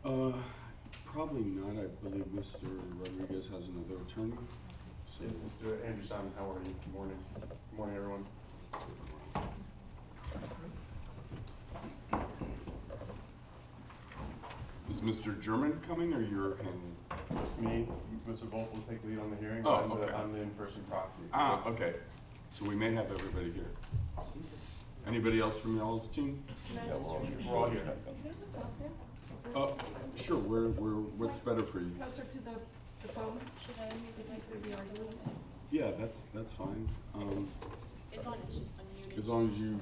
Probably not. I believe Mr. Rodriguez has another attorney. So, Yes, Mr. Andrew Simon, how are you? Good morning. Good morning, everyone. is Mr. German coming or you're handling? Just me, Mr. Volk will take lead on the hearing. Oh, okay. I'm the in-person proxy. Okay. So we may have everybody here. Anybody else from y'all's team? Yeah, we're all here. Sure. What's better for you? Closer to the phone, should I, if he's gonna be arguing? Yeah, that's fine. It's on, it's just unmuted. As long as you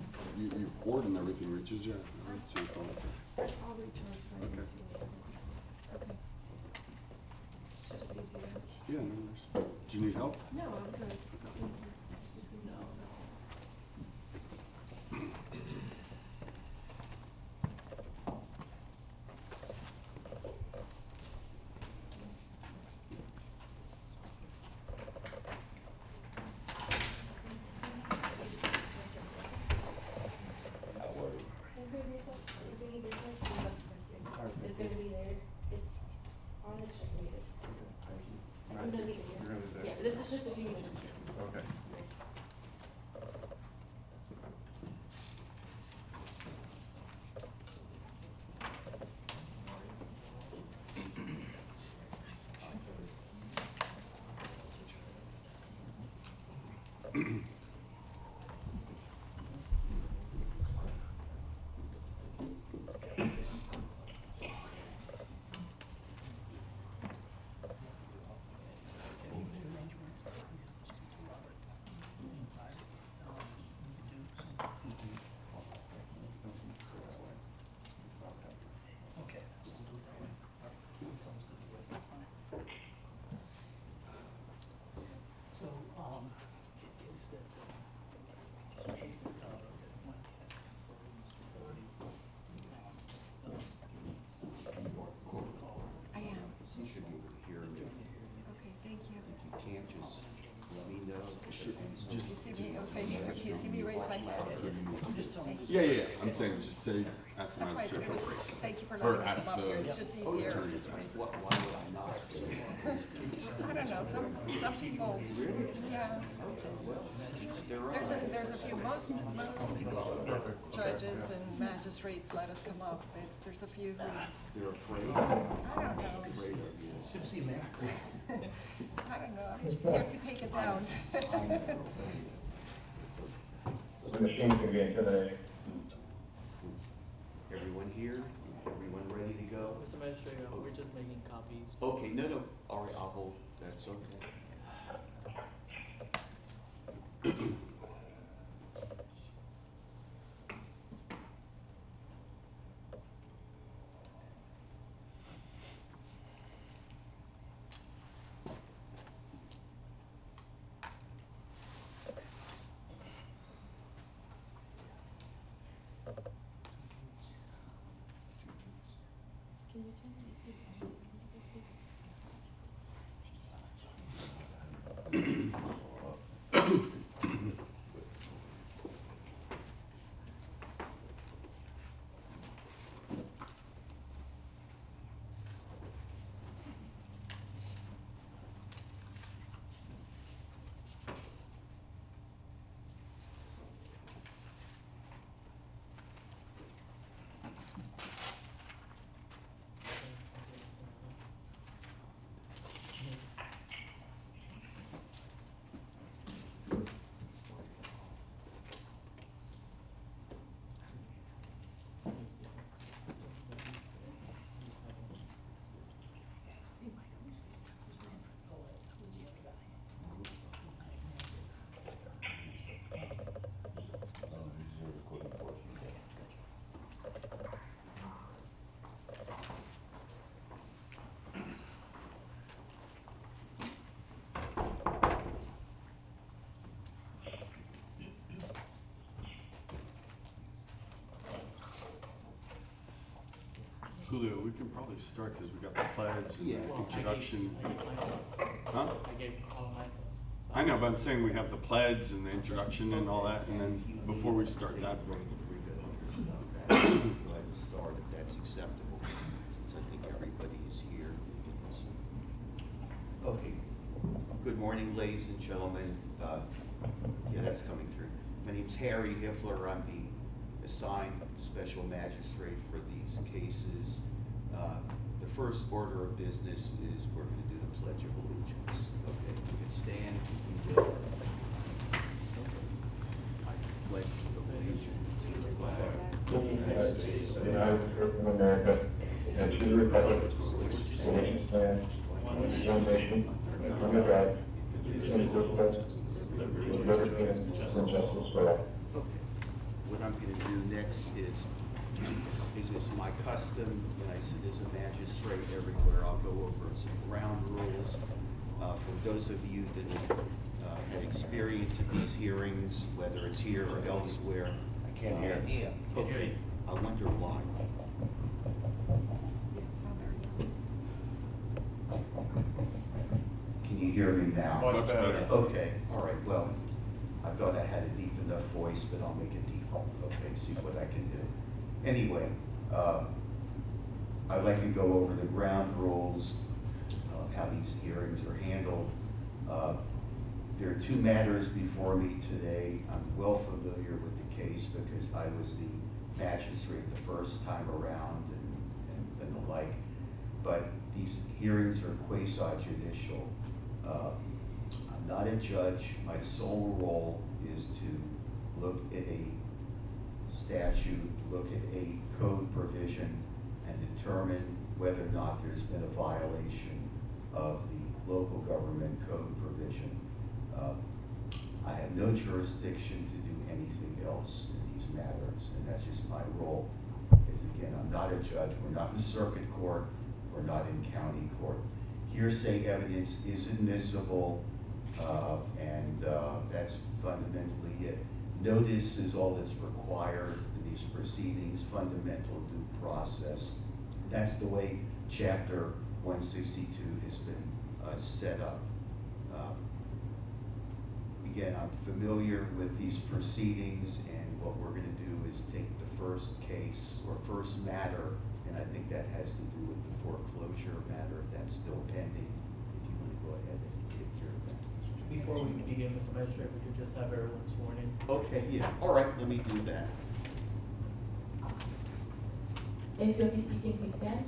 cord and everything reaches, yeah. I don't see a problem. I'll reach out for Okay. Okay. It's just easier. Yeah, no worries. Do you need help? No, I'm good. Thank you. Just leave it outside. It's gonna be there. It's on, it's just needed. I'm gonna leave it You're here. gonna do that? Yeah, this is just a few minutes. Okay. So, is that, so is the, I am. You should be able to hear me. Okay, thank you. If you can't, just let me know. You see me, okay, if you see me raise my hand. Thank you. Yeah. I'm saying just say, ask the That's why magistrate. it was, thank you for Or letting me ask come up the here, it's just easier attorney. this way. Why would I not? I don't know, some people, yeah. There's a few, most judges and magistrates let us come up, but there's a few who, They're afraid. I don't know. Afraid of you. should see me. I don't know, I'm just here to take it down. The machine can be intimidating. Everyone here? Everyone ready to go? Mr. Magistrate, we're just making copies. Okay, no. All right, I'll hold. That's okay. Can you turn it to? Julio, we can probably start because we got the pledge and Yeah. the introduction. I gave myself. Huh? I gave all myself. So I know, but I'm saying we have the pledge and the introduction and all that, and then before we start that, Go ahead and start if that's acceptable. Since I think everybody is here. Okay. Good morning, ladies and gentlemen. Yeah, that's coming through. My name's Harry Hippler. I'm the assigned special magistrate for these cases. The first order of business is we're going to do the Pledge of Allegiance. Okay, you can stand if you will. I pledge allegiance to the flag of the United States of America, and to the republic for which it stands, one nation, under God, indivisible, with liberty and justice for all. Okay. What I'm going to do next is it's my custom when I sit as a magistrate everywhere. I'll go over some ground rules. For those of you that have experience in these hearings, whether it's here or elsewhere. I can't hear. Okay, I wonder why. Can you hear me now? Much better. Okay, all right, well, I thought I had a deep enough voice, but I'll make it deeper. Okay, see what I can do. Anyway, I'd like to go over the ground rules of how these hearings are handled. There are two matters before me today. I'm well familiar with the case because I was the magistrate the first time around and the like. But these hearings are quasi-judicial. I'm not a judge. My sole role is to look at a statute, look at a code provision, and determine whether or not there's been a violation of the local government code provision. I have no jurisdiction to do anything else in these matters, and that's just my role. Because again, I'm not a judge. We're not in circuit court. We're not in county court. Hearsay evidence is admissible, and that's fundamentally it. Notice is all that's required in these proceedings, fundamental due process. That's the way Chapter 162 has been set up. Again, I'm familiar with these proceedings, and what we're going to do is take the first case or first matter, and I think that has to do with the foreclosure matter that's still pending. If you want to go ahead and take care of that. Before we begin, Mr. Magistrate, we could just have everyone sworn in. Okay, yeah, all right, let me do that. If you'll be speaking, please stand.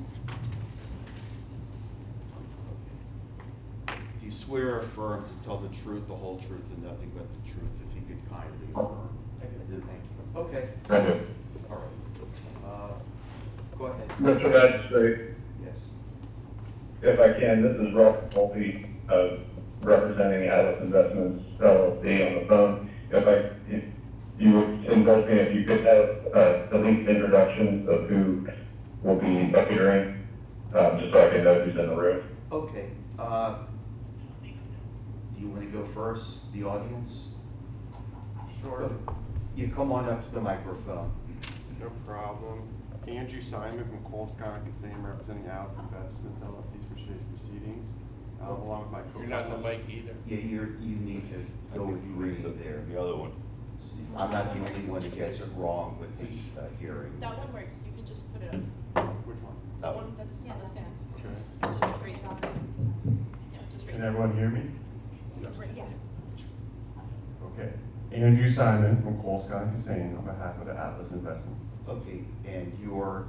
Do you swear or affirm to tell the truth, the whole truth, and nothing but the truth? If you could kindly affirm. I do. Thank you. Okay, I do. all right. Go ahead. Mr. Magistrate, Yes. if I can, this is Ralph Mulvey, representing Atlas Investments LLC on the phone. If you would indulge me, if you could have the least introductions of who will be appearing, just so I can know who's in the room. Okay, do you want to go first, the audience? Sure, You come on up to the microphone. no problem. Andrew Simon from Colescott and Sam, representing Alice Investments LLC for today's proceedings, along with my co-counsel. You're not on the mic either. Yeah, you need to go with green there. The other one. I'm not the only one that gets it wrong with the hearing. That one works, you can just put it up. Which one? The one that's on the stand. Okay. Just raise up. Yeah, just raise Can up. everyone hear me? Yeah. Okay. Andrew Simon from Colescott and Cassane on behalf of the Atlas Investments, Okay, and you're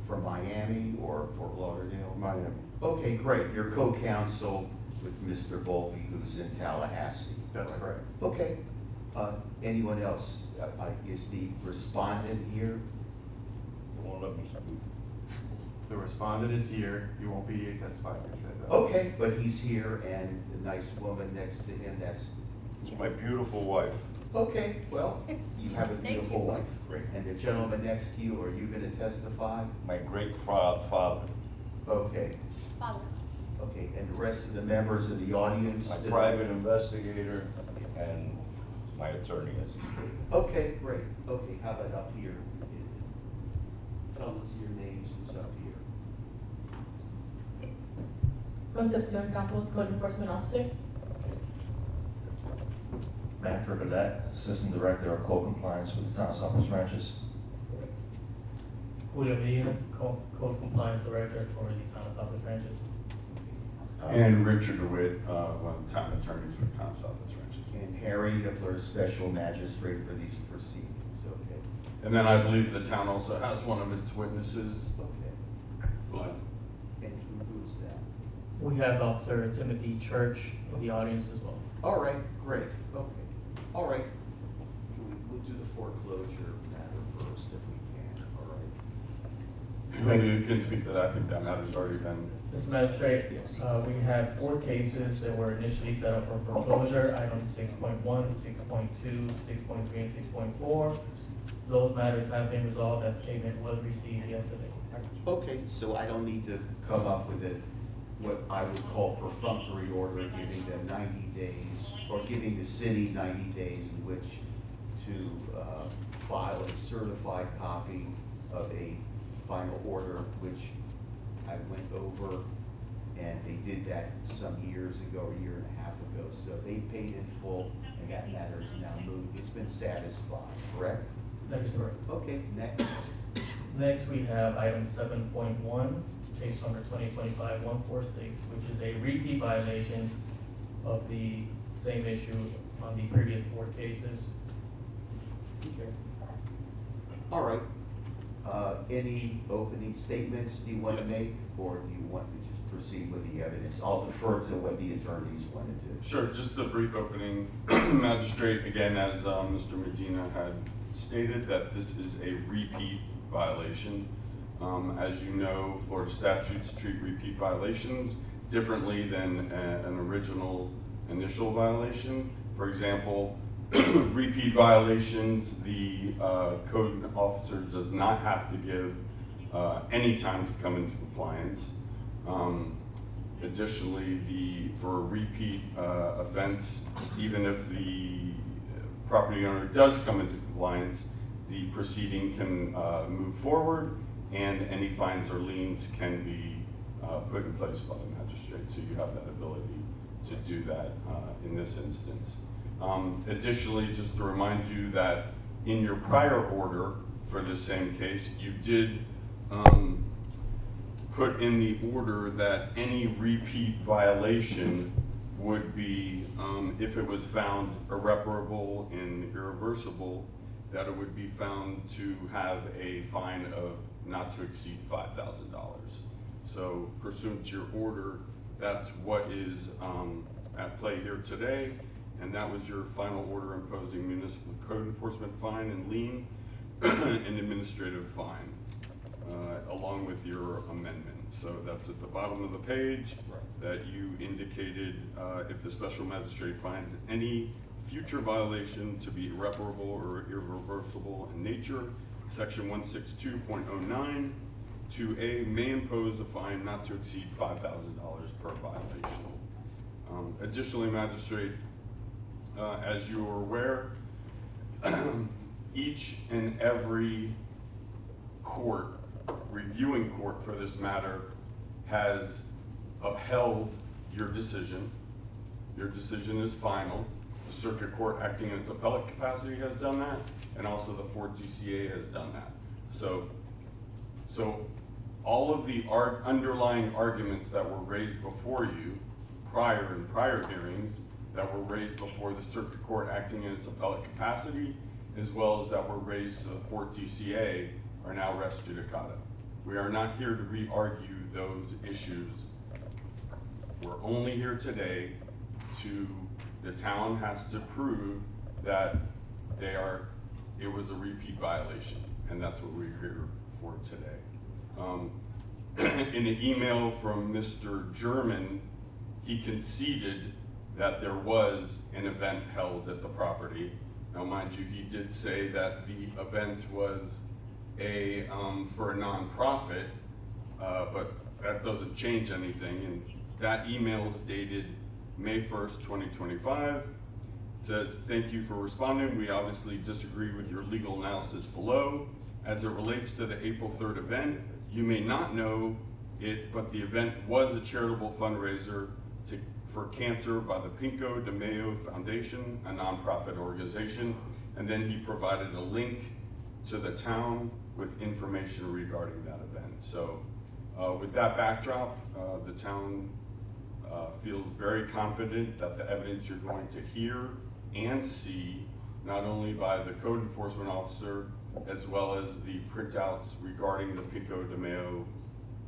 from Miami or Fort Lauderdale? Miami. Okay, great. You're co-counsel with Mr. Volpe, who's in Tallahassee. That's correct. Okay. Anyone else? Is the respondent here? You won't let me speak. The respondent is here. You won't be testifying here today, though. Okay, but he's here, and the nice woman next to him, that's, It's my beautiful wife. okay, well, you have a Thank beautiful you. wife. Great. And the gentleman next to you, are you gonna testify? My great father. Okay, Follow. okay, and the rest of the members of the audience? My private investigator and my attorney assistant. Okay, great. Okay, how about up here? Tell us your names, who's up here? Concepcion Campos, Code Enforcement Officer. Manfred Gillette, Assistant Director of Code Compliance for the Town of Southwest Ranches. Julio Medina, Code Compliance Director for the Town of Southwest Ranches. And Richard DeWitt, one of the town attorneys for the town of Southwest Ranches. And Harry Hippler, Special Magistrate for these proceedings, okay? And then I believe the town also has one of its witnesses. Okay. But And who's that? We have Officer Timothy Church in the audience as well. All right, great, okay. All right. We'll do the foreclosure matter first if we can, all right? who can speak to that? I think that matter's already been. Mr. Magistrate, Yes. we have 4 cases that were initially set up for foreclosure, items 6.1, 6.2, 6.3, and 6.4. Those matters have been resolved as statement was received yesterday. Okay, so I don't need to come up with what I would call perfunctory order, giving them 90 days, or giving the city 90 days in which to file a certified copy of a final order, which I went over, and they did that some years ago, a year and a half ago. So they paid in full, and that matter is now moved. It's been satisfied, correct? That is correct. Okay, next. Next, we have item 7.1, case number 2025-146, which is a repeat violation of the same issue on the previous 4 cases. Okay. All right. Any opening statements do you want to make, or do you want to just proceed with the evidence? I'll defer to what the attorneys want to do. Sure, just a brief opening. Magistrate, again, as Mr. Medina had stated, that this is a repeat violation. As you know, Florida statutes treat repeat violations differently than an original initial violation. For example, repeat violations, the code officer does not have to give any time to come into compliance. Additionally, for a repeat offense, even if the property owner does come into compliance, the proceeding can move forward, and any fines or liens can be put in place by the magistrate. So you have that ability to do that in this instance. Additionally, just to remind you that in your prior order for the same case, you did put in the order that any repeat violation would be, if it was found irreparable and irreversible, that it would be found to have a fine of not to exceed $5,000. So pursuant to your order, that's what is at play here today. And that was your final order imposing municipal code enforcement fine and lien and administrative fine, along with your amendment. So that's at the bottom of the page that you indicated if the special magistrate finds any future violation to be irreparable or irreversible in nature, section 162.09, 2A may impose a fine not to exceed $5,000 per violation. Additionally, magistrate, as you are aware, each and every court, reviewing court for this matter, has upheld your decision. Your decision is final. The circuit court, acting in its appellate capacity, has done that, and also the 4th TCA has done that. So all of the underlying arguments that were raised before you in prior hearings that were raised before the circuit court acting in its appellate capacity, as well as that were raised to the 4th TCA, are now res judicata. We are not here to re-argue those issues. We're only here today the town has to prove that it was a repeat violation, and that's what we're here for today. In an email from Mr. German, he conceded that there was an event held at the property. Now, mind you, he did say that the event was for a nonprofit, but that doesn't change anything. And that email is dated May 1st, 2025. It says, "Thank you for responding. We obviously disagree with your legal analysis below. As it relates to the April 3rd event, you may not know it, but the event was a charitable fundraiser for cancer by the Pinco de Mayo Foundation, a nonprofit organization." And then he provided a link to the town with information regarding that event. So with that backdrop, the town feels very confident that the evidence you're going to hear and see, not only by the code enforcement officer, as well as the printouts regarding the Pico de Mayo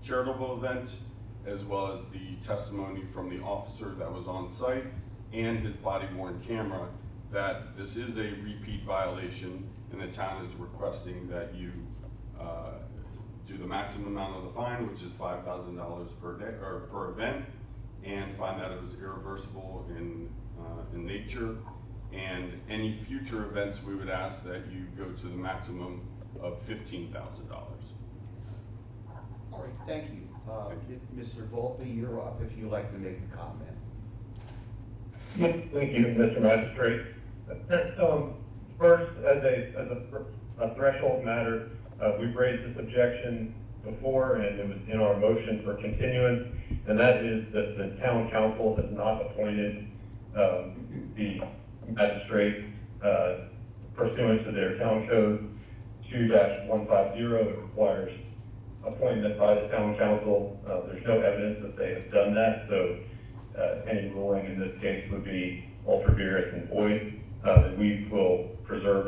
charitable event, as well as the testimony from the officer that was on site and his body worn camera, that this is a repeat violation, and the town is requesting that you do the maximum amount of the fine, which is $5,000 per day or per event, and find that it was irreversible in nature. And any future events, we would ask that you go to the maximum of $15,000. All right, thank you. Thank Mr. Volpe, you're up if you'd like to make a comment. Yes, thank you, Mr. Magistrate. First, as a threshold matter, we've raised this objection before, and it was in our motion for continuance, and that is that the town council has not appointed the magistrate pursuant to their town code 2-150. It requires appointment by the town council. There's no evidence that they have done that, so any ruling in this case would be ultra vires and void. We will preserve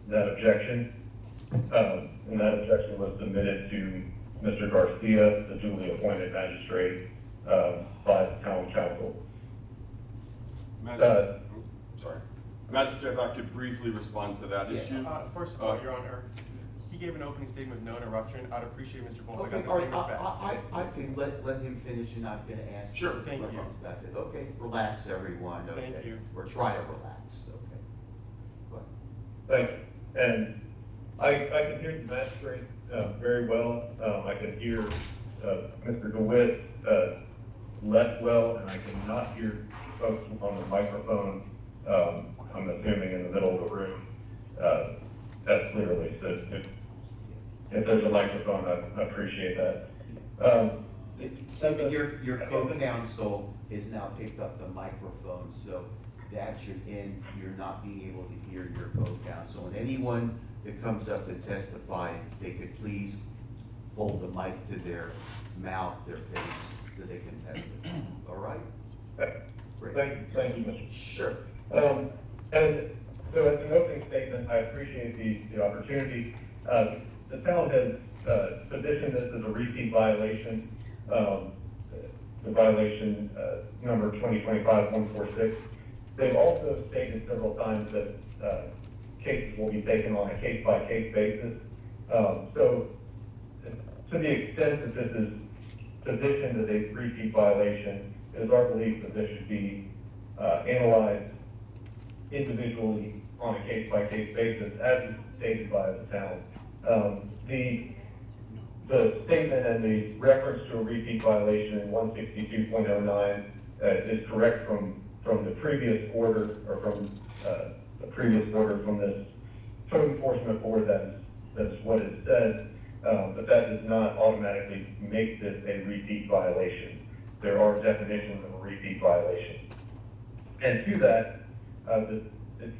that objection. And that objection was submitted to Mr. Garcia, the duly appointed magistrate, by the town council. Sorry. Magistrate, if I could briefly respond to that issue. First of all, Your Honor, he gave an opening statement with no interruption. I'd appreciate Mr. Volpe Okay, got all the right, same respect. I can let him finish, and I'm gonna ask. Sure. Thank you. About that. Okay, relax, everyone, okay? Thank you. Or try to relax, okay? Go ahead. Thank you. And I can hear the magistrate very well. I can hear Mr. DeWitt less well, and I cannot hear folks on the microphone, I'm assuming in the middle of the room, as clearly. So if there's a microphone, I appreciate that. So your co-counsel has now picked up the microphone, so that should end you're not being able to hear your co-counsel. And anyone that comes up to testify, they could please hold the mic to their mouth, their face, so they can testify. All right? Great. Thank you, Mr. Sure. And so as an opening statement, I appreciate the opportunity. The town has positioned this as a repeat violation, the violation number 2025-146. They've also stated several times that cases will be taken on a case-by-case basis. So to the extent that this is positioned as a repeat violation, it is our belief that this should be analyzed individually on a case-by-case basis, as is stated by the town. The statement and the reference to a repeat violation in 162.09 is correct from the previous order, or from the previous order from this code enforcement board. That's what it said, but that does not automatically make this a repeat violation. There are definitions of a repeat violation. And to that, the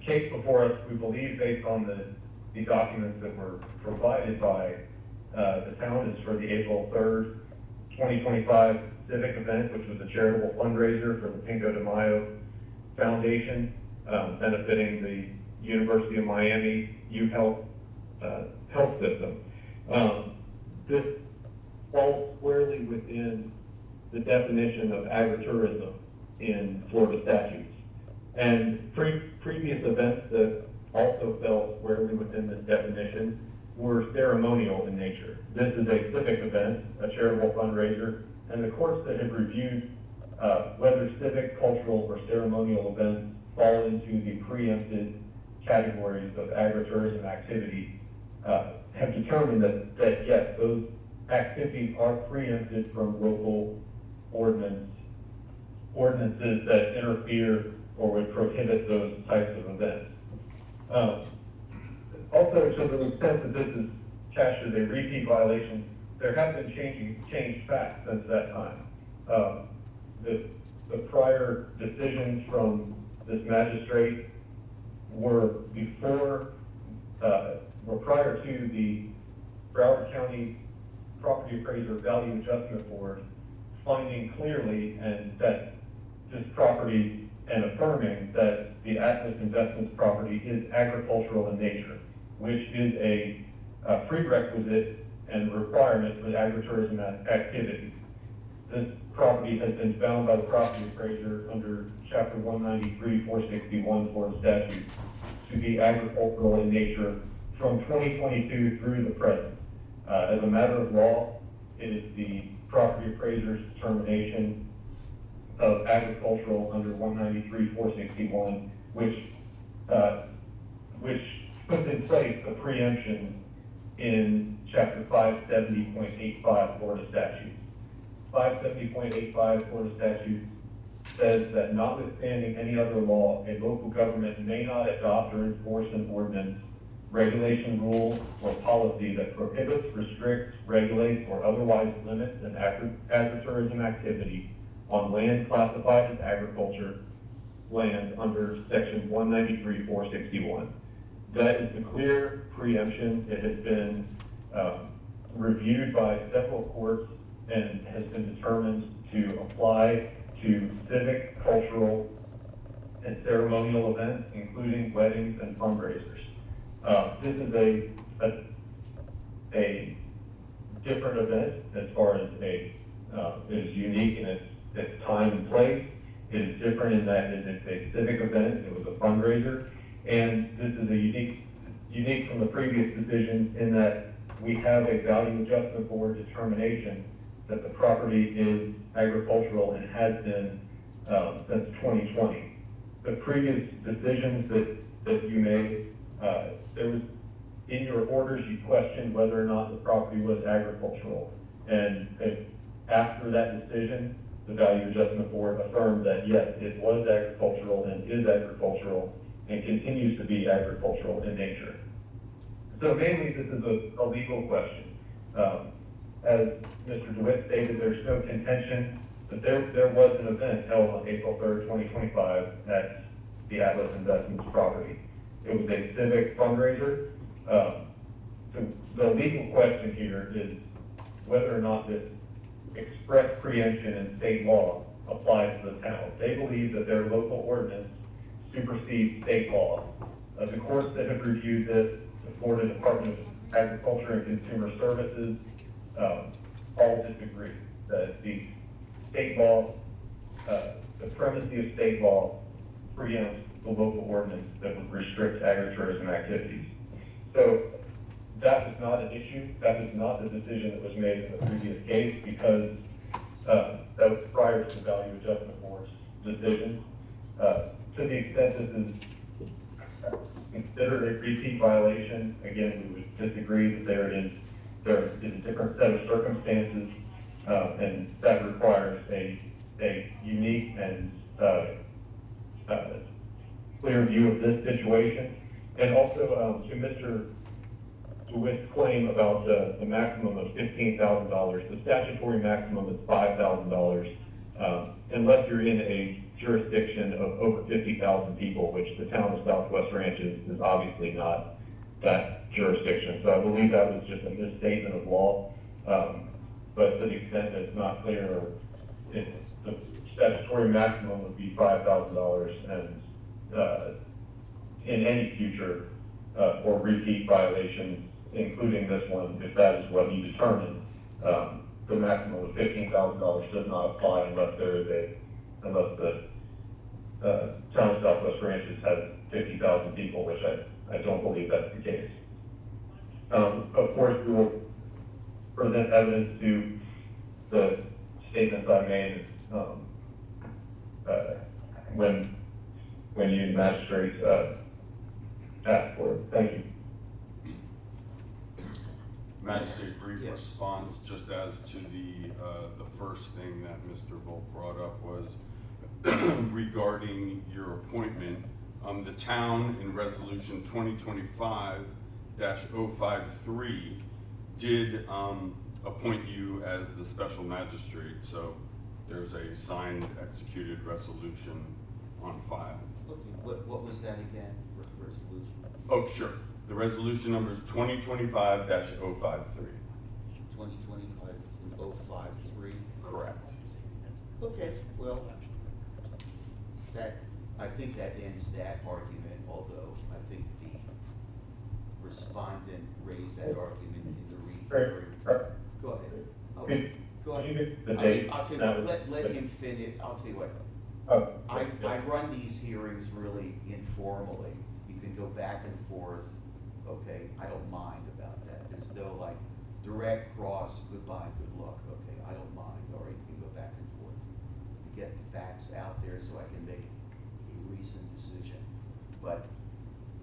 case before us, we believe, based on the documents that were provided by the town, is for the April 3rd, 2025 civic event, which was a charitable fundraiser for the Pico de Mayo Foundation, benefiting the University of Miami U Health System. This falls squarely within the definition of agritourism in Florida statutes. And previous events that also fell squarely within this definition were ceremonial in nature. This is a civic event, a charitable fundraiser, and the courts that have reviewed whether civic, cultural, or ceremonial events fall into the preempted categories of agritourism activity have determined that yes, those activities are preempted from local ordinances that interfere or would prohibit those types of events. Also, to the extent that this is cast as a repeat violation, there have been changed facts since that time. The prior decisions from this magistrate were before were prior to the Broward County Property Appraiser Value Adjustment Board finding clearly and that this property and affirming that the Atlas Investments property is agricultural in nature, which is a prerequisite and requirement for the agritourism activity. This property has been found by the property appraiser under Chapter 193, 461 Florida statute to be agricultural in nature from 2022 through the present. As a matter of law, it is the property appraiser's determination of agricultural under 193, 461, which puts in place a preemption in Chapter 570.85 Florida statute. 570.85 Florida statute says that notwithstanding any other law, a local government may not adopt or enforce an ordinance, regulation, rule, or policy that prohibits, restricts, regulates, or otherwise limits an agritourism activity on land classified as agriculture land under section 193, 461. That is the clear preemption. It has been reviewed by several courts and has been determined to apply to civic, cultural, and ceremonial events, including weddings and fundraisers. This is a different event as far as it is unique in its time and place. It is different in that it is a civic event. It was a fundraiser, and this is a unique from the previous decisions in that we have a value adjustment board determination that the property is agricultural and has been since 2020. The previous decisions that you made, there was, in your orders, you questioned whether or not the property was agricultural. And after that decision, the value adjustment board affirmed that yes, it was agricultural and is agricultural and continues to be agricultural in nature. So mainly this is a legal question. As Mr. DeWitt stated, there's no contention that there was an event held on April 3rd, 2025 at the Atlas Investments property. It was a civic fundraiser. The legal question here is whether or not this express preemption in state law applies to the town. They believe that their local ordinance supersedes state law. The courts that have reviewed this, the Florida Department of Agriculture and Consumer Services, all disagree that the state law, the primacy of state law preempts the local ordinance that would restrict agritourism activities. So that was not an issue. That was not the decision that was made in the previous case because that was prior to the Value Adjustment Board's decision. To the extent this is considered a repeat violation, again, we would disagree that there is a different set of circumstances, and that requires a unique and clear view of this situation. And also to Mr. DeWitt's claim about the maximum of $15,000, the statutory maximum is $5,000, unless you're in a jurisdiction of over 50,000 people, which the town of Southwest Ranches is obviously not that jurisdiction. So I believe that was just a misstatement of law. But to the extent that it's not clear, the statutory maximum would be $5,000, and in any future or repeat violations, including this one, if that is what you determine, the maximum of $15,000 does not apply unless the town of Southwest Ranches has 50,000 people, which I don't believe that's the case. Of course, we will present evidence to the statements I made when you magistrates ask for it. Thank you. Magistrate, brief Yes. response, just as to the first thing that Mr. Volk brought up was regarding your appointment. The town in resolution 2025-053 did appoint you as the special magistrate, so there's a signed, executed resolution on file. Okay, what was that again, resolution? Oh, sure. The resolution number is 2025-053. 2025-053. Correct. Okay, well, I think that ends that argument, although I think the respondent raised that argument in the rehearing. Go ahead. Okay, go ahead. The date. I'll tell you, let him finish. I'll tell you what. I run these hearings really informally. You can go back and forth, okay? I don't mind about that. There's no like direct cross, goodbye, good luck, okay? I don't mind, all right? You can go back and forth. You get the facts out there so I can make a reasoned decision. But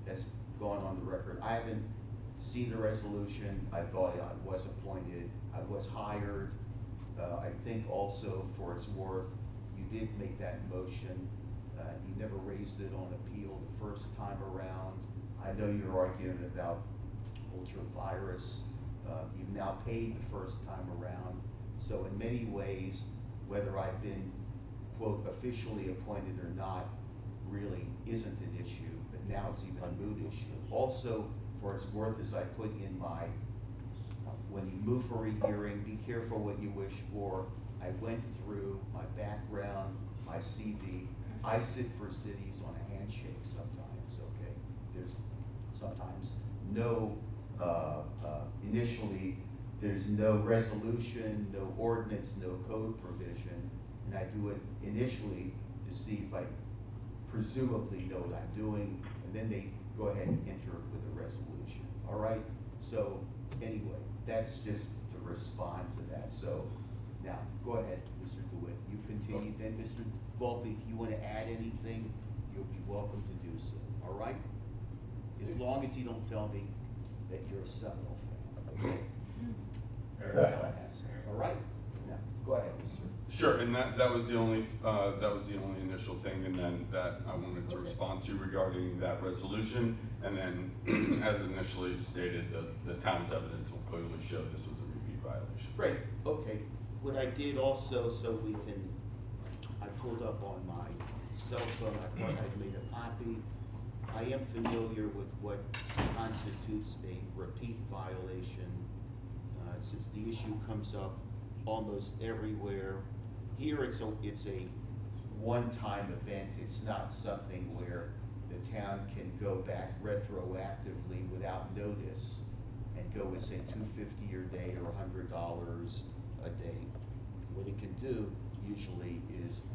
that's going on the record. I haven't seen the resolution. I thought I was appointed. I was hired. I think also for its worth, you did make that motion. You never raised it on appeal the first time around. I know you're arguing about ultra-virus. You've now paid the first time around. So in many ways, whether I've been, quote, officially appointed or not, really isn't an issue, but now it's even a moot issue. Also, for its worth, as I put in my, when you move for a hearing, be careful what you wish for. I went through my background, my CV. I sit for cities on a handshake sometimes, okay? There's sometimes no, initially, there's no resolution, no ordinance, no code provision, and I do it initially to see if I presumably know what I'm doing, and then they go ahead and enter it with a resolution, all right? So, anyway, that's just to respond to that. So, now, go ahead, Mr. DeWitt. You continue, then Mr. Volpe, if you want to add anything, you'll be welcome to do so, all right? As long as you don't tell me that you're a Seminole fan, okay? All right? Now, go ahead, Mr. Sure, and that was the only initial thing, and then that I wanted to respond to regarding that resolution. And then, as initially stated, the town's evidence will clearly show this was a repeat violation. Great, okay. What I did also, so we can, I pulled up on my cell phone, I thought I'd made a copy. I am familiar with what constitutes a repeat violation, since the issue comes up almost everywhere. Here it's a one-time event. It's not something where the town can go back retroactively without notice and go with, say, $250 a day or $100 a day. What it can do usually is,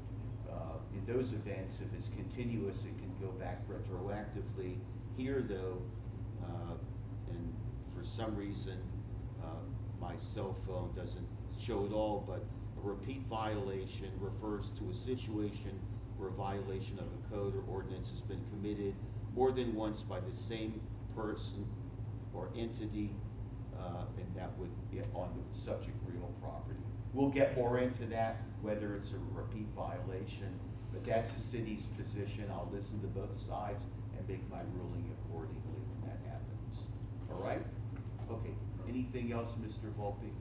in those events, if it's continuous, it can go back retroactively. Here, though, and for some reason, my cell phone doesn't show it all, but a repeat violation refers to a situation where a violation of a code or ordinance has been committed more than once by the same person or entity, and that would be on the subject real property. We'll get more into that, whether it's a repeat violation, but that's the city's position. I'll listen to both sides and make my ruling accordingly when that happens. All right? Okay. Anything else, Mr. Volpe?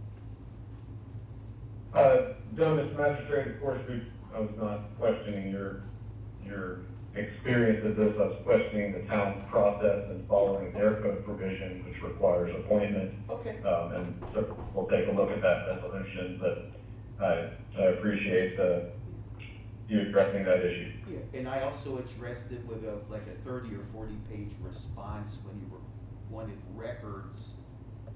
No, Mr. Magistrate, of course, I was not questioning your experience of this. I was questioning the town's process and following their code provision, which requires appointment. Okay. And so we'll take a look at that resolution, but I appreciate you addressing that issue. Yeah, and I also addressed it with a 30 or 40 page response when you wanted records,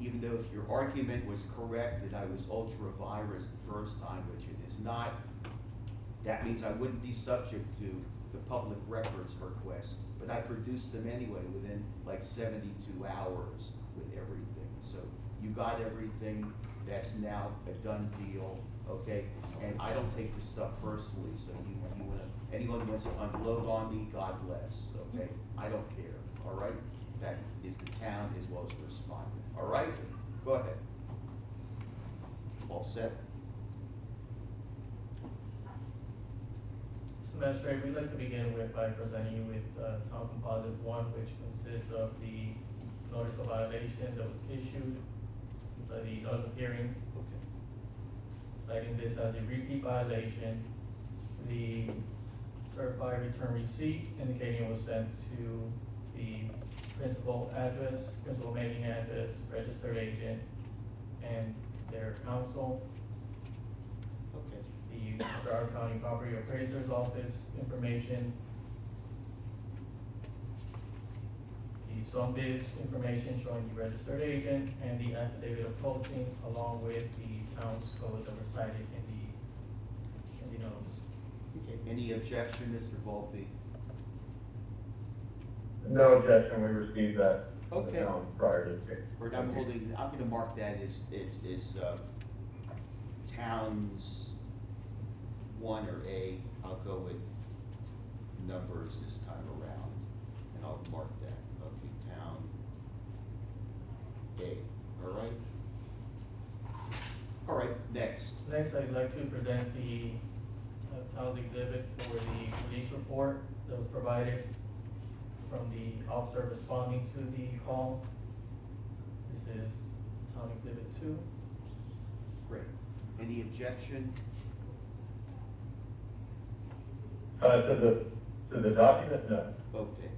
even though if your argument was correct that I was ultra-virus the first time, which it is not, that means I wouldn't be subject to the public records request, but I produced them anyway within like 72 hours with everything. So you got everything. That's now a done deal, okay? And I don't take this stuff personally, so anyone wants to unload on me, God bless, okay? I don't care, all right? That is the town as well as the respondent, all right? Go ahead. All set? Mr. Magistrate, we'd like to begin by presenting you with Town Composite 1, which consists of the notice of violation that was issued, the notice of hearing, Okay. citing this as a repeat violation, the certified return receipt indicating it was sent to the principal address, principal mailing address, registered agent, and their counsel, Okay. the Broward County Property Appraiser's Office information, the SUMBIZ information showing the registered agent, and the affidavit of posting, along with the town's code that were cited in the notice. Okay, any objection, Mr. Volpe? No objection, we received that. Okay. Prior to the. Or I'm gonna mark that as, towns one or A. I'll go with numbers this time around, and I'll mark that. Okay, town A, all right? All right, next. Next, I'd like to present the town's exhibit for the police report that was provided from the officer responding to the call. This is town exhibit 2. Great. Any objection? To the document, no. Okay.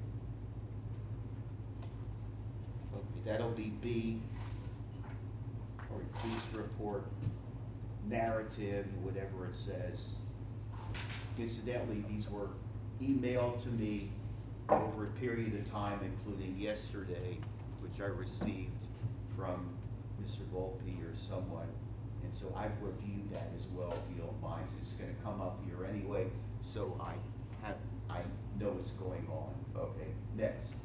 Okay, that'll be B, or police report, narrative, whatever it says. Incidentally, these were emailed to me over a period of time, including yesterday, which I received from Mr. Volpe or someone. And so I've reviewed that as well, if you don't mind, since it's gonna come up here anyway, so I know what's going on. Okay, next.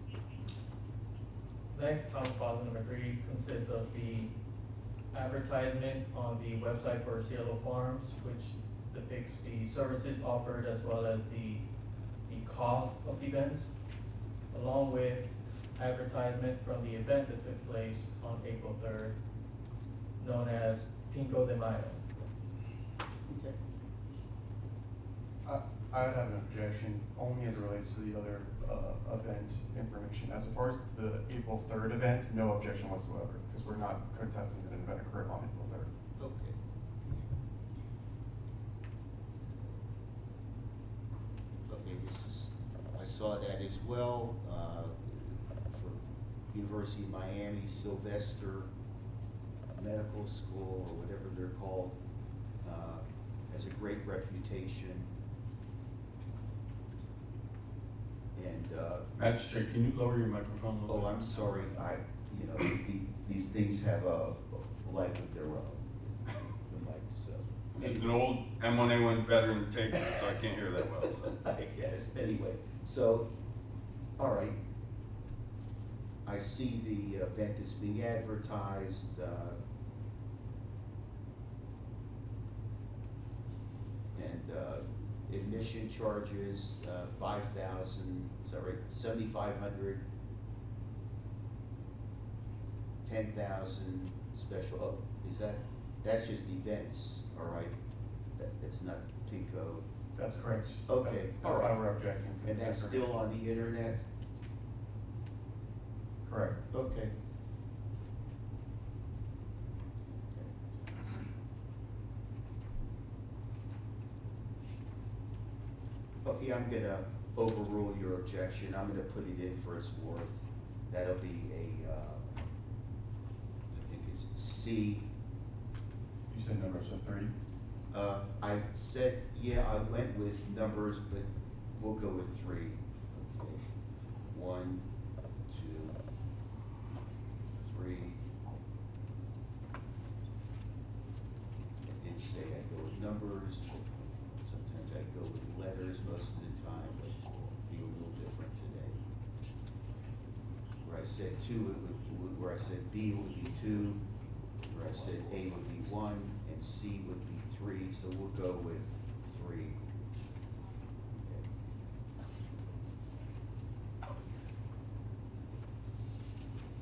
Next, town policy number 3 consists of the advertisement on the website for Cielo Farms, which depicts the services offered as well as the cost of events, along with advertisement from the event that took place on April 3rd, known as Pinco de Mayo. Okay. I would have an objection only as it relates to the other event information. As far as the April 3rd event, no objection whatsoever, because we're not contesting that an event occurred on April 3rd. Okay. Okay, I saw that as well, for University of Miami, Sylvester Medical School, or whatever they're called, has a great reputation. And, Magistrate, can you lower your microphone a little bit? oh, I'm sorry, these things have a life of their own, the mics, so. It's an old M1A1 veteran taker, so I can't hear that well, so. I guess, anyway, so, all right. I see the event is being advertised, and, admission charges, 5,000, is that right, 7,500, 10,000 special, oh, that's just events, all right? That's not Pinco, That's correct. Okay, That's all right. why we're objecting. and that's still on the internet? Correct. Okay. Okay, I'm gonna overrule your objection, I'm gonna put it in for its worth. That'll be I think it's C. You said numbers of 3. I said, yeah, I went with numbers, but we'll go with 3. Okay. 1, 2, 3. I did say I go with numbers, but sometimes I go with letters most of the time, but it'll be a little different today. Where I said 2, where I said B would be 2, where I said A would be 1, and C would be 3, so we'll go with 3. Okay.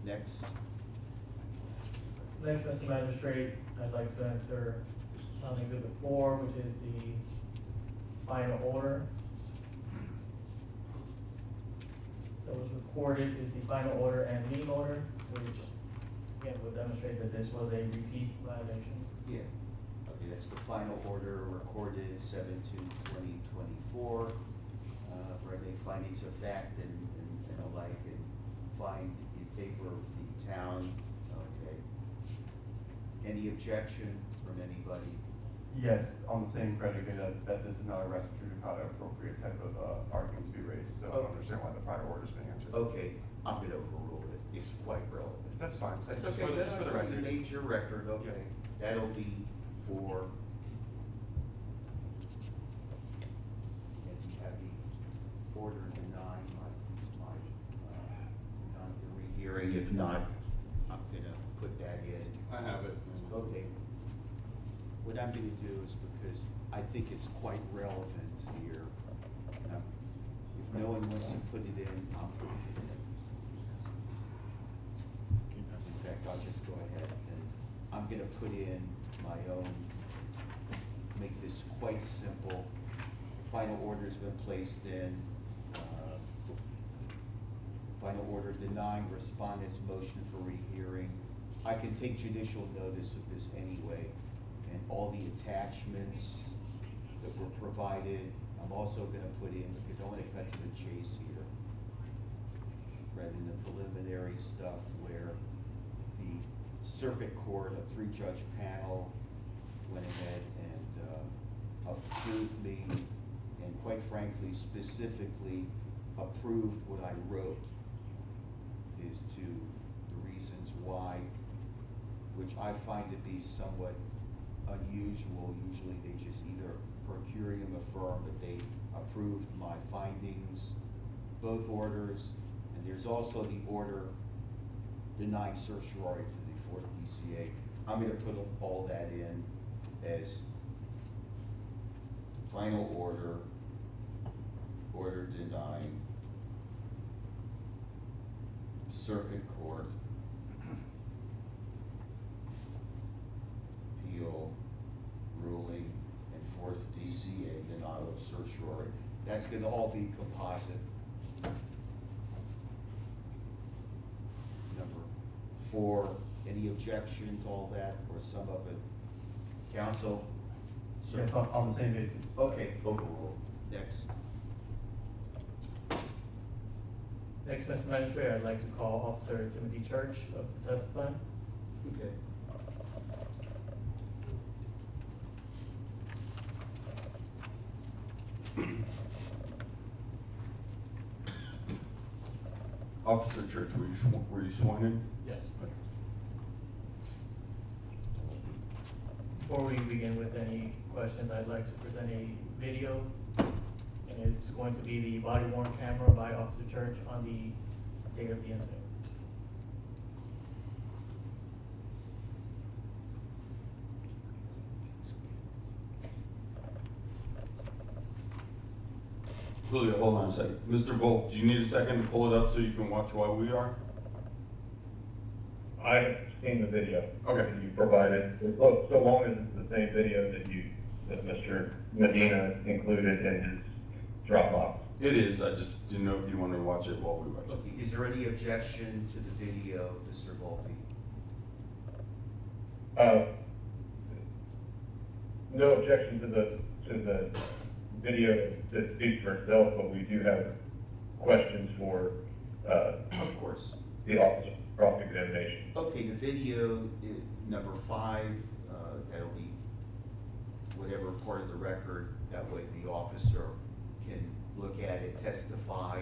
Next. Next, Mr. Magistrate, I'd like to enter town exhibit 4, which is the final order that was recorded, is the final order and lien order, which again will demonstrate that this was a repeat violation. Yeah, okay, that's the final order recorded 7/2/2024, where they findings of fact and alike, and find in paper the town, okay. Any objection from anybody? Yes, on the same predicate that this is not a res judicata appropriate type of argument to be raised, so I don't understand why the prior order is being entered. Okay, I'm gonna overrule it, it's quite relevant. That's fine. That's Just okay, for the- just for the you record. made your record, okay. That'll be for. And you have the order denying denying the rehearing. If not, I'm gonna put that in. I have it. Okay. What I'm gonna do is, because I think it's quite relevant here, if no one wants to put it in, I'll put it in. In fact, I'll just go ahead and I'm gonna put in my own, make this quite simple. Final order's been placed in, final order denying respondent's motion for rehearing. I can take judicial notice of this anyway, and all the attachments that were provided, I'm also gonna put in, because I wanna cut to the chase here, rather than the preliminary stuff where the circuit court, a 3-judge panel, went ahead and approved me, and quite frankly, specifically approved what I wrote, is to the reasons why, which I find to be somewhat unusual. Usually they just either per curiam affirm that they approved my findings, both orders, and there's also the order denying certiorari to the 4th DCA. I'm gonna put all that in as final order, order denying circuit court appeal ruling and 4th DCA denial of certiorari. That's gonna all be composite. Number 4, any objection to all that or some of it? Counsel? Sir? Yes, on the same basis. Okay, overruled. Next. Next, Mr. Magistrate, I'd like to call Officer Timothy Church up to testify. Okay. Officer Church, were you sworn in? Yes. Before we begin with any questions, I'd like to present a video, and it's going to be the body worn camera by Officer Church on the date of the incident. Julio, hold on a second. Mr. Volk, do you need a second to pull it up so you can watch while we are? I've seen the video. Okay. That you provided, so long as it's the same video that Mr. Medina included in his Dropbox. It is, I just didn't know if you wanted to watch it while we watch it. Okay, is there any objection to the video, Mr. Volpe? No objection to the video that speaks for itself, but we do have questions for, Of course. the officer cross-examination. Okay, the video, number 5, that'll be whatever part of the record, that way the officer can look at it, testify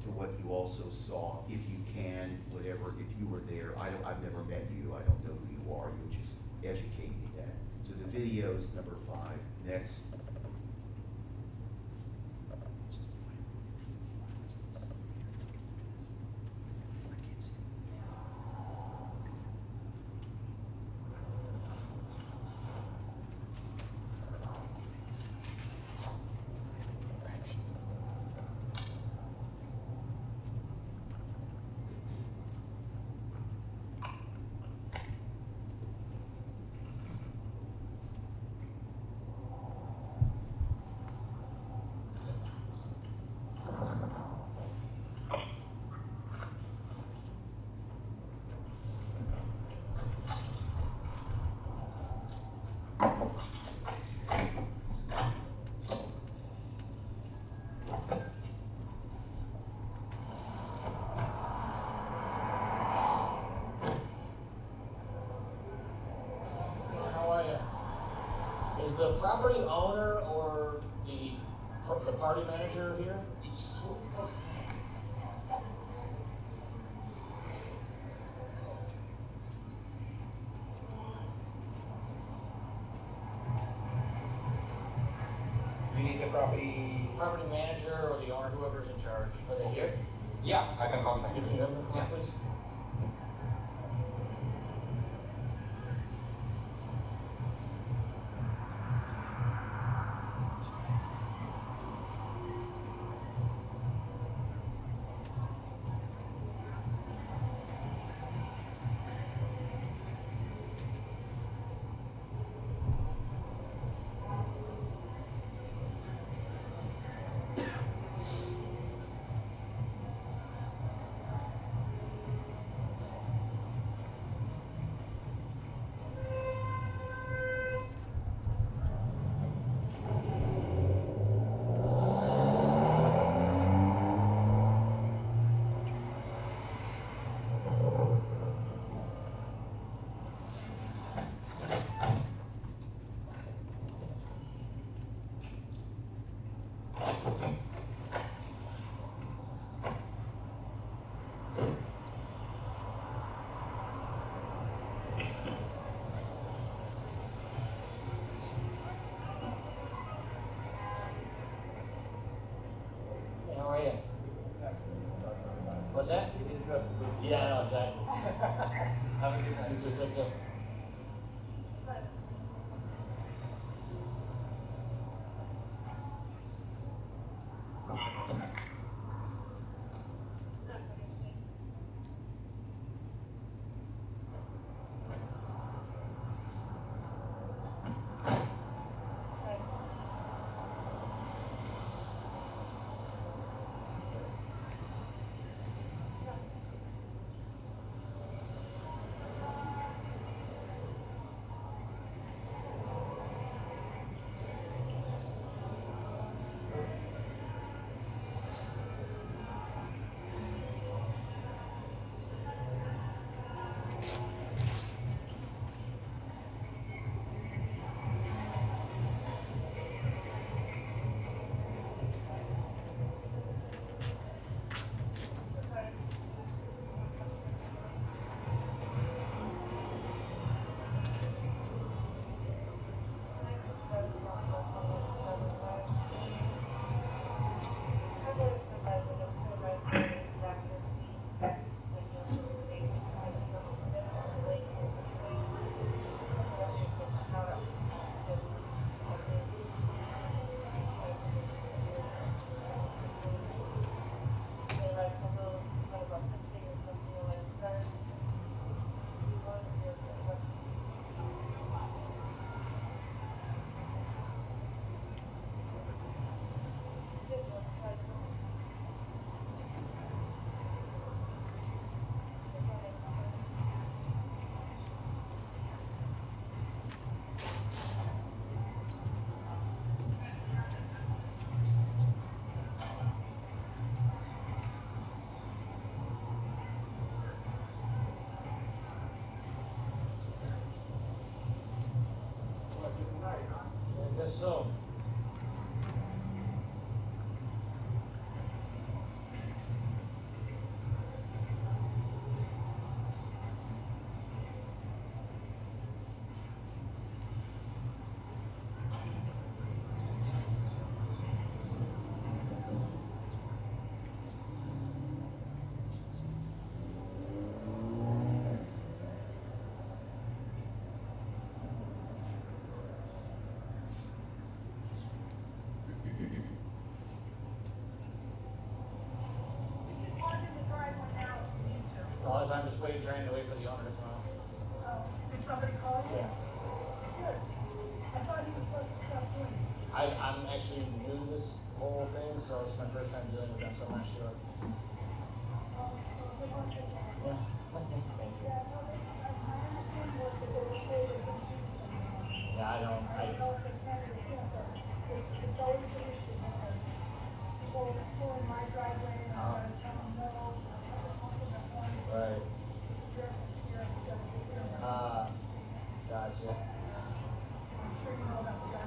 to what you also saw, if you can, whatever, if you were there. I've never met you, I don't know who you are, you just educate me that. So the video is number 5. Next. Is the property owner or the party manager here? Do you need the property? Property manager or the owner, whoever's in charge. Are they here? Yeah, I can contact Give you. me number, Yeah. please. Hey, how are you? What's that? Yeah, I know, exactly. Have a good night. You too, take care. I guess so. No, I'm just waiting, trying to wait for the owner to come out. Did somebody call you? Yeah. Good. I thought he was supposed to stop doing this. I'm actually new to this whole thing, so it's my first time dealing with them, so I'm not sure. Yeah. Thank you. Yeah, no, I understand what the state of issues. Yeah, I don't, I don't know if they can or can't, but it's always an issue because people pull in my driveway and I gotta tell them no, I'm not talking about one. Right. This address is here instead of here. Gotcha. I'm sure you know about the guy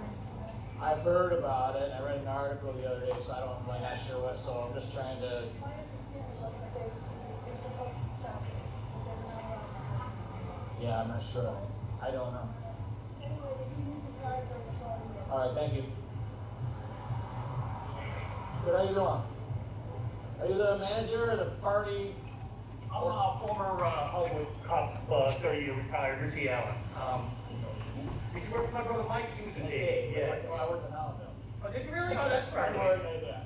I've heard about it, I read an article the other day, so I'm like not sure what, so I'm just trying to, My understanding was that they're supposed to stop this, but they're not allowed. yeah, I'm not sure. I don't know. Anyway, if you need the driveway, it's all you. Alright, thank you. Good, how you doing? Are you the manager or the party? I'm a former Hollywood cop, 30-year retired, Richie Allen. Did you work with my brother Mike? He was in Dayton. Yeah. Well, I worked in Allenville. Oh, did you really? Oh, that's right. Yeah.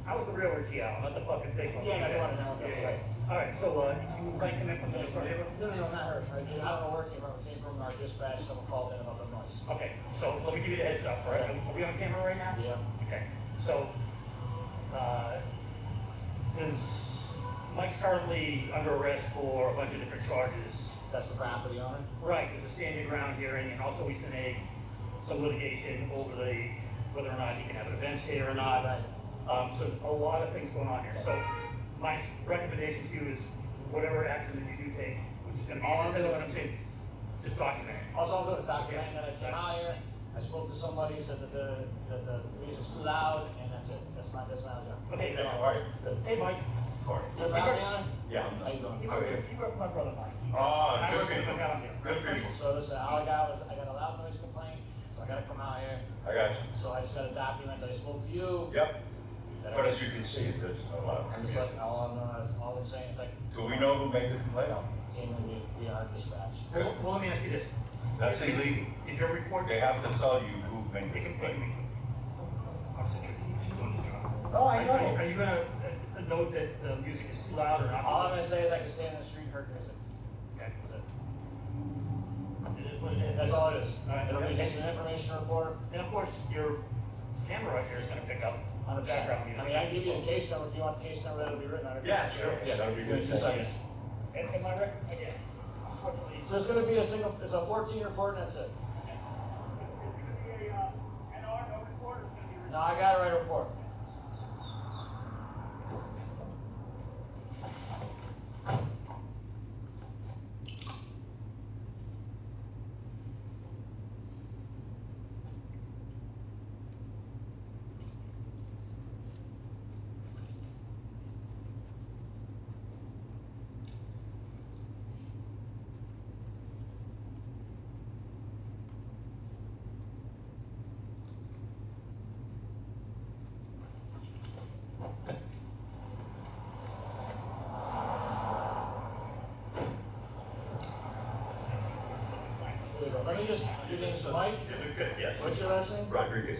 I was the real Richie Allen, not the fucking fake one. Yeah, that's one in Allenville, Yeah, right. All right, so you might come in from the front neighbor? No, not her. I don't know where it came from. It came from our dispatch. Someone called in about the noise. Okay, so let me give you the heads up, all right? Are we on camera right now? Yeah. Okay, so, Mike's currently under arrest for a bunch of different charges. That's the property owner? Right, there's a standing ground hearing, and also he's in some litigation over whether or not he can have events here or not. So there's a lot of things going on here. So my recommendation to you is whatever action that you do take, which is gonna be, All I'm doing- what I'm saying, just document it. All I'm doing is documenting that I came out here. I spoke to somebody, said that the music's too loud, and that's it. That's my job. Okay, All right. hey, Mike. Corey. You're property owner? Yeah. How you doing? You work with my brother Mike. Ah, I good work with people. him down here. Good people. So listen, all I got was, I got a loud noise complaint, so I gotta come out here. I got you. So I just gotta document that I spoke to you. Yep. that But I- as you can see, there's a lot. I'm just like, all I'm saying is like, Do we know who made the complaint? came in the our dispatch. Well, let me ask you this. That's illegal. Is your report? They have to tell you who made the They can pay complaint. me. Officer Tricky, she's doing his job. Oh, I know. Are you gonna note that the music is too loud or not? All I'm gonna say is I can stand in the street and heard music. Okay. That's it. It is what it is. That's all it is. All right. It'll be just an information report. And of course, your camera right here is gonna pick up On the background I music. mean, I can give you the case number if you want the case number that'll be written on it. Yeah, sure. Yeah, that would be Give me good. 2 seconds. And my record, again, unfortunately. So it's gonna be it's a 14 report and that's it. No, I got it right report. There you go. Let me just, your name's Mike? Yes. What's your last name? Rodriguez.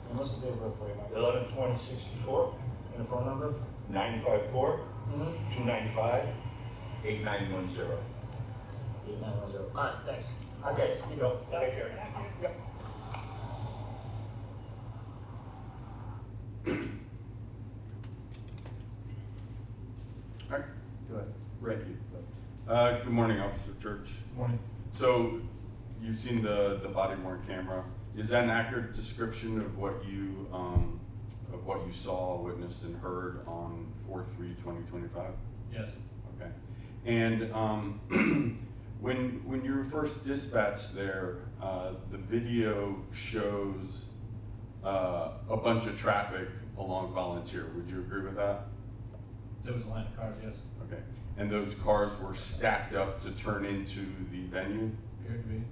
And what's the date of birth for you, Mike? 11/20/64, And the phone number? 954, Mm-hmm. 295, 8910. 8910. All right, thanks. Okay, you go. Take care. Yep. All right, Go ahead. thank you. Good morning, Officer Church. Morning. So, you've seen the body worn camera. Is that an accurate description of what you saw, witnessed, and heard on 4/3/2025? Yes. Okay. And when you were first dispatched there, the video shows a bunch of traffic along Volunteer. Would you agree with that? There was a line of cars, yes. Okay. And those cars were stacked up to turn into the venue? Appeared to be.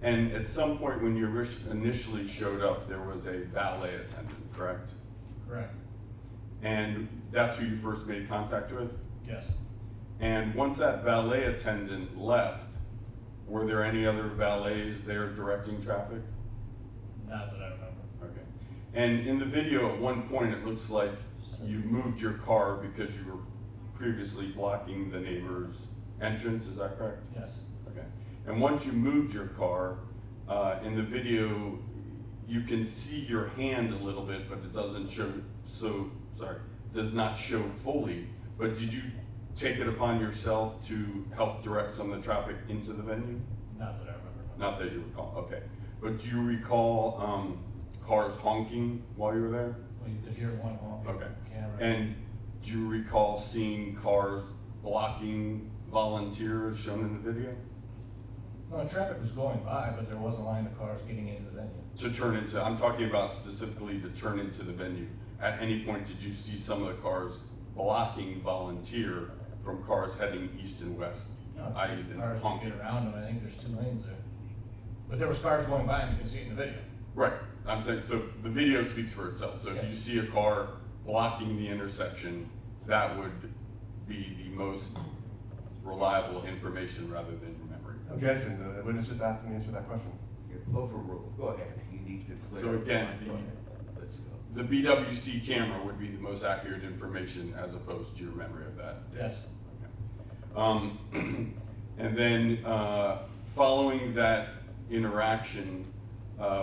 And at some point when you initially showed up, there was a valet attendant, correct? Correct. And that's who you first made contact with? Yes. And once that valet attendant left, were there any other valets there directing traffic? Not that I remember. Okay. And in the video, at one point, it looks like you moved your car because you were previously blocking the neighbor's entrance, is that correct? Yes. Okay. And once you moved your car, in the video, you can see your hand a little bit, but it doesn't show, does not show fully. But did you take it upon yourself to help direct some of the traffic into the venue? Not that I remember. Not that you recall, okay. But do you recall, cars honking while you were there? Well, you could hear one honking Okay. camera. And do you recall seeing cars blocking volunteers shown in the video? No, traffic was going by, but there was a line of cars getting into the venue. To turn into, I'm talking about specifically to turn into the venue. At any point, did you see some of the cars blocking Volunteer from cars heading east and west? No, I.e. there's the cars pump. to get around them, I think there's 2 lanes there. But there was cars going by and you can see it in the video. Right, I'm saying, so the video speaks for itself, so if you Yes. see a car blocking the intersection, that would be the most reliable information rather than your memory. Objection, the witness just asked me to answer that question. You're overruled. Go ahead. You need to clear. So again, Go ahead. Let's go. The BWC camera would be the most accurate information as opposed to your memory of that. Yes. And then, following that interaction,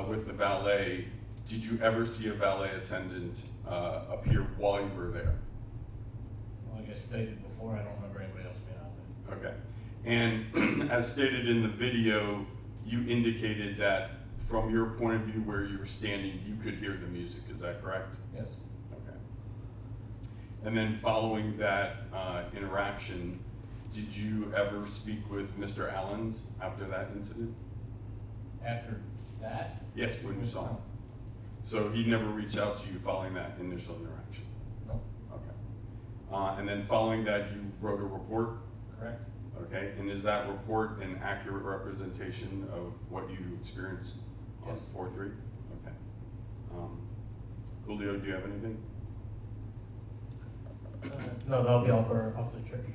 with the valet, did you ever see a valet attendant, appear while you were there? Well, like I stated before, I don't remember anybody else being out there. Okay. And as stated in the video, you indicated that from your point of view where you were standing, you could hear the music, is that correct? Yes. Okay. And then following that, interaction, did you ever speak with Mr. Allens after that incident? After that? Yes, when you saw him. So he never reached out to you following that initial interaction? No. Okay. And then following that, you wrote a report? Correct. Okay, and is that report an accurate representation of what you experienced on Yes. 4-3? Okay. Julio, do you have anything? No, that'll be all for Officer Church.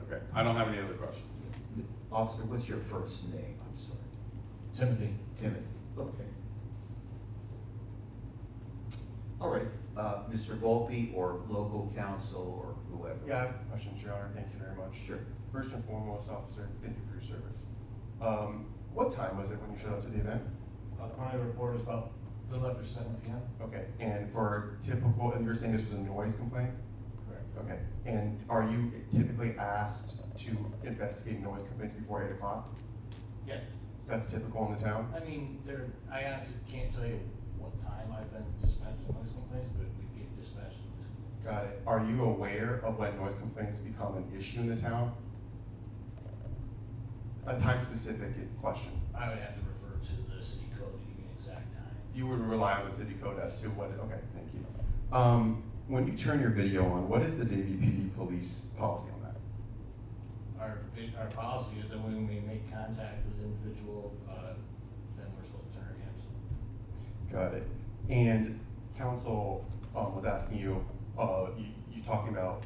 Okay, I don't have any other questions. Officer, what's your first name? I'm sorry. Timothy. Timothy. Okay. All right, Mr. Volpe or local counsel or whoever. Yeah, I have questions, Your Honor, thank you very much. Sure. First and foremost, officer, thank you for your service. What time was it when you showed up to the event? According to the report, it was about a little after 7 p.m. Okay, and for typical, and you're saying this was a noise complaint? Correct. Okay, and are you typically asked to investigate noise complaints before 8 o'clock? Yes. That's typical in the town? I mean, I honestly can't tell you what time I've been dispatched with noise complaints, but we get dispatched with noise complaints. Got it. Are you aware of when noise complaints become an issue in the town? A time-specific question. I would have to refer to the city code to give you an exact time. You would rely on the city code as to what, okay, thank you. When you turn your video on, what is the Davie PD police policy on that? Our policy is that when we make contact with an individual, then we're supposed to turn our cams. Got it. And council was asking you, you talking about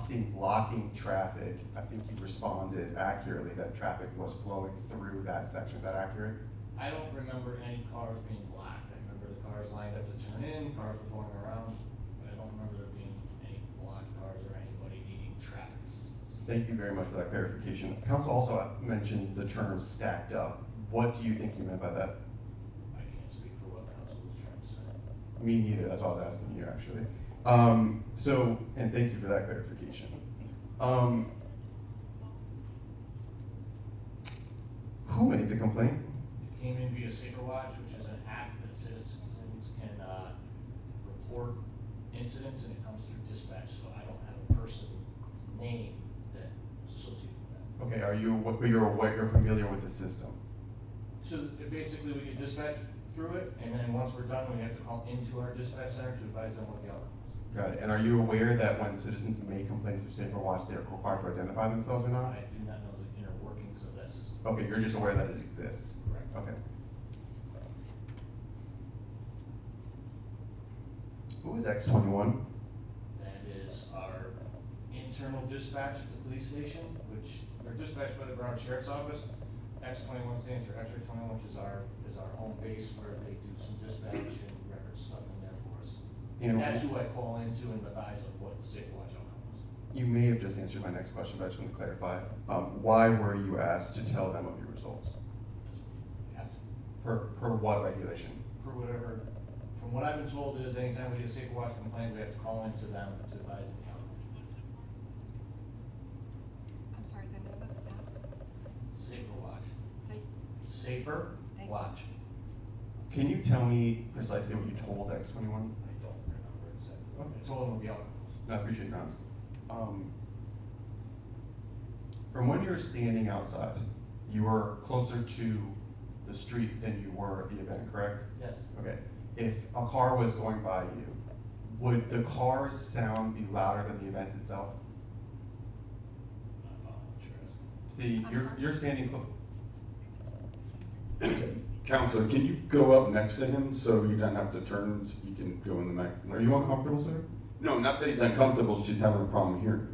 seeing blocking traffic. I think you responded accurately that traffic was flowing through that section. Is that accurate? I don't remember any cars being blocked. I remember the cars lined up to turn in, cars were going around. But I don't remember there being any blocked cars or anybody needing traffic assistance. Thank you very much for that clarification. Council also mentioned the term stacked up. What do you think you meant by that? I can't speak for what council was trying to say. Me neither, that's why I was asking you actually. And thank you for that clarification. Who made the complaint? It came in via SaferWatch, which is an app that citizens can report incidents, and it comes through dispatch, so I don't have a person name that's associated with that. Okay, you're familiar with the system? So basically, we get dispatch through it, and then once we're done, we have to call into our dispatch center to advise them what the outcome is. Got it. And are you aware that when citizens make complaints through SaferWatch, they're required to identify themselves or not? I do not know the inner workings of that system. Okay, you're just aware that it exists? Correct. Okay. Who is X21? That is our internal dispatch at the police station, which are dispatched by the Broward Sheriff's Office. X21 stands for X-ray 21, which is our home base where they do some dispatch and record stuff in there for us. And that's who I call into and advise of what the SaferWatch outcome was. You may have just answered my next question, but I just want to clarify. Why were you asked to tell them of your results? We have to. Per what regulation? Per whatever, from what I've been told is anytime we get a SaferWatch complaint, we have to call into them to advise of the outcome. I'm sorry, the name of the app? SaferWatch. Safe. SaferWatch. Can you tell me precisely what you told X21? I don't remember exactly. Okay. I told them what the outcome was. No, I appreciate your honesty. From when you were standing outside, you were closer to the street than you were at the event, correct? Yes. Okay. If a car was going by you, would the car's sound be louder than the event itself? See, you're standing close. Counselor, can you go up next to him so you don't have to turn, so you can go in the mic? Are you uncomfortable, sir? No, not that he's uncomfortable, she's having a problem hearing.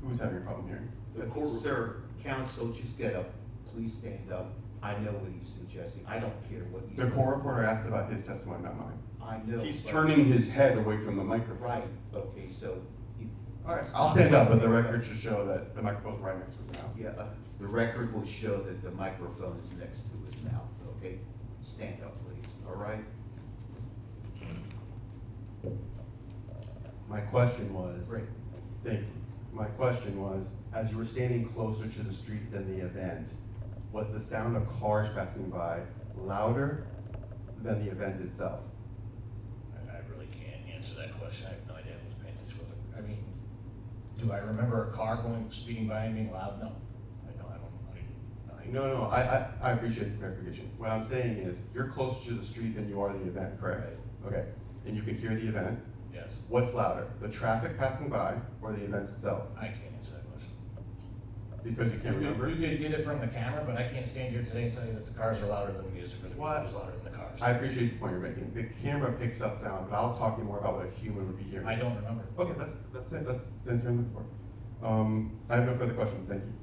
Who's having a problem hearing? Okay, sir, counsel, just get up. Please stand up. I know what he's suggesting. I don't care what you. The court reporter asked about his testimony, not mine. I know. He's but- turning his head away from the microphone. Right, okay, so. All right, I'll stand up, but the record should show that the microphone's right next to his mouth. Yeah, the record will show that the microphone is next to his mouth, okay? Stand up, please, all right? My question was. Great. Thank you. My question was, as you were standing closer to the street than the event, was the sound of cars passing by louder than the event itself? I really can't answer that question. I have no idea who's paying attention with it. I mean, do I remember a car speeding by and being loud? No. No, I appreciate the clarification. What I'm saying is, you're closer to the street than you are the event, correct? Okay, and you can hear the event. Yes. What's louder, the traffic passing by or the event itself? I can't answer that question. Because you can't remember? You could get it from the camera, but I can't stand here today and tell you that the cars are louder than the music or the What? music is louder than the cars. I appreciate the point you're making. The camera picks up sound, but I was talking more about what a human would be hearing. I don't remember. Okay, that's it. That's the answer I'm looking for. I have no further questions. Thank you.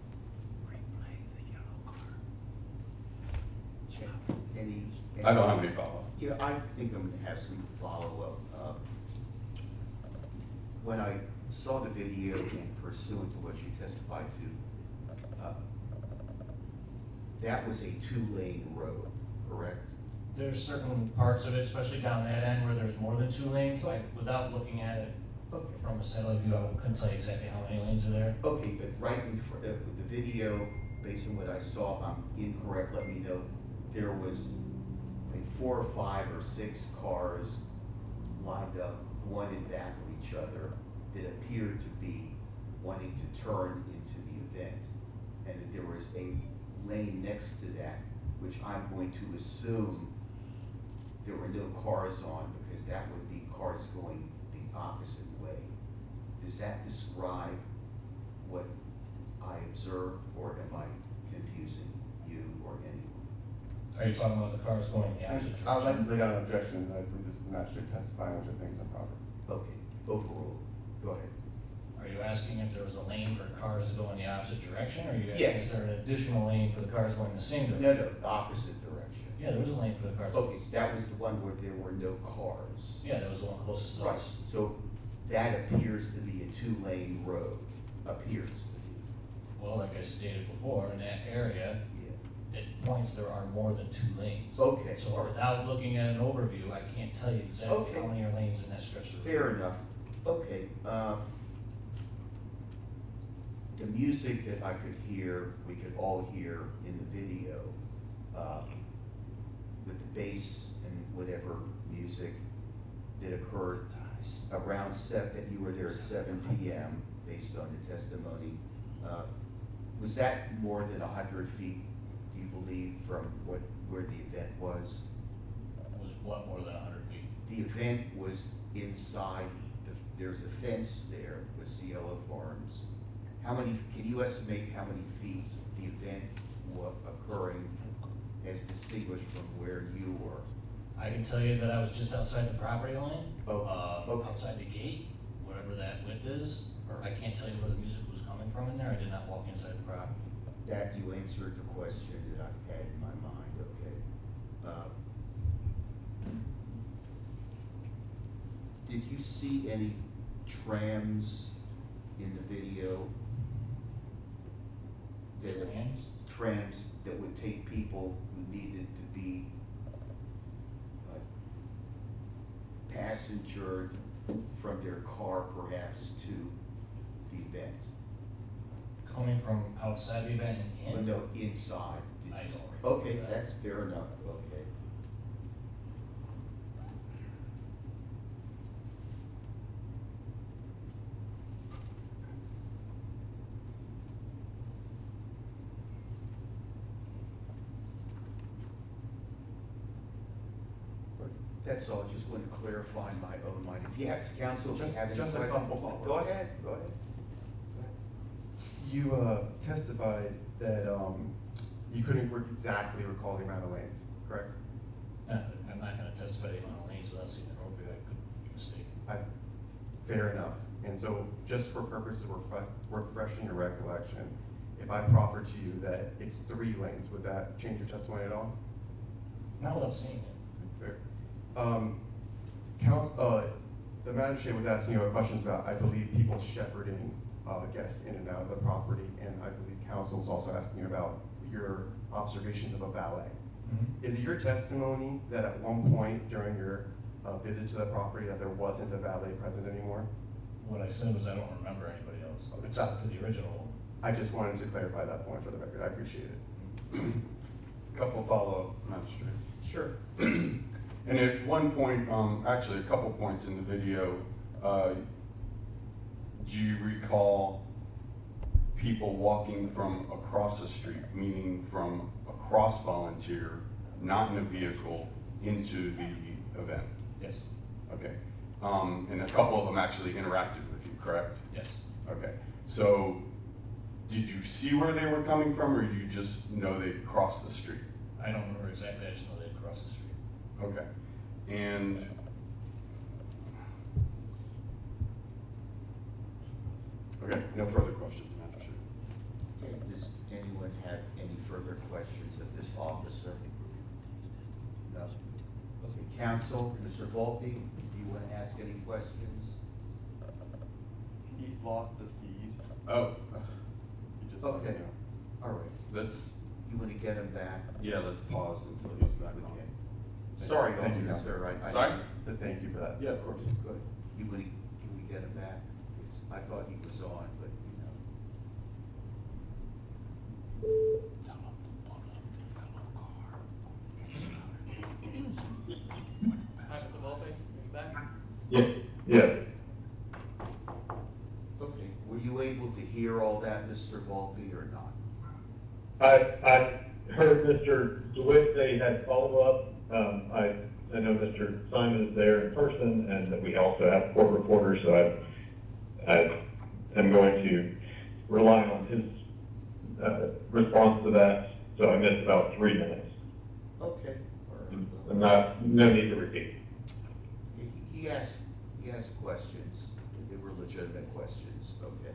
I don't have any follow-up. Yeah, I think I'm gonna have some follow-up. When I saw the video and pursuant to what you testified to, that was a two-lane road, correct? There's certain parts of it, especially down that end, where there's more than 2 lanes. Like, without looking at it Okay. from a satellite view, I couldn't tell you exactly how many lanes are there. Okay, but right in front, with the video, based on what I saw, if I'm incorrect, let me know. There was like 4 or 5 or 6 cars lined up, one in back of each other, that appeared to be wanting to turn into the event. And that there was a lane next to that, which I'm going to assume there were no cars on, because that would be cars going the opposite way. Does that describe what I observed, or am I confusing you or anyone? Are you talking about the cars going the opposite direction? I would like to lay down an objection that I believe this is the magistrate testifying, which I think is improper. Okay, overruled. Go ahead. Are you asking if there was a lane for cars to go in the opposite direction, or are you asking Yes. is there an additional lane for the cars going the same No, direction? no, opposite direction. Yeah, there was a lane for the cars. Okay, that was the one where there were no cars. Yeah, that was the one closest to Right, us. so that appears to be a 2-lane road, appears to be. Well, like I stated before, in that area, Yeah. at points there are more than 2 lanes. Okay, So all right. without looking at an overview, I can't tell you exactly Okay. how many are lanes in that stretch of the road. Fair enough. Okay, the music that I could hear, we could all hear in the video, with the bass and whatever music that occurred around that you were there at 7 p.m. based on the testimony, was that more than 100 feet, do you believe, from where the event was? Was what more than 100 feet? The event was inside, there's a fence there with Cielo Farms. Can you estimate how many feet the event was occurring as distinguished from where you were? I can tell you that I was just outside the property line, Okay. outside the gate, whatever that width is. I can't tell you where the music was coming from in there. I did not walk inside the property. That you answered the question that I had in my mind, okay? Did you see any trams in the video? Trams? Trams that would take people who needed to be passengered from their car perhaps to the event? Coming from outside the event and in? No, inside. Did I you- don't recall Okay, that. that's fair enough, okay. That's all, just want to clarify my own mind. If you have, counsel, if you Just- have any just a questions. couple follow-ups. Go ahead, go ahead. You testified that you couldn't exactly recall the amount of lanes, correct? I'm not gonna testify to the amount of lanes without seeing the road, I could be mistaken. Fair enough. And so, just for purposes of refreshing your recollection, if I proffer to you that it's 3 lanes, would that change your testimony at all? Not without seeing it. Fair. The magistrate was asking you questions about, I believe, people shepherding guests in and out of the property, and I believe counsel was also asking you about your observations of a valet. Is it your testimony that at one point during your visit to the property that there wasn't a valet present anymore? What I said was I don't remember anybody else, except for the original one. I just wanted to clarify that point for the record. I appreciate it. Couple follow-up, Magistrate. Sure. And at one point, actually a couple points in the video, do you recall people walking from across the street, meaning from across Volunteer, not in a vehicle, into the event? Yes. Okay. And a couple of them actually interacted with you, correct? Yes. Okay. So did you see where they were coming from, or you just know they crossed the street? I don't remember exactly, I just know they'd cross the street. Okay. And okay, no further questions, Magistrate. Okay, does anyone have any further questions of this officer? No? Okay, counsel, Mr. Volpe, do you want to ask any questions? He's lost the feed. Oh, Okay, all right. let's, You want to get him back? yeah, let's pause until he's back on. Okay. Sorry, Thank you, officer, I. Sorry? So thank you for that. Yeah, of course. Good. Can we get him back? Because I thought he was on, but, you know. Hi, Mr. Volpe, are you back? Yeah. Okay, were you able to hear all that, Mr. Volpe, or not? I heard Mr. DeWitt say he had follow-up. I know Mr. Simon is there in person, and that we also have court reporters, so I am going to rely on his response to that. So I missed about 3 minutes. Okay. All right, well, No need to repeat. He asked questions. They were legitimate questions. Okay.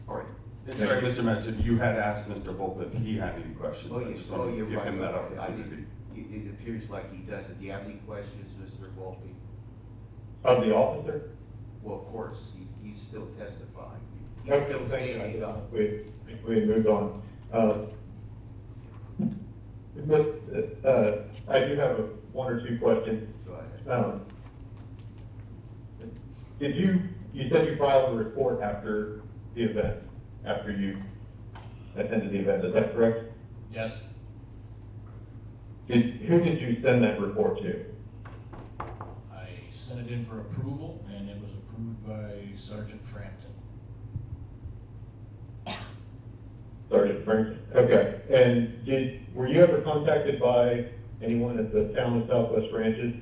All right. And sorry, Mr. Magistrate, you had asked Mr. Volpe if he had any questions. Oh, I yes. just want to You're give right. him that Okay. opportunity. It appears like he doesn't. Do you have any questions, Mr. Volpe? Of the officer? Well, of course, he's still testifying. He's Okay, still thank you. standing up. We moved on. I do have 1 or 2 questions. Go ahead. You said you filed a report after the event, after you attended the event, is that correct? Yes. Who did you send that report to? I sent it in for approval, and it was approved by Sergeant Frampton. Sergeant Frank? Okay, and were you ever contacted by anyone at the Town of Southwest Ranches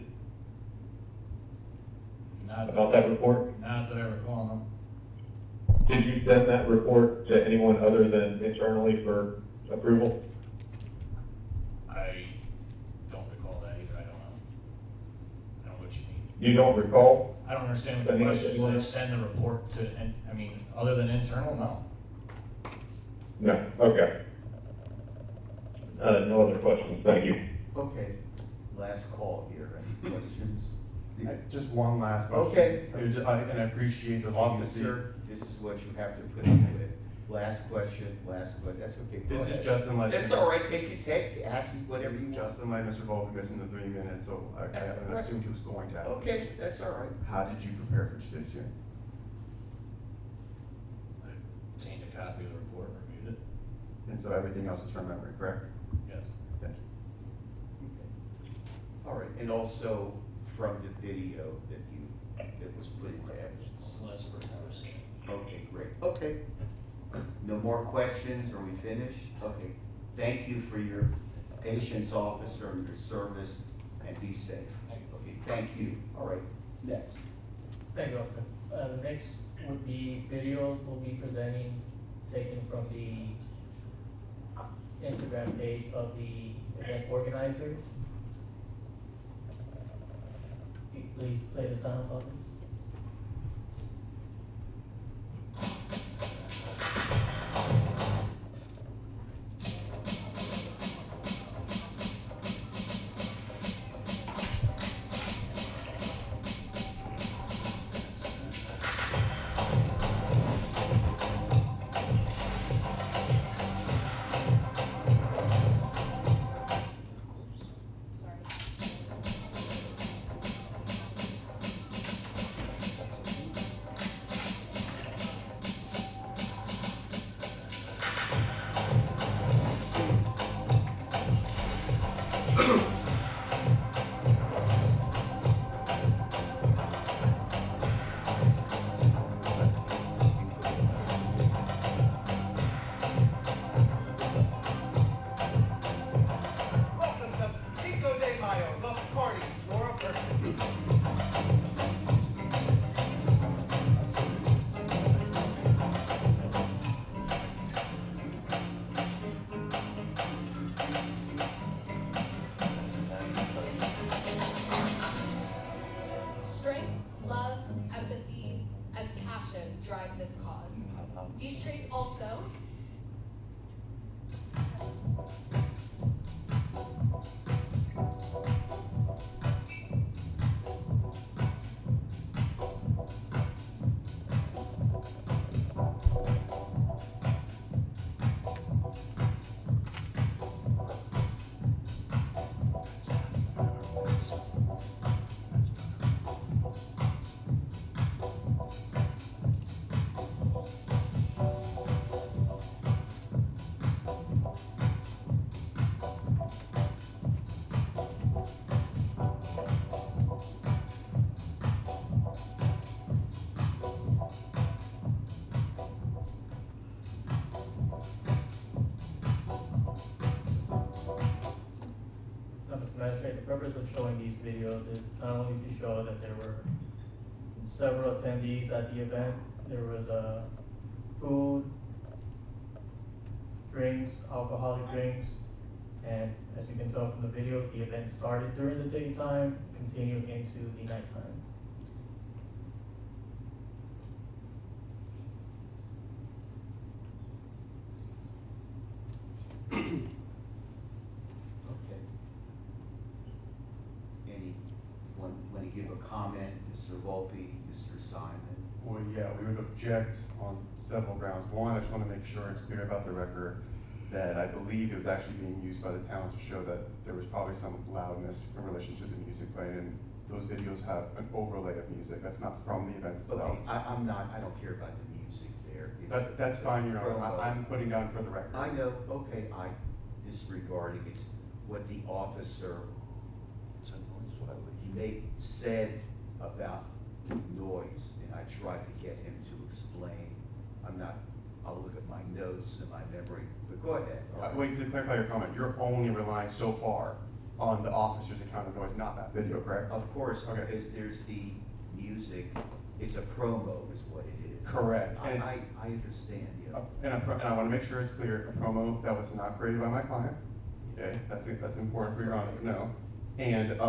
about that report? Not that I recall, no. Did you send that report to anyone other than internally for approval? I don't recall that either, I don't know. I don't know what you mean. You don't recall? I don't understand what the question is, I send the report to, I mean, other than internal, no. No, okay. No other questions, thank you. Okay. Last call here. Any questions? Just one last question. Okay. And I appreciate the Officer, this is what you have to put into it. Last question, that's okay. Go This ahead. is Justin Ledger. That's all right, ask me whatever you want. Justin Ledger, Mr. Volpe missing the 3 minutes, so I assumed he was going to ask. Okay, that's all right. How did you prepare for today's hearing? I obtained a copy of the report and reviewed it, And so everything else is from memory, correct? yes. Thank you. All right, and also from the video that was put into evidence. So that's the first time I've seen it. Okay, great. Okay. No more questions? Are we finished? Okay. Thank you for your patience, officer, and your service, and be safe. Thank you. Okay, thank you. All right, next. Thank you, officer. The next would be videos we'll be presenting, taken from the Instagram page of the event organizers. Please play the sound, please. Welcome to Cinco de Mayo, the party, Laura Perkins. Strength, love, empathy, and passion drive this cause. These traits also Now, Mr. Magistrate, the purpose of showing these videos is not only to show that there were several attendees at the event, there was food, drinks, alcoholic drinks, and as you can tell from the videos, the event started during the daytime, continued into the nighttime. Okay. Anyone want to give a comment, Mr. Volpe, Mr. Simon? Well, yeah, we would object on several grounds. One, I just want to make sure it's clear about the record that I believe it was actually being used by the town to show that there was probably some loudness in relation to the music playing, and those videos have an overlay of music. That's not from the event itself. Okay, I don't care about the music there. It's- That's fine, Your Honor. promo. I'm putting down for the record. I know, okay, disregarding, it's what the officer said about the noise, and I tried to get him to explain. I'll look at my notes and my memory, but go ahead. All right. Wait, to clarify your comment, you're only relying so far on the officer's account of noise, not that video, correct? Of course, Okay. because there's the music, it's a promo is what it is. Correct. And- I understand, yeah. And I want to make sure it's clear, a promo that was not created by my client. Okay, that's important for Your Honor to know. And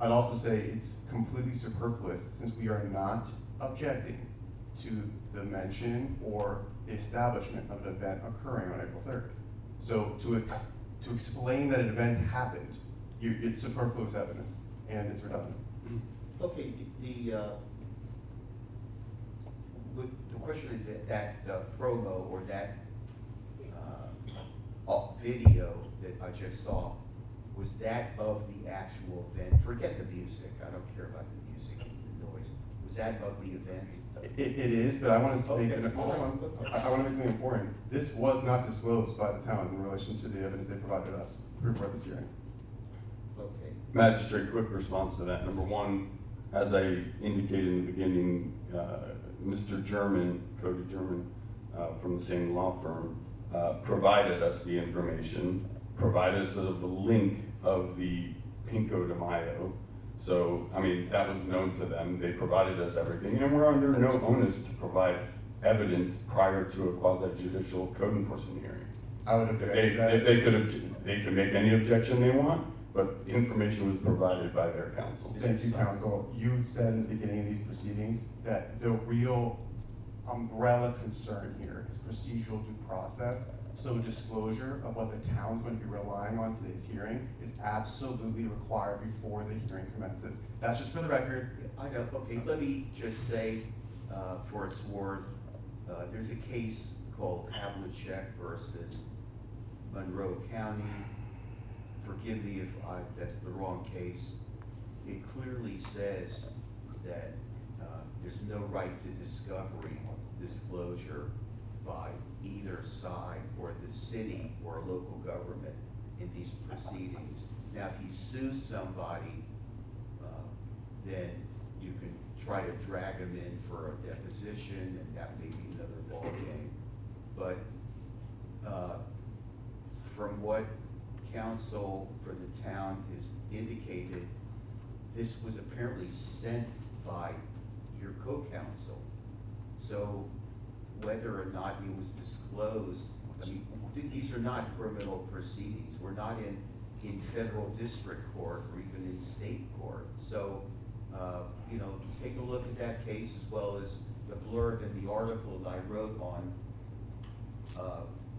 I'd also say it's completely superfluous since we are not objecting to the mention or the establishment of an event occurring on April 3rd. So to explain that an event happened, it's superfluous evidence and it's redundant. Okay, the question is that promo or that video that I just saw, was that of the actual event? Forget the music, I don't care about the music and the noise. Was that of the event? It is, but I want to make, Okay. hold on, I want to make something important. This was not disclosed by the town in relation to the evidence they provided us before this hearing. Okay. Magistrate, quick response to that. Number one, as I indicated in the beginning, Mr. German, Cody German, from the same law firm, provided us the information, provided us the link of the Pinco de Mayo. So, I mean, that was known to them, they provided us everything, and we're under no onus to provide evidence prior to a quasi judicial code enforcement hearing. I would object to that. If they could make any objection they want, but information was provided by their counsel. Thank you, counsel. You said in the beginning of these proceedings that the real umbrella concern here is procedural due process. So disclosure of what the town's going to be relying on today's hearing is absolutely required before the hearing commences. That's just for the record. I know, okay, let me just say, for its worth, there's a case called Havlicek versus Monroe County. Forgive me if that's the wrong case. It clearly says that there's no right to discovery, disclosure by either side or the city or local government in these proceedings. Now, if you sue somebody, then you can try to drag them in for a deposition, and that may be another ballgame. But from what counsel for the town has indicated, this was apparently sent by your co-counsel. So whether or not it was disclosed, I mean, these are not criminal proceedings. We're not in federal district court or even in state court. So, you know, take a look at that case as well as the blurb in the article that I wrote on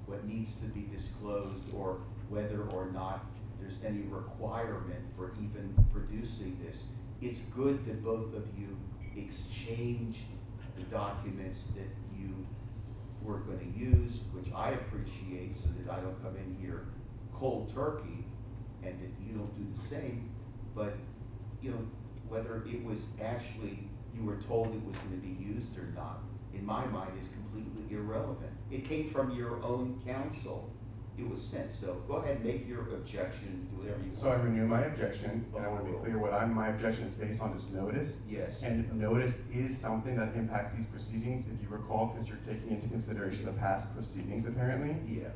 what needs to be disclosed or whether or not there's any requirement for even producing this. It's good that both of you exchange the documents that you were going to use, which I appreciate, so that I don't come in here cold turkey and that you don't do the same. But, you know, whether it was actually, you were told it was going to be used or not, in my mind is completely irrelevant. It came from your own counsel. It was sent. So go ahead, make your objection, do whatever you want. So I renew my objection, and I want to be clear, my objection is based on this notice. Yes. And notice is something that impacts these proceedings, if you recall, because you're taking into consideration the past proceedings apparently. Yeah.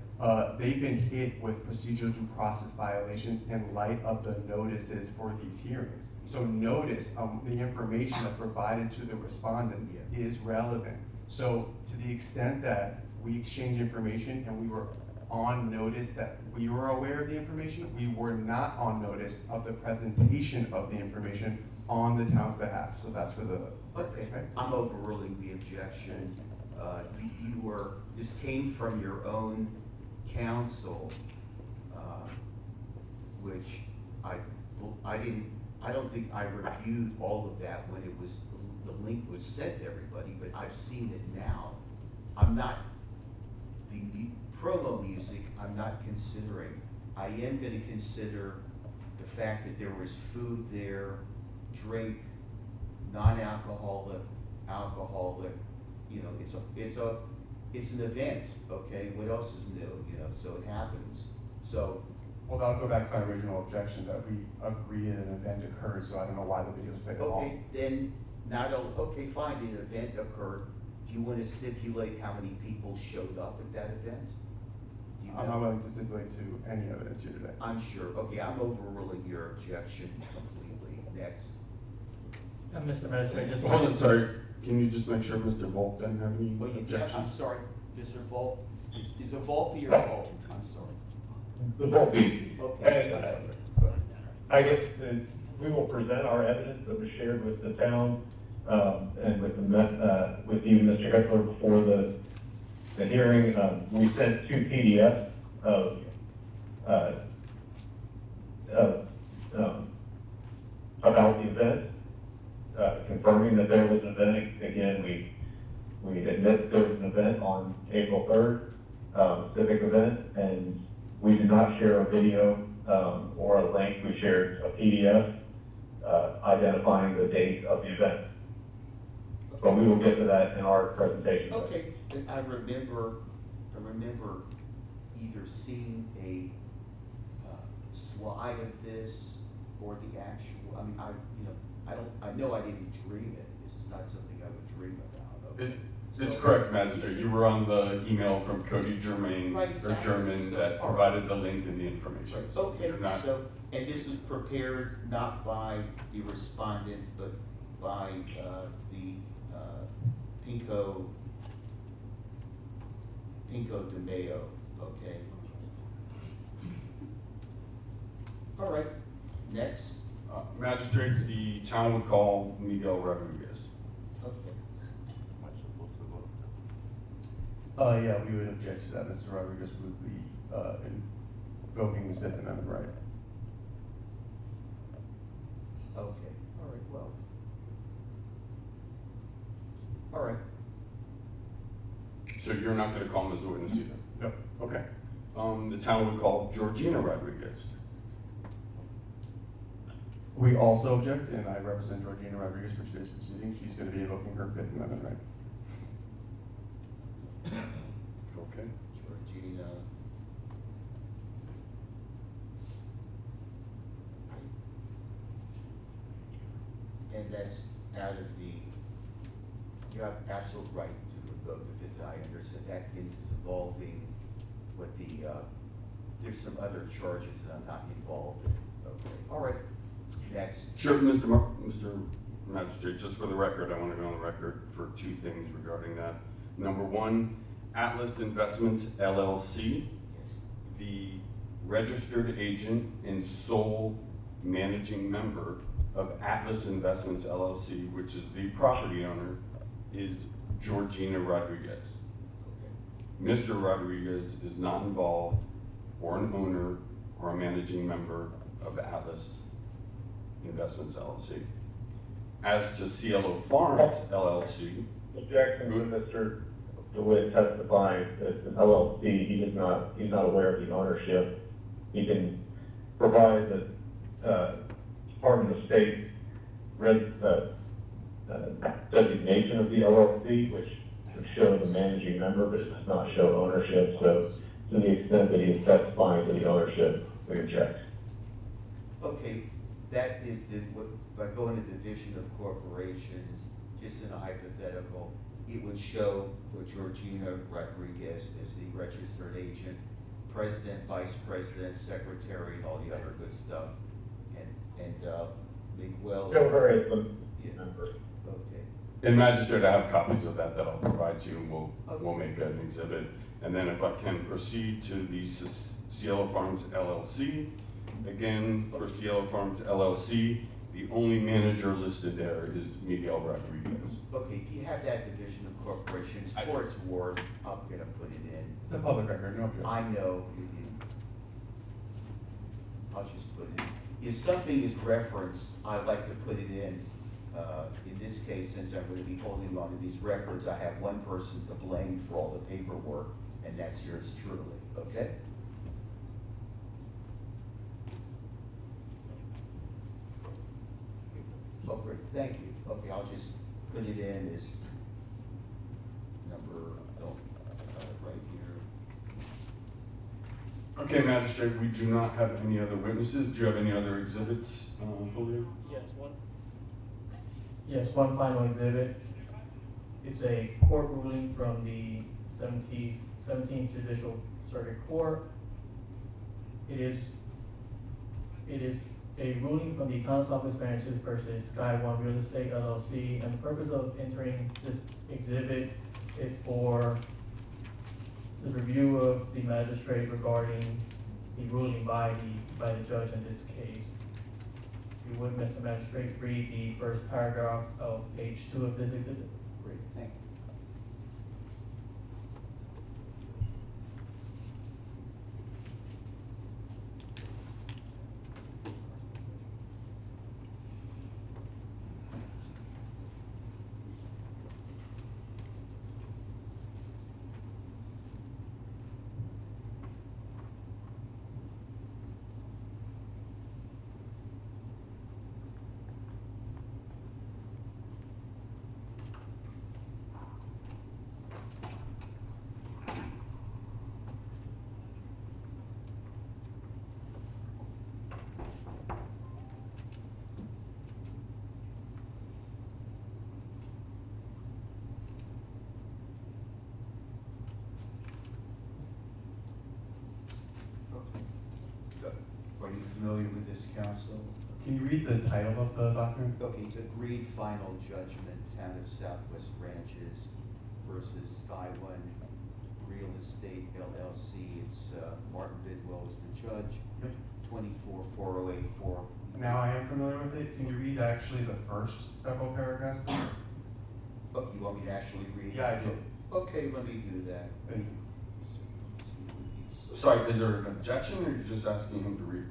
They've been hit with procedural due process violations in light of the notices for these hearings. So notice, the information that's provided to the respondent is relevant. So to the extent that we exchange information and we were on notice that we were aware of the information, we were not on notice of the presentation of the information on the town's behalf. So that's for the. Okay, I'm overruling the objection. This came from your own counsel, which I don't think I reviewed all of that when the link was sent to everybody, but I've seen it now. I'm not, the promo music, I'm not considering. I am gonna consider the fact that there was food there, drink, non-alcoholic, alcoholic, you know, it's an event, okay? What else is new, you know, so it happens. So. Well, that'll go back to my original objection that we agree an event occurred, so I don't know why the videos played along. Okay, then, okay, fine, an event occurred. Do you want to stipulate how many people showed up at that event? Do you I'm know? not willing to stipulate to any evidence here today. I'm sure. Okay, I'm overruling your objection completely. Next. Mr. Magistrate, just. Hold on, sorry, can you just make sure Mr. Volk doesn't have any Well, I'm objections? sorry, Mr. Volk. Is it Volpe or Volk? I'm sorry. The Volpe. Okay. And I guess we will present our evidence that was shared with the town and with you, Mr. Heckler, before the hearing. We sent 2 PDFs about the event, confirming that there was an event. Again, we admit there was an event on April 3rd, civic event, and we did not share a video or a link. We shared a PDF identifying the date of the event. But we will get to that in our presentation. Okay, I remember either seeing a slide of this or the actual. I mean, I know I didn't dream it. This is not something I would dream about. Okay. It's So- correct, Magistrate. You were on the email from Cody Germain, Right, or exactly. German, So, that all right. provided the link and the information. So Okay, you're not- so, and this is prepared not by the respondent, but by, the, Pinco de Mayo, okay? All right, next, Magistrate, the town would call Miguel Rodriguez. okay. Am I supposed to vote? Yeah, we would object to that. Mr. Rodriguez would be, invoking his Fifth Amendment right. Okay, all right, well. All right, So you're not gonna call him as a witness either? No. Okay. The town would call Georgina Rodriguez. We also object, and I represent Georgina Rodriguez for today's proceeding. She's gonna be invoking her Fifth Amendment right. Okay. Georgina. And that's out of the, you have absolute right to revoke the Fifth. I understand that is involving what the, there's some other charges that I'm not involved in. Okay, all right, next. Sure, Mr. Magistrate, just for the record, I want to go on the record for two things regarding that. Number one, Atlas Investments LLC, Yes. the registered agent and sole managing member of Atlas Investments LLC, which is the property owner, is Georgina Rodriguez. Okay. Mr. Rodriguez is not involved or an owner or a managing member of Atlas Investments LLC. As to CLO Farms LLC, Objection to Mr. DeWitt testifying that the LLC, he's not aware of the ownership. He can provide the, Department of State designation of the LLC, which should show the managing member, but it does not show ownership. So to the extent that he is testifying to the ownership, we object. Okay, that is the, by going to division of corporations, just in a hypothetical, it would show what Georgina Rodriguez is the registered agent, president, vice president, secretary, and all the other good stuff. And Miguel. Show her as the Yeah. member. Okay, and Magistrate, I have copies of that I'll provide to you, and we'll make an exhibit. And then if I can proceed to the Cielo Farms LLC, again, for Cielo Farms LLC, the only manager listed there is Miguel Rodriguez. okay, do you have that division of corporations? For its worth, I'm gonna put it in. It's a public record, no objection. I know, I'll just put it in. If something is referenced, I'd like to put it in. In this case, since I'm gonna be holding on to these records, I have one person to blame for all the paperwork, and that's yours truly, okay? Oh, great, thank you. Okay, I'll just put it in as number, right here. Okay, Magistrate, we do not have any other witnesses. Do you have any other exhibits, Julio? Yes, one final exhibit. It's a court ruling from the 17th Judicial Circuit Court. It is a ruling from the Counsel's Office Branches versus Sky One Real Estate LLC, and the purpose of entering this exhibit is for the review of the magistrate regarding the ruling by the judge in this case. If you would, Mr. Magistrate, read the first paragraph of page 2 of this exhibit. Great, thank you. Are you familiar with this, counsel? Can you read the title of the document? Okay, it's agreed final judgment, Town of Southwest Ranches versus Sky One Real Estate LLC. It's Martin Bidwell is the judge. Yep. 24408-4. Now I am familiar with it. Can you read actually the first several paragraphs, please? Oh, you want me to actually read? Yeah, I do. Okay, let me do that. Thank you. Sorry, is there an objection or you're just asking him to read?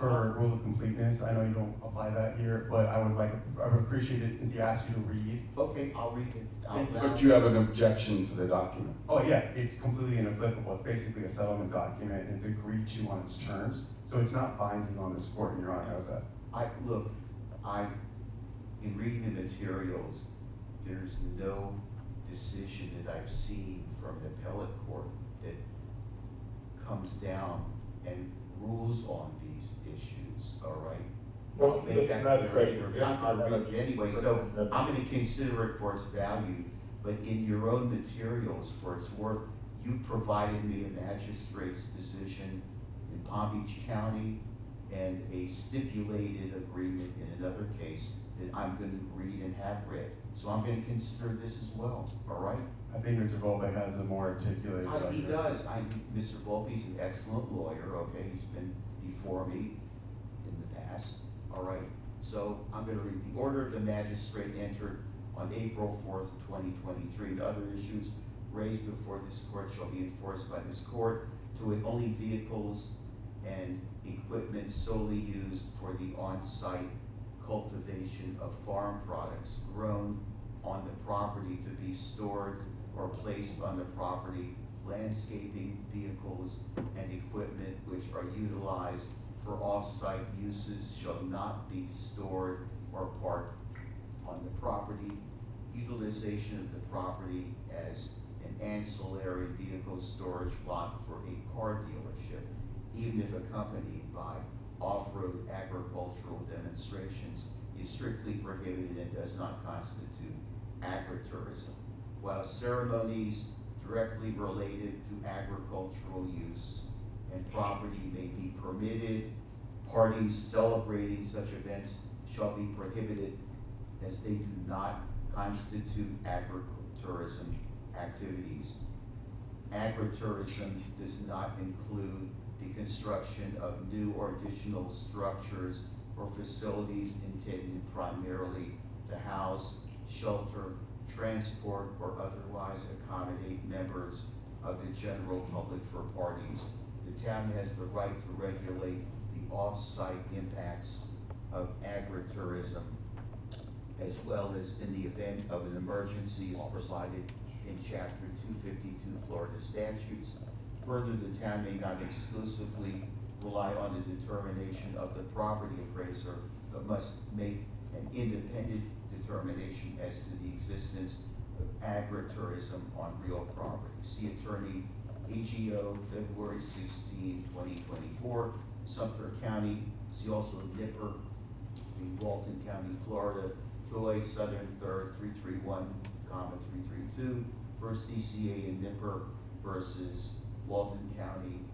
For rule of completeness, I know you don't apply that here, but I would appreciate it since he asked you to read. Okay, I'll read it out loud. But you have an objection to the document? Oh yeah, it's completely inapplicable. It's basically a settlement document and it's agreed to on its terms. So it's not binding on this court, Your Honor. How's that? In reading the materials, there's no decision that I've seen from the appellate court that comes down and rules on these issues, all right? Well, Make that that's clear great. later. I'm gonna read it anyway, so I'm gonna consider it for its value, but in your own materials, for its worth, you provided me a magistrate's decision in Palm Beach County and a stipulated agreement in another case that I'm gonna read and have read. So I'm gonna consider this as well, all right? I think Mr. Volpe has a more articulated. He does. Mr. Volpe's an excellent lawyer, okay? He's been before me in the past, all right? So I'm gonna read the order of the magistrate entered on April 4th, 2023. And other issues raised before this court shall be enforced by this court to it only vehicles and equipment solely used for the on-site cultivation of farm products grown on the property to be stored or placed on the property, landscaping vehicles and equipment which are utilized for off-site uses shall not be stored or parked on the property. Utilization of the property as an ancillary vehicle storage lot for a car dealership, even if accompanied by off-road agricultural demonstrations, is strictly prohibited and does not constitute agritourism. While ceremonies directly related to agricultural use and property may be permitted, parties celebrating such events shall be prohibited as they do not constitute agritourism activities. Agritourism does not include the construction of new or additional structures or facilities intended primarily to house, shelter, transport, or otherwise accommodate members of the general public for parties. The town has the right to regulate the off-site impacts of agritourism, as well as in the event of an emergency as provided in Chapter 252 Florida statutes. Further, the town may not exclusively rely on the determination of the property appraiser, but must make an independent determination as to the existence of agritourism on real property. See Attorney AGO, February 16, 2024, Sumter County. See also Nipper in Walton County, Florida, 208 Southern 3rd, 331, 332, First DCA in Nipper versus Walton County,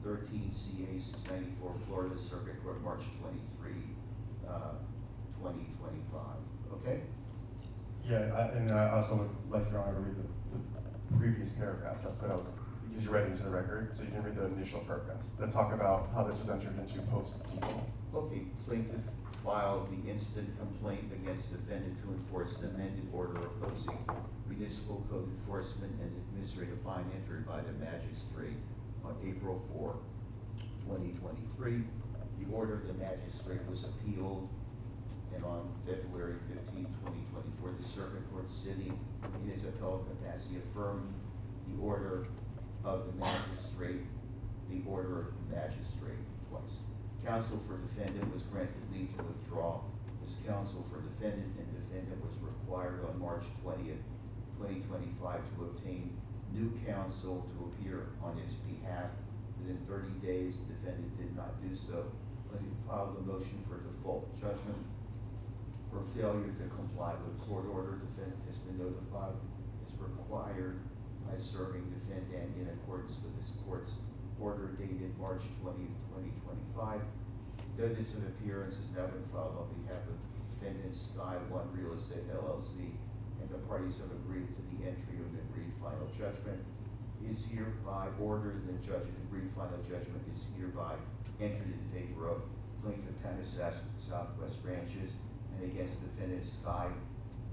13 CA 694, Florida Circuit Court, March 23, 2025. Okay? Yeah, and I also would like Your Honor to read the previous paragraphs. That's what I was, because you read into the record, so you can read the initial paragraphs that talk about how this was entered into post-default. Okay, plaintiff filed the instant complaint against defendant to enforce an amended order opposing municipal code enforcement and administrative fine entered by the magistrate on April 4, 2023. The order of the magistrate was appealed, and on February 15, 2024, the circuit court sitting in its appellate capacity affirmed the order of the magistrate, twice. Counsel for defendant was granted leave to withdraw. As counsel for defendant and defendant was required on March 20th, 2025 to obtain new counsel to appear on its behalf. Within 30 days, defendant did not do so. Plaintiff filed a motion for default judgment for failure to comply with court order. Defendant has been notified is required by serving defendant in accordance with this court's order dated March 20th, 2025. Notice of appearance has now been filed on behalf of defendant Sky One Real Estate LLC, and the parties have agreed to the entry of an agreed final judgment. Is hereby ordered, and the agreed final judgment is hereby entered in favor of Plaintiff Tanasas Southwest Ranches and against defendant Sky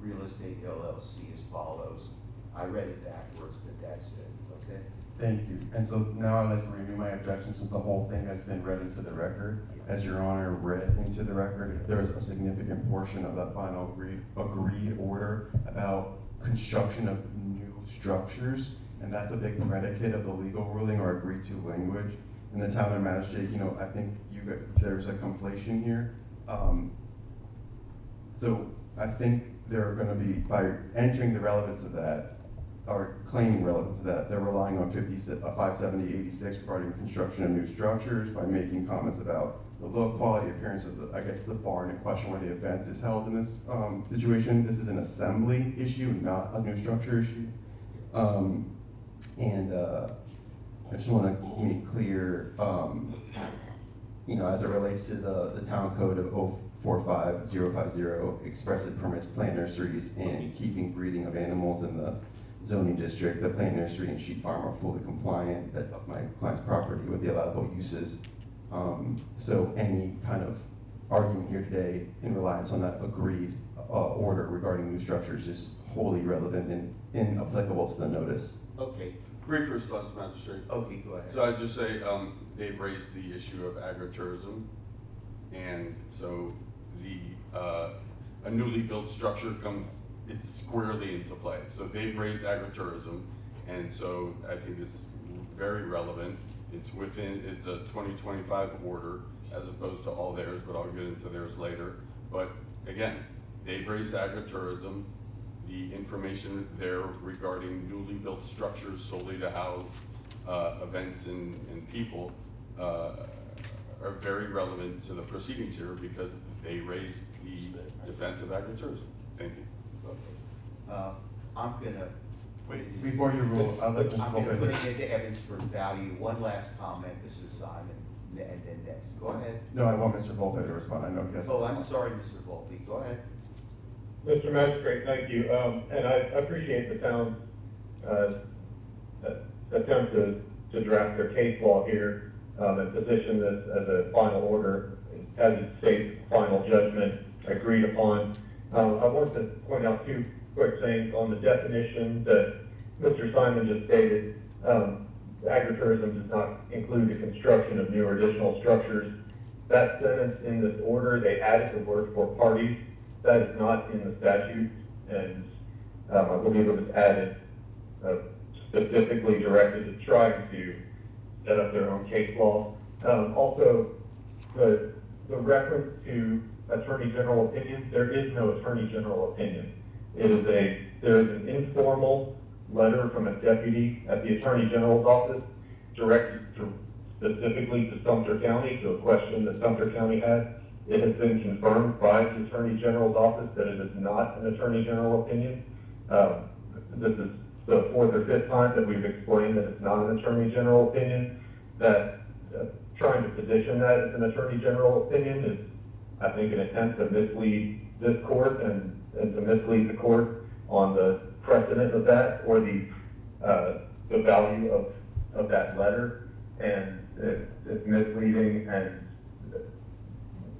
Real Estate LLC as follows. I read it backwards, but that's it, okay? Thank you. And so now I'd like to renew my objection since the whole thing has been read into the record. As Your Honor read into the record, there is a significant portion of that final agreed order about construction of new structures, and that's a big predicate of the legal ruling or agreed to language. And the town magistrate, I think there's a conflation here. So I think they're going to be, by entering the relevance of that, or claiming relevance of that, they're relying on 570-86 regarding construction of new structures, by making comments about the look, quality, appearance of the barn in question where the event is held in this situation. This is an assembly issue, not a new structure issue. I just want to make clear, as it relates to the town code of 045050 expressly permits plant nurseries and keeping breeding of animals in the zoning district. The plant nursery and sheep farm are fully compliant of my client's property with the allowable uses. So any kind of argument here today in reliance on that agreed order regarding new structures is wholly relevant and inapplicable to the notice. Okay. Brief response, Magistrate. Okay, go ahead. So I'd just say they've raised the issue of agritourism, and so a newly built structure it's squarely into play. So they've raised agritourism, and so I think it's very relevant. It's a 2025 order as opposed to all theirs, but I'll get into theirs later. But again, they've raised agritourism. The information there regarding newly built structures solely to house events and people are very relevant to the proceedings here because they raised the defense of agritourism. Thank you. Okay. I'm gonna. Wait, before you rule, I'd like Mr. I'm gonna Volpe. put it into evidence for value. One last comment, Mr. Simon, and then next. Go ahead. No, I want Mr. Volpe to respond. I know he has. Oh, I'm sorry, Mr. Volpe. Go ahead. Mr. Magistrate, thank you. And I appreciate the town's attempt to draft their case law here and position this as a final order, as it states, final judgment agreed upon. I want to point out two quick things on the definition that Mr. Simon just stated. Agritourism does not include the construction of new or additional structures. That sentence in this order, they added the word for parties. That is not in the statute, and I believe it was added specifically directed to trying to set up their own case law. Also, the reference to Attorney General opinion, there is no Attorney General opinion. There is an informal letter from a deputy at the Attorney General's office directed specifically to Sumter County, to a question that Sumter County had. It has been confirmed by the Attorney General's office that it is not an Attorney General opinion. This is the fourth or fifth time that we've explained that it's not an Attorney General opinion. That trying to position that as an Attorney General opinion is, I think, an attempt to mislead this court and to mislead the court on the precedent of that or the value of that letter. And it's misleading and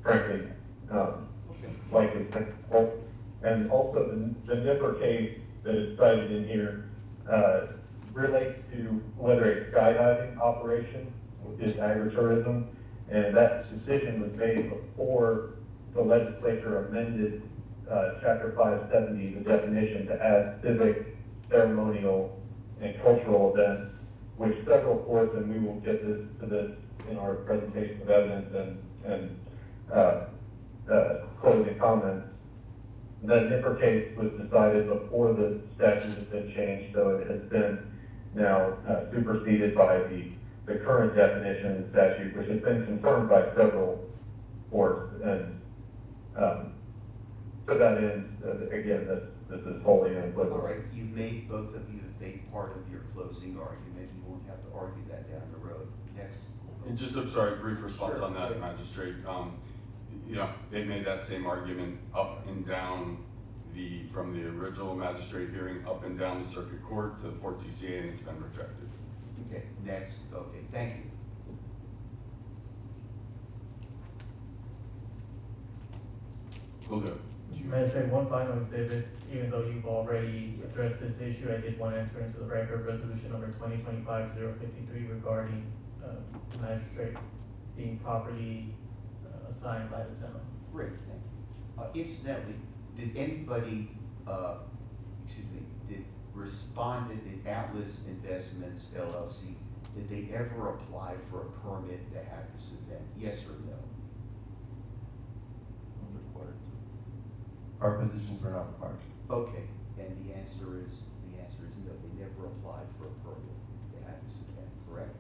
frankly, likely technical. And also the Nipper case that is cited in here relates to whether a skydiving operation is agritourism, and that decision was made before the legislature amended Chapter 570, the definition, to add civic, ceremonial, and cultural events, which several courts, and we will get to this in our presentation of evidence and closing comments. The Nipper case was decided before the statute has been changed, so it has been now superseded by the current definition of the statute, which has been confirmed by several courts. And to that end, again, this is wholly inapplicable. All right, both of you have made part of your closing argument. You won't have to argue that down the road. next. And just, I'm sorry, brief response on that, magistrate. They made that same argument up and down from the original magistrate hearing, up and down the circuit court to the Fort TCA, and it's been rejected. Okay, next, okay, thank you. Will do. Magistrate, one final exhibit, even though you've already addressed this issue, I did want to enter into the record resolution number 2025-053 regarding magistrate being properly assigned by the town. Great, thank you. Incidentally, did anybody, did respondent in Atlas Investments LLC, did they ever apply for a permit to have this event? Yes or no? Our positions were not required. Okay, and the answer is no, they never applied for a permit to have this event, correct?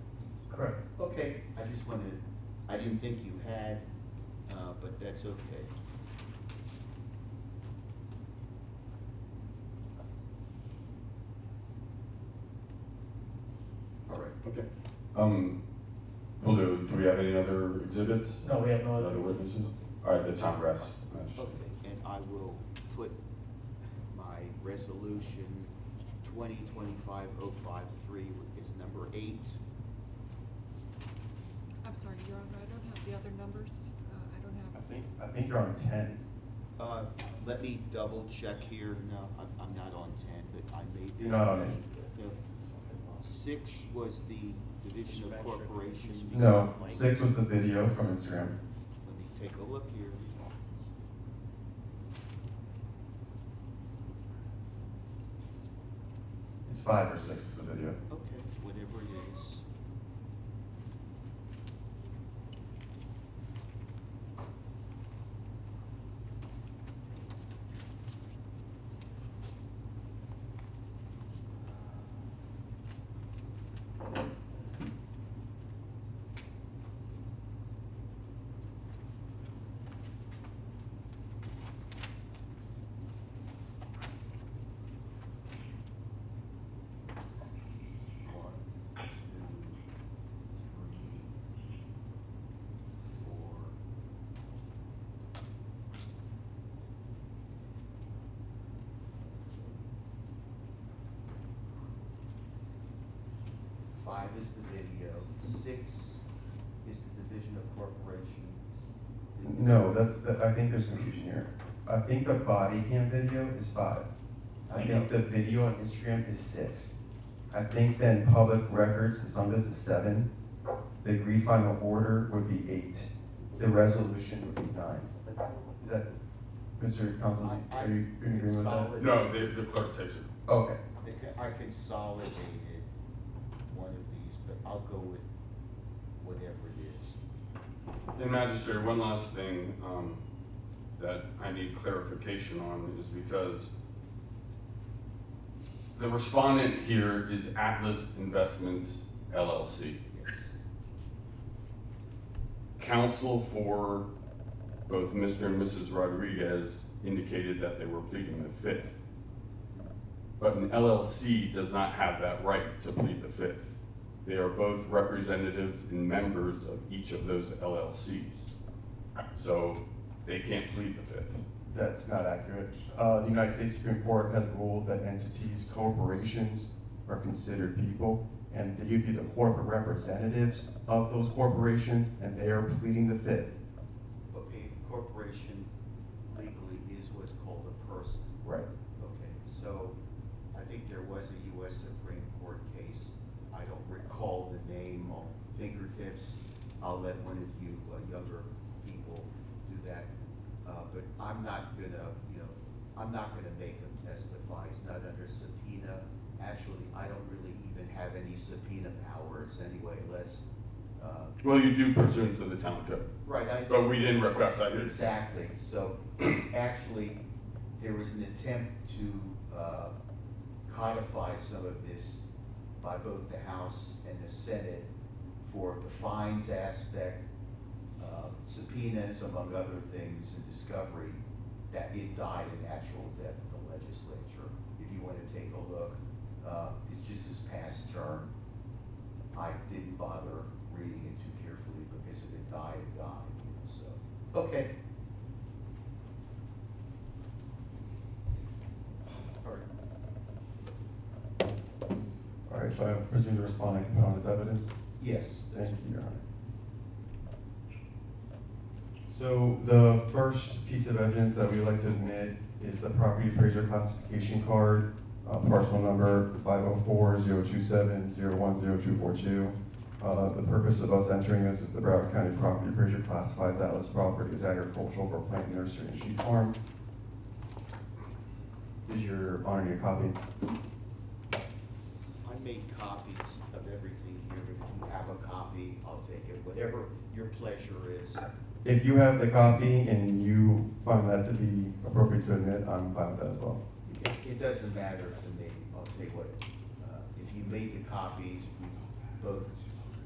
Correct. Okay, I didn't think you had, but that's okay. All right. Okay. Will do. Do we have any other exhibits? No, we have no Other other. witnesses? All right, the town grass magistrate. Okay, and I will put my resolution 2025-053 is number 8. I'm sorry, Your Honor, I don't have the other numbers. I don't have. I think you're on 10. Let me double check here. No, I'm not on 10, but I may be. You're not on 8. No. 6 was the division of corporation. No, 6 was the video from Instagram. Let me take a look here. It's 5 or 6 is the video. Okay, whatever it is. Five is the video, 6 is the division of corporation. No, I think there's confusion here. I think the body cam video is 5. I think the video on Instagram is 6. I think then public records, the Sundays is 7. The agreed final order would be 8. The resolution would be 9. Is that, Mr. Councilman, are you in agreement with that? No, the clerk takes it. Okay. I consolidated one of these, but I'll go with whatever it is. And magistrate, one last thing that I need clarification on is because the respondent here is Atlas Investments LLC. Counsel for both Mr. and Mrs. Rodriguez indicated that they were pleading the 5th. But an LLC does not have that right to plead the 5th. They are both representatives and members of each of those LLCs. So they can't plead the 5th. That's not accurate. The United States Supreme Court has ruled that entities, corporations are considered people, and they would be the corporate representatives of those corporations, and they are pleading the 5th. Okay, corporation legally is what's called a person. Right. Okay, so I think there was a U.S. Supreme Court case. I don't recall the name on fingertips. I'll let one of you younger people do that. But I'm not gonna make them testify. It's not under subpoena. Actually, I don't really even have any subpoena powers anyway, unless. Well, you do presume to the town code. Right. But we didn't request that here. Exactly. So actually, there was an attempt to codify some of this by both the House and the Senate for the fines aspect, subpoenas, among other things, and discovery, that it died a natural death in the legislature. If you want to take a look, it's just this past term, I didn't bother reading it too carefully, because if it died, it died, so, okay. All right. All right, so I presume the respondent can put on its evidence? Yes. Thank you, Your Honor. So the first piece of evidence that we'd like to admit is the property appraiser classification card, parcel number 504-027-010242. The purpose of us entering this is the Broward County Property Appraiser classifies Atlas property as agricultural for plant nursery and sheep farm. Is Your Honor need a copy? I made copies of everything here, but if you have a copy, I'll take it, whatever your pleasure is. If you have the copy and you find that to be appropriate to admit, I'm fine with that as well. It doesn't matter to me, I'll tell you what, if you made the copies, we both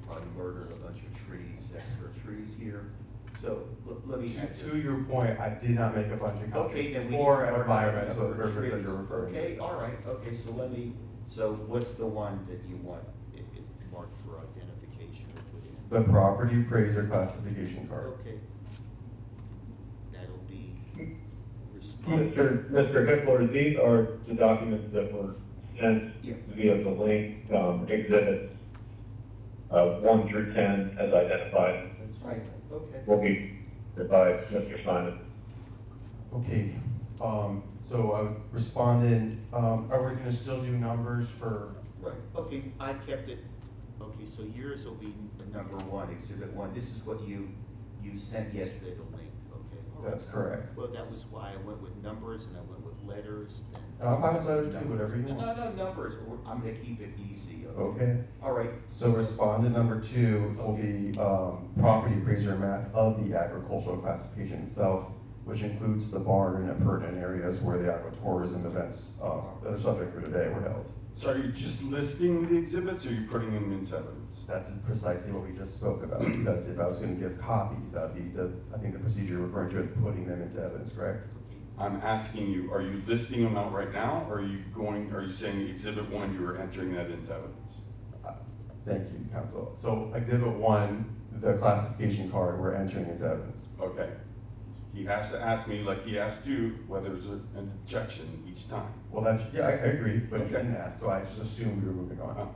probably murdered a bunch of trees, extra trees here, so let me. To your point, I did not make a bunch of Okay, copies then we. for can cover environmental the purposes that trees. you're referring to. Okay, all right, okay, so so what's the one that you want it marked for identification or put in? The property appraiser classification card. Okay. That'll be. Mr. Hickler, these are the documents that were sent via the link, exhibits 1 through 10 as identified. Right, okay. Will be by Mr. Simon. Okay, so responded, are we gonna still do numbers for? Right, okay, I kept it, okay, so yours will be number 1, exhibit 1. This is what you sent yesterday, the link, okay? All right. That's correct. Well, that was why I went with numbers and I went with letters. And I'm fine with letters too, whatever you want. No, numbers, I'm gonna keep it easy, okay? Okay. All right. So respondent number 2 will be property appraiser map of the agricultural classification itself, which includes the barn and pertinent areas where the agritourism events that are subject for today were held. So are you just listing the exhibits, or are you putting them into evidence? That's precisely what we just spoke about, because if I was gonna give copies, that'd be I think the procedure you're referring to is putting them into evidence, correct? I'm asking you, are you listing them out right now, or are you saying exhibit 1, you are entering that into evidence? Thank you, counsel. So exhibit 1, the classification card, we're entering into evidence. Okay. He has to ask me, like he asked you, whether there's an objection each time. Well, yeah, I agree, but Okay. you didn't ask, so I just assumed we were moving on.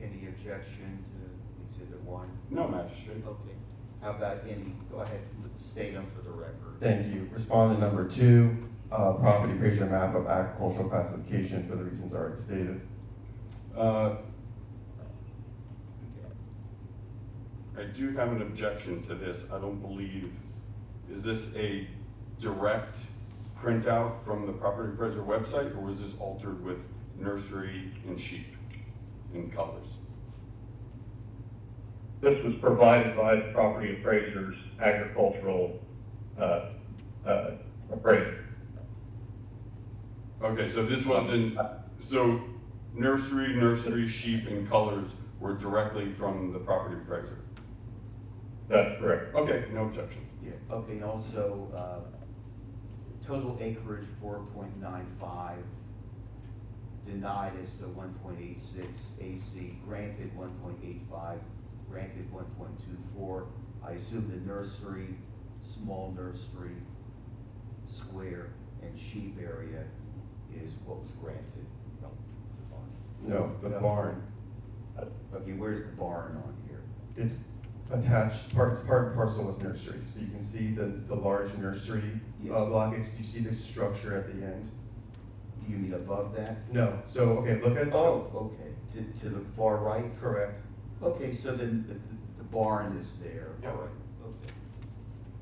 Any objection to exhibit 1? No, magistrate. Okay. How about go ahead, state them for the record. Thank you. Respondent number 2, property appraiser map of agricultural classification for the reasons already stated. I do have an objection to this. I don't believe, is this a direct printout from the property appraiser website, or was this altered with nursery and sheep in colors? This was provided by the property appraiser's agricultural appraiser. Okay, so this wasn't, so nursery, sheep, and colors were directly from the property appraiser? That's correct. Okay, no objection. Yeah, okay, and also, total acreage 4.95, denied as to 1.86 AC, granted 1.85, granted 1.24. I assume the nursery, small nursery, square, and sheep area is what was granted. No, the barn. Okay, where's the barn on here? It's attached, part and parcel with nursery. So you can see the large nursery block. You see the structure at the end. You mean above that? No. So, okay, look at. Oh, okay. To the far right? Correct. Okay, so then the barn is there. Yep. All right, okay.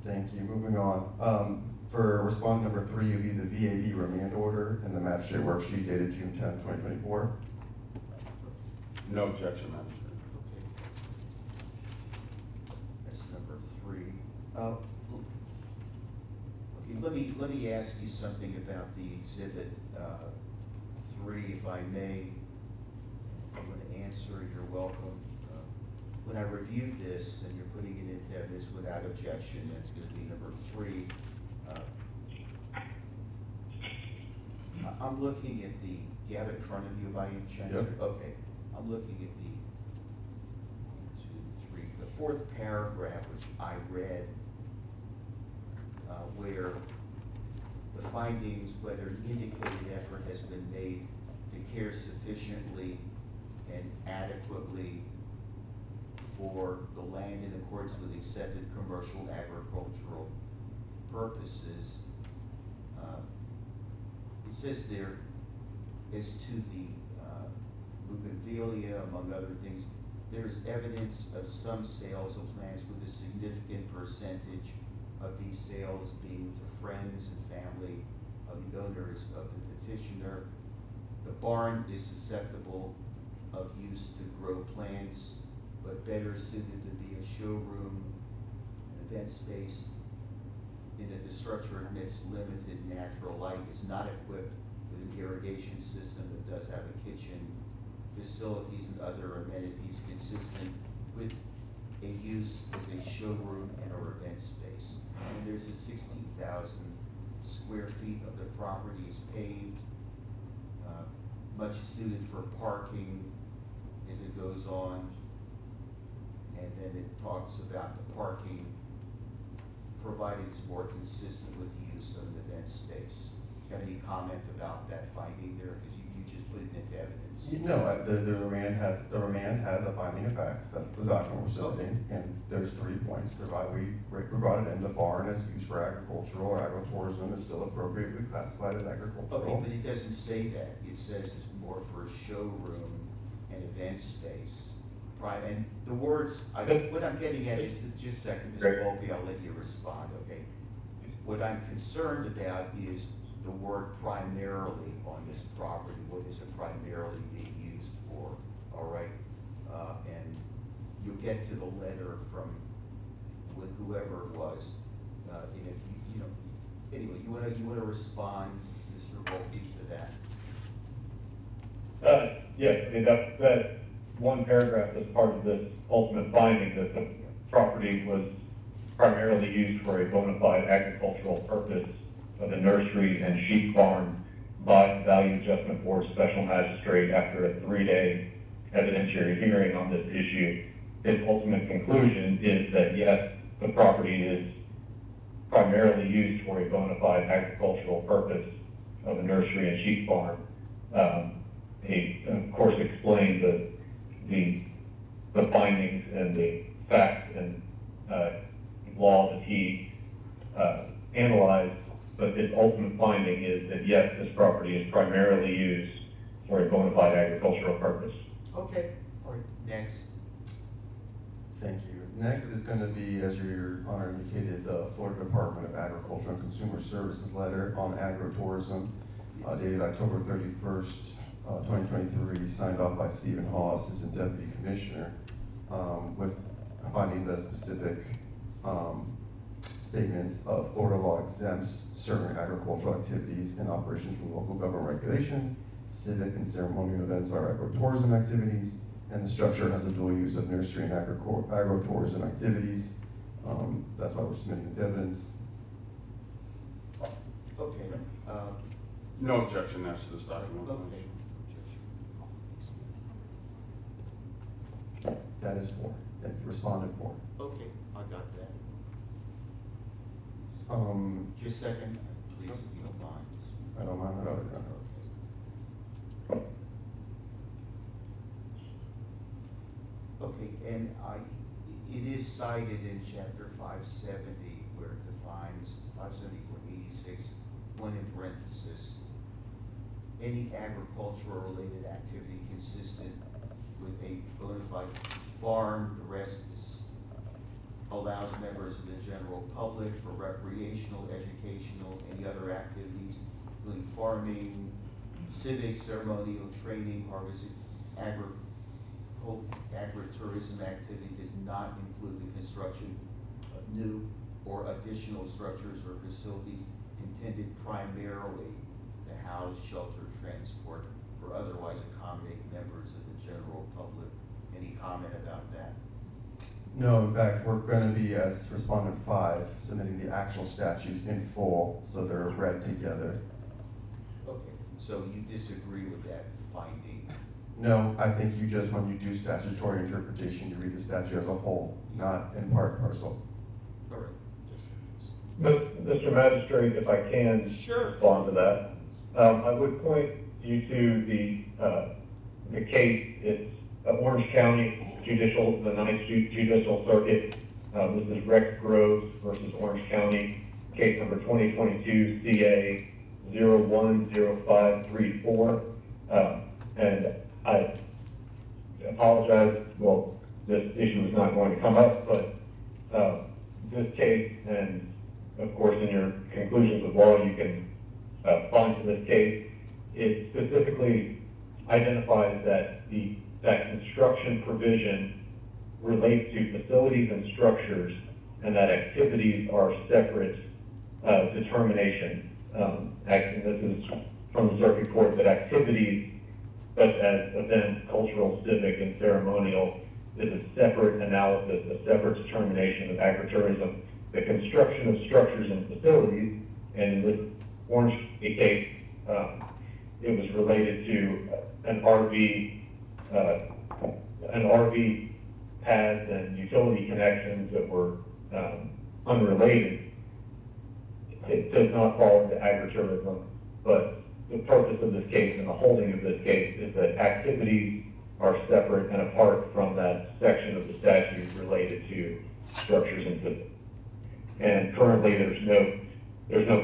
Thank you. Moving on. For respondent number 3, it would be the VAB remand order and the magistrate worksheet dated June 10, 2024. No objection, magistrate. Okay. That's number 3. Okay, let me ask you something about the exhibit 3, if I may. I'm going to answer. You're welcome. When I reviewed this, and you're putting it into evidence without objection, it's going to be number 3. I'm looking at do you have it in front of you by any chance? Yep. Okay, I'm looking at the 1, 2, fourth paragraph, which I read, where the findings, whether an indicated effort has been made to care sufficiently and adequately for the land in accordance with accepted commercial agricultural purposes. It says there, as to the bougainvillea, among other things, there is evidence of some sales of plants, with a significant percentage of these sales being to friends and family of the owners of the petitioner. The barn is susceptible of use to grow plants, but better suited to be a showroom, an event space, in that the structure admits limited natural light, is not equipped with an irrigation system, that does have a kitchen, facilities and other amenities consistent with a use as a showroom and or event space. And there's a 16,000 square feet of the property is paved, much suited for parking as it goes on. And then it talks about the parking, provided it's more consistent with the use of an event space. Do you have any comment about that finding there? Because you just put it into evidence. No, the remand has a finding of fact. That's the document we're submitting, and there's 3 points. We brought it in. The barn is used for agricultural or agritourism. Is still appropriately classified as agricultural. Okay, but it doesn't say that. It says it's more for a showroom and event space. And the words, what I'm getting at is, just a second, Mr. Volpe, I'll let you respond, okay? What I'm concerned about is the word primarily on this property. What is it primarily being used for, all right? And you'll get to the letter from whoever it was. And if anyway, you wanna respond, Mr. Volpe, to that? Yes, I mean, that one paragraph is part of this ultimate finding, that the property was primarily used for a bona fide agricultural purpose of a nursery and sheep farm by the Value Adjustment Board Special Magistrate after a 3-day evidentiary hearing on this issue. His ultimate conclusion is that yes, the property is primarily used for a bona fide agricultural purpose of a nursery and sheep farm. He, of course, explained the findings and the facts and law that he analyzed, but his ultimate finding is that yes, this property is primarily used for a bona fide agricultural purpose. Okay, all right, next. Thank you. Next is going to be, as Your Honor indicated, the Florida Department of Agriculture and Consumer Services letter on agritourism, dated October 31st, 2023, signed off by Stephen Hall, Assistant Deputy Commissioner, with finding the specific statements of Florida law exempts certain agricultural activities and operations from local government regulation. Civic and ceremonial events are agritourism activities, and the structure has a dual use of nursery and agritourism activities. That's why we're submitting the evidence. Okay. No objection, that's this document. Okay. That is for, that you responded for. Okay, I got that. Just a second, please, if you don't mind. I don't mind at all. Okay, and it is cited in chapter 570 where it defines 570.86, one in parenthesis, any agricultural related activity consistent with a bona fide farm. The rest allows members of the general public for recreational, educational, any other activities, including farming, civic, ceremonial, training, harvesting, agritourism activity does not include the construction of new or additional structures or facilities intended primarily to house, shelter, transport, or otherwise accommodate members of the general public. Any comment about that? No, in fact, we're going to be, as respondent 5, submitting the actual statutes in full, so they're read together. Okay, so you disagree with that finding? No, I think you just, when you do statutory interpretation, you read the statute as a whole, not in part and parcel. All right. But, Mr. Magistrate, if I can respond to that, I would point you to the case. It's Orange County the Ninth Judicial Circuit. This is Rex Groves versus Orange County, case number 2022 CA 010534. And I apologize. Well, this issue is not going to come up, but this case, and of course, in your conclusions of law, you can find to this case, it specifically identifies that that construction provision relates to facilities and structures, and that activities are separate determination. And this is from the circuit court, that activities such as events, cultural, civic, and ceremonial is a separate analysis, a separate determination of agritourism. The construction of structures and facilities, and in this Orange case, it was related to an RV pads and utility connections that were unrelated. It does not fall into agritourism, but the purpose of this case and the holding of this case is that activities are separate and apart from that section of the statute related to structures and facilities. And currently, there's no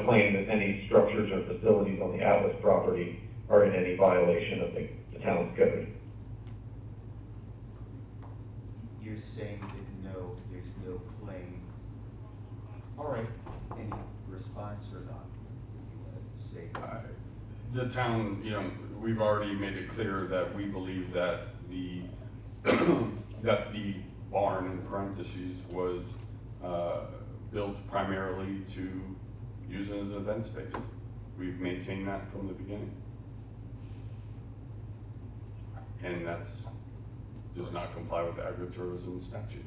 claim that any structures or facilities on the Atlas property are in any violation of the town's code. You're saying that there's no claim. All right, any response or not? You want to say? The town, we've already made it clear that we believe that the that the barn, in parentheses, was built primarily to use it as an event space. We've maintained that from the beginning. And does not comply with the agritourism statute.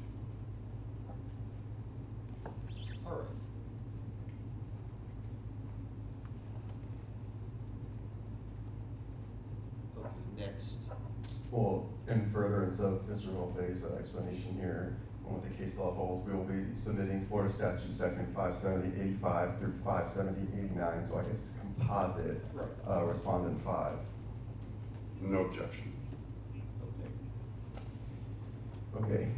All right. Okay, next. Well, in furtherance of Mr. Lopez's explanation here, on what the case law holds, we will be submitting Florida Statute Section 570-85 through 570-89, so I guess it's composite, Respondent 5. No objection. Okay.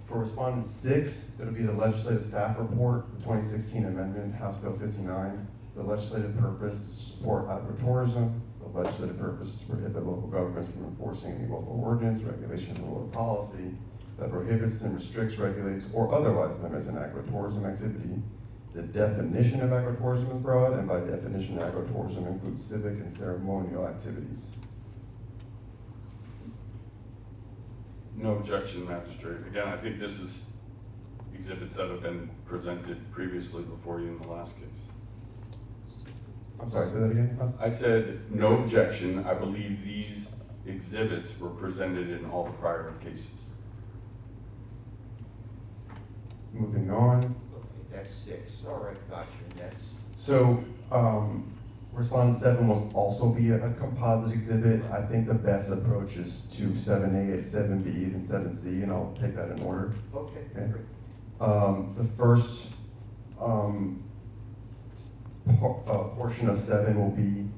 For Respondent 6, it'll be the Legislative Staff Report, the 2016 Amendment, House Bill 59. The legislative purpose is to support agritourism. The legislative purpose is to prohibit local governments from enforcing any local ordinance, regulation, rule, or policy that prohibits and restricts, regulates, or otherwise limits an agritourism activity. The definition of agritourism is broad, and by definition, agritourism includes civic and ceremonial activities. No objection, Magistrate. Again, I think this is exhibits that have been presented previously before you in the last case. I'm sorry, say that again? I said no objection. I believe these exhibits were presented in all the prior cases. Moving on. Okay, that's 6. All right, gotcha. Next. So, Respondent 7 will also be a composite exhibit. I think the best approach is to 7A, 7B, then 7C, and I'll take that in order. Okay, Okay. great. The first portion of 7 will be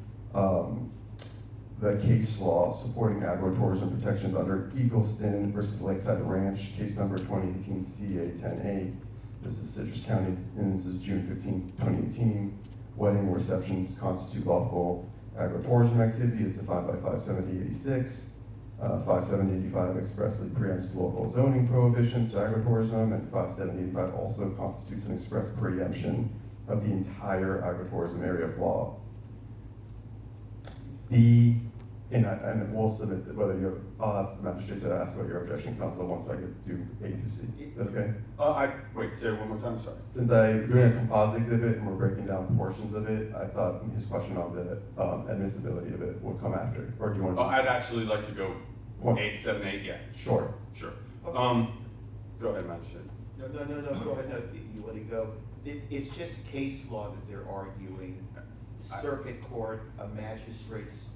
the case law supporting agritourism protections under Eagleston versus Lakeside Ranch, case number 2018 CA 10A. This is Citrus County, and this is June 15, 2018. Wedding receptions constitute lawful agritourism activity as defined by 570-86. 570-85 expressly preempts local zoning prohibitions to agritourism, and 570-85 also constitutes an express preemption of the entire agritourism area of law. And we'll submit whether you. I'll ask the magistrate to ask what your objection, counsel, once I get to A through C. Is that okay? Wait, say it one more time. Sorry. Since I'm doing a composite exhibit and we're breaking down portions of it, I thought his question on the admissibility of it would come after. Or do you want to? I'd actually like to go 8, 7, 8. Yeah. Sure. Sure. Go ahead, Magistrate. No, go ahead. No, you want to go? It's just case law that they're arguing. Circuit court, a magistrate's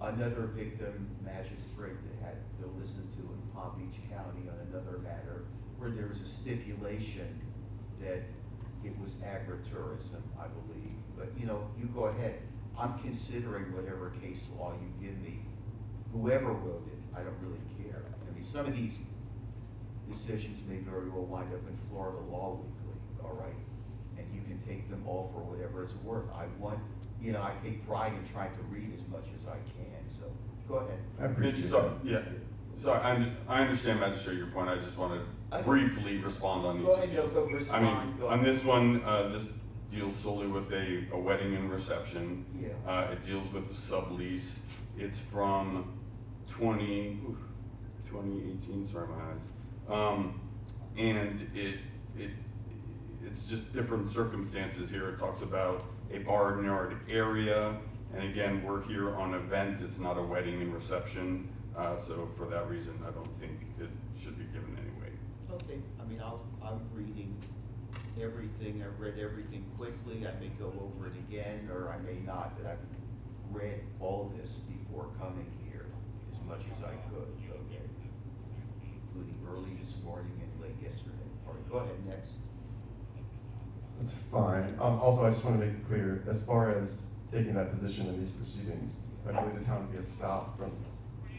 Another victim magistrate that had to listen to in Palm Beach County on another matter where there was a stipulation that it was agritourism, I believe. But, you know, you go ahead. I'm considering whatever case law you give me. Whoever wrote it, I don't really care. I mean, some of these decisions may very well wind up in Florida Law Weekly, all right? And you can take them all for whatever it's worth. I take pride in trying to read as much as I can, so go ahead. I appreciate So, that. yeah, so I understand, Magistrate, your point. I just want to briefly respond on each Go of ahead, these. no, go respond. I mean, Go on ahead. this one, this deals solely with a wedding and reception. Yeah. It deals with the sublease. It's from 2018, sorry, my eyes. And it's just different circumstances here. It talks about a barnyard area. And again, we're here on an event. It's not a wedding and reception. So for that reason, I don't think it should be given anyway. Okay, I mean, I'm reading everything. I've read everything quickly. I may go over it again, or I may not, but I've read all this before coming here as much as I could, okay? Including early this morning and late yesterday. All right, go ahead, next. That's fine. Also, I just want to make it clear, as far as taking that position in these proceedings, I believe the town would be stopped from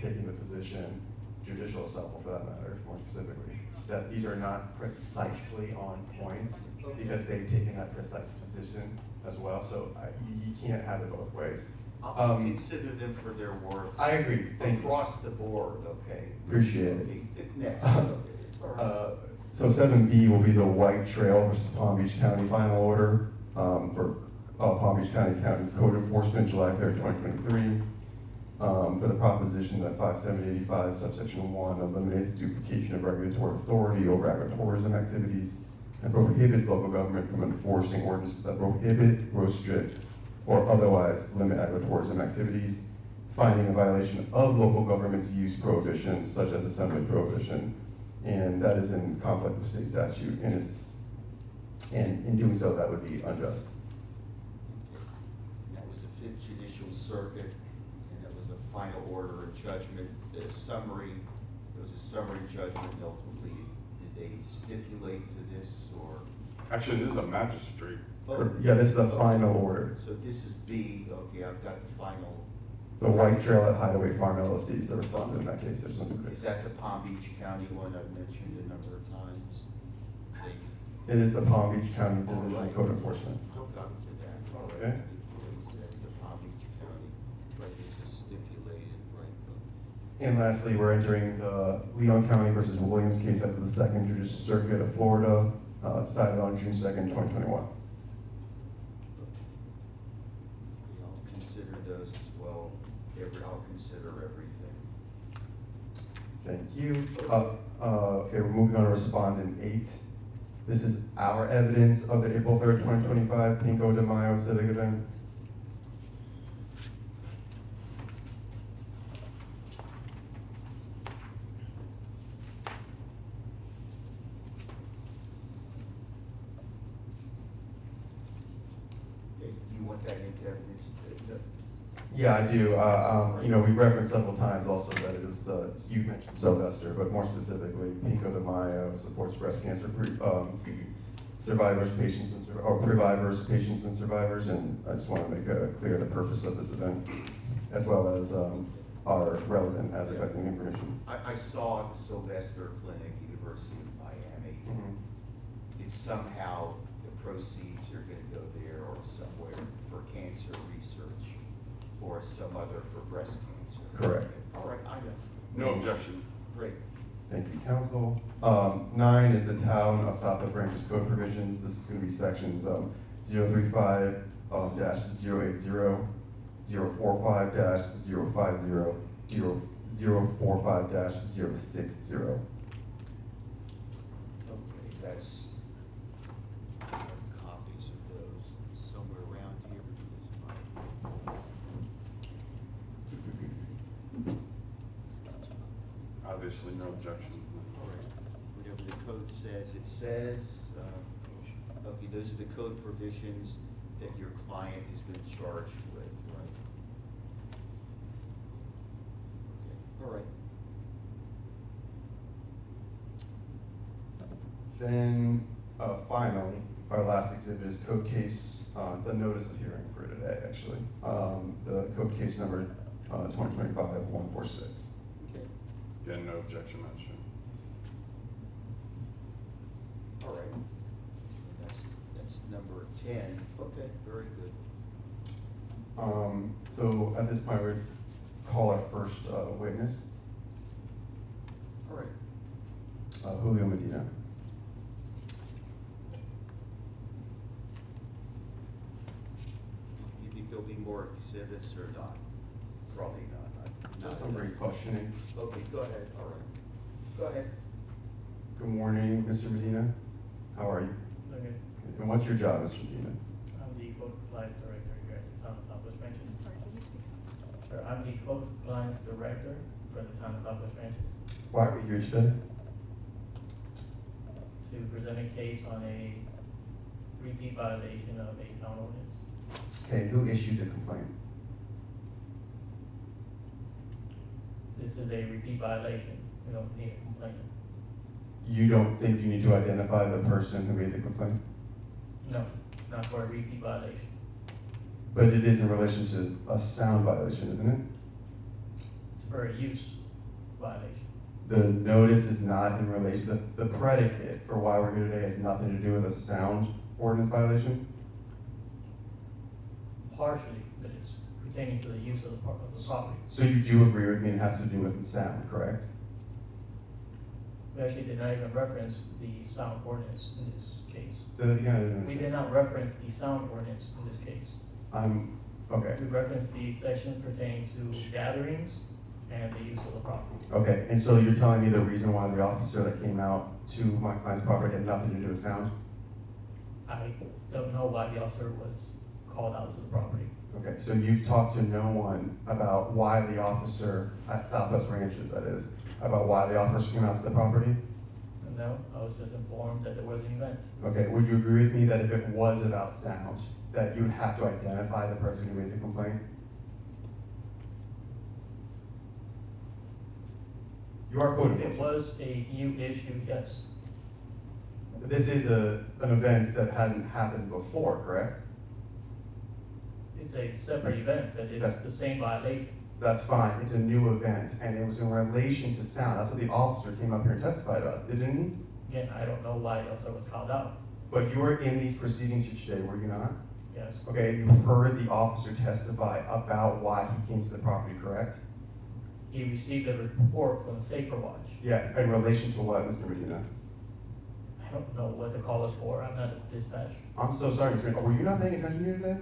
taking the position, judicial estoppel for that matter, more specifically, that these are not precisely on point because they've taken that precise position as well. So you can't have it both ways. I'll consider them for their worth. I agree. Thank you. Across the board, okay? Appreciate it. Okay, next. Okay, it's all right. So 7B will be the White Trail versus Palm Beach County final order for Palm Beach County Code Enforcement, July 3rd, 2023. For the proposition that 5785 subsection 1 eliminates duplication of regulatory authority over agritourism activities and prohibits local government from enforcing ordinances that prohibit, restrict, or otherwise limit agritourism activities, finding a violation of local government's use prohibitions, such as assembly prohibition, and that is in conflict with state statute, and in doing so, that would be unjust. That was the 5th Judicial Circuit, and that was a final order and judgment. It was a summary judgment, and ultimately, did they stipulate to this, or? Actually, this is a magistrate. Yeah, this is a final order. So this is B, okay, I've got the final. The White Trail at Hideaway Farm LLC is the respondent in that case. There's something good. Is that the Palm Beach County one I've mentioned a number of times? It is the Palm Beach County Division of Code Enforcement. I'll come to that. All right. Okay. That's the Palm Beach County, right, it's stipulated, right? And lastly, we're entering the Leon County versus Williams case after the Second Judicial Circuit of Florida, decided on June 2nd, 2021. I'll consider those as well. I'll consider everything. Thank you. Okay, we're moving on to respondent 8. This is our evidence of the April 3rd, 2025 Pinco de Mayo civic event. Okay, you want that into evidence? Yeah, I do. We referenced several times also that it was, you mentioned Sylvester, but more specifically, Pinco de Mayo supports breast cancer survivors, patients, or previvors, patients, and survivors. And I just want to make clear the purpose of this event, as well as our relevant advertising information. I saw the Sylvester Clinic, University of Miami. Mm-hmm. It's somehow the proceeds are going to go there or somewhere for cancer research or some other for breast cancer. Correct. All right, I know. No objection. Great. Thank you, counsel. 9 is the town of South Lake Ranches code provisions. This is going to be sections 035 -080, 045 -050, 045 -060. Okay, that's copies of those somewhere around here. Obviously, no objection. All right, whatever the code says, it says, okay, those are the code provisions that your client has been charged with, right? Then, finally, our last exhibit is code case, the notice of hearing for today, actually. The code case number 2025-146. Again, no objection, Madam Chair. All right. That's number 10. Okay, very good. So at this point, we'd call our first witness, All right. Julio Medina. Do you think there'll be more exhibits or not? Probably not. Just some brief questioning. Okay, go ahead. All right. Go ahead. Good morning, Mr. Medina. How are you? Okay. And what's your job, Mr. Medina? I'm the code compliance director here at the Town of Southwest Ranches. Sorry, can you speak up? Sir, I'm the code compliance director for the Town of Southwest Ranches Why are you here today? to present a case on a repeat violation of a town ordinance. Okay, who issued the complaint? This is a repeat violation. We don't need a complainant. You don't think you need to identify the person who made the complaint? No, not for a repeat violation. But it is in relation to a sound violation, isn't it? It's for a use violation. The notice is not in relation, the predicate for why we're here today has nothing to do with a sound ordinance violation? Partially, but it's pertaining to the use of the property. So you do agree with me it has to do with sound, correct? We actually did not even reference the sound ordinance in this case. Say that again, I didn't We understand. did not reference the sound ordinance in this case. Okay, We referenced the sections pertaining to gatherings and the use of the property. okay, and so you're telling me the reason why the officer that came out to my client's property had nothing to do with sound? I don't know why the officer was called out to the property. Okay, so you've talked to no one about why the officer, at Southwest Ranches that is, about why the officer came out to the property? And no, I was just informed that there was an event. Okay, would you agree with me that if it was about sound, that you would have to identify the person who made the complaint? You are code If it enforcement. was a new issue, yes. This is an event that hadn't happened before, correct? It's a separate event, but it's That- the same violation. That's fine, it's a new event, and it was in relation to sound. That's what the officer came up here and testified about, didn't he? Again, I don't know why the officer was called out. But you were in these proceedings here today, were you not? Yes. Okay, you heard the officer testify about why he came to the property, correct? He received a report from Safer Watch. Yeah, in relation to what, Mr. Medina? I don't know what the call is for. I'm not a dispatch. I'm so sorry, Mr. Medina. Were you not paying attention here today?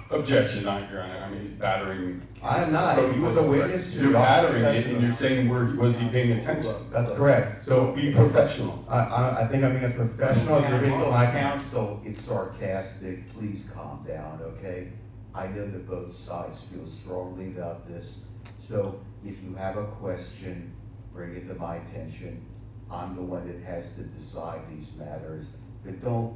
Objection, Your Honor. I mean, he's battering. I am not. He was a witness to You're the officer's battering it, and testimony. you're saying, was he paying attention? That's correct. So Be professional. I think I'm being as professional as you're being to my Counsel, it's sarcastic, please calm down, okay? I know that both sides feel strongly about this, so if you have a question, bring it to my attention. I'm the one that has to decide these matters, but don't,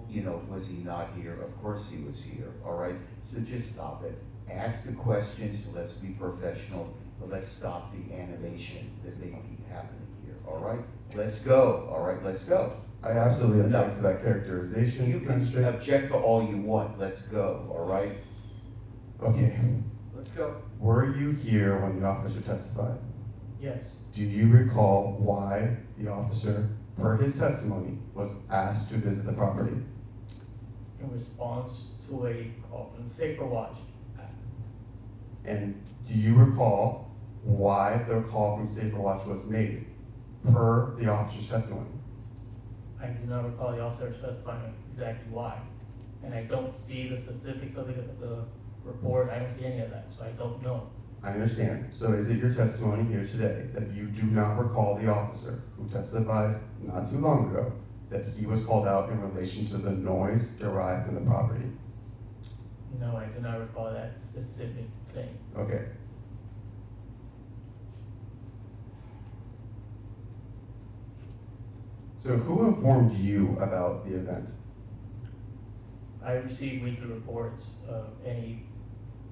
was he not here? Of course he was here, all right? So just stop it. Ask the questions, let's be professional, but let's stop the animation that may be happening here, all right? Let's go, all right, let's go. I absolutely object to that characterization. You can object to all you want, let's go, all right? Okay. Let's go. Were you here when the officer testified? Yes. Do you recall why the officer, per his testimony, was asked to visit the property? In response to a call from Safer Watch. And do you recall why the call from Safer Watch was made, per the officer's testimony? I do not recall the officer specifying exactly why. And I don't see the specifics of the report. I don't see any of that, so I don't know. I understand. So is it your testimony here today that you do not recall the officer who testified not too long ago that he was called out in relation to the noise derived from the property? No, I do not recall that specific thing. Okay. So who informed you about the event? I receive weekly reports of any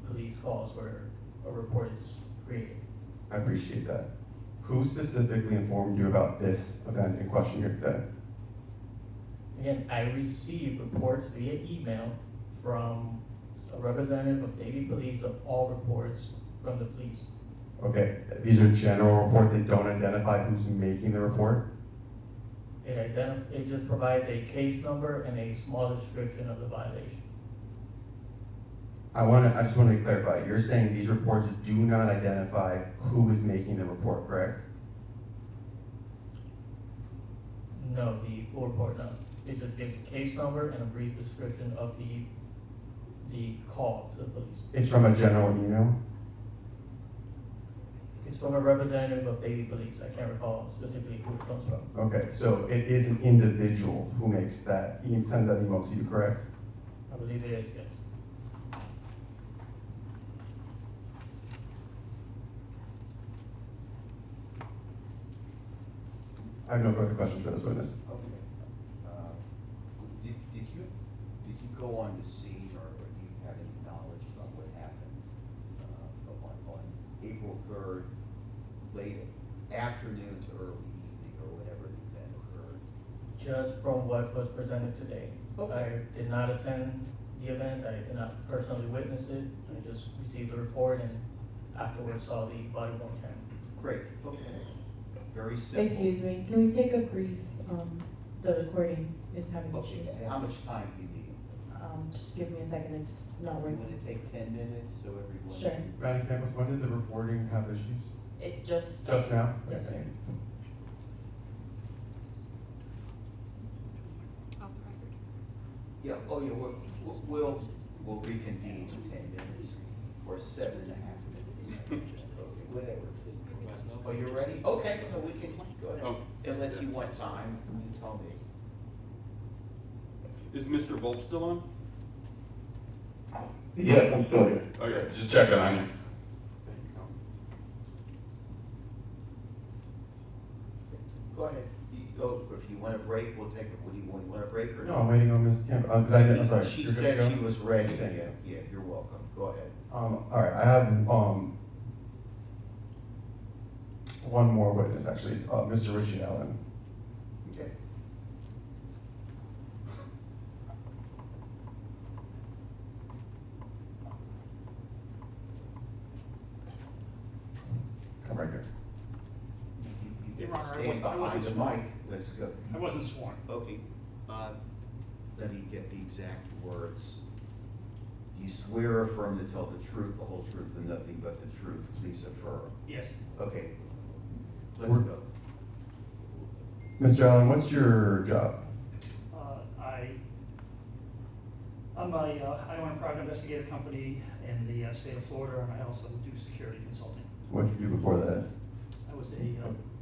police calls where a report is created. I appreciate that. Who specifically informed you about this event in question here today? Again, I receive reports via email from a representative of Davie Police of all reports from the police. Okay, these are general reports, they don't identify who's making the report? It just provides a case number and a small description of the violation. I just want to clarify, you're saying these reports do not identify who is making the report, correct? No, the full report, no. It just gives a case number and a brief description of the call to the police. It's from a general email? It's from a representative of Davie Police. I can't recall specifically who it comes from. Okay, so it is an individual who makes that, sends that email to you, correct? I believe it is, yes. I have no further questions for this witness. Okay. Did you go on the scene or do you have any knowledge about what happened on April 3rd, late afternoon to early evening or whenever the event occurred? Just from what was presented today. Okay. I did not attend the event. I did not personally witness it. I just received the report and afterwards saw the body worn camera. Great, okay. Very simple. Excuse me, can we take a brief, the recording is having Okay, issues. how much time do you need? Just give me a second, it's not You working. want to take 10 minutes so everyone? Sure. Madam Campos, when did the reporting have issues? It just. Just now? Yes, sir. Off the record. Yeah, oh yeah, we'll reconvene in 10 minutes or 7.5 minutes. Okay, whatever. Oh, you're ready? Okay, no, we can, go ahead. Oh. Unless you want time, you tell me. Is Mr. Volp still on? Yes, I'm still here. Okay, just checking on you. Go ahead. If you want a break, we'll take it. What do you want a break or No, no? I'm waiting on Ms. Campos. I'm sorry. She you're good to said go? she was ready. Thank Yeah, you. yeah, you're welcome. Go ahead. All right, I have, one more witness, actually, it's, Mr. Richie Allen. Okay. Come right here. You Your Honor, I stand wasn't- I behind the wasn't mic. Let's go. I wasn't sworn. Okay, let me get the exact words. Do you swear or affirm to tell the truth, the whole truth, and nothing but the truth? Please affirm. Yes. Okay, let's We're- go. Mr. Allen, what's your job? I own a private investigative company in the state of Florida, and I also do security consulting. What did you do before that? I was a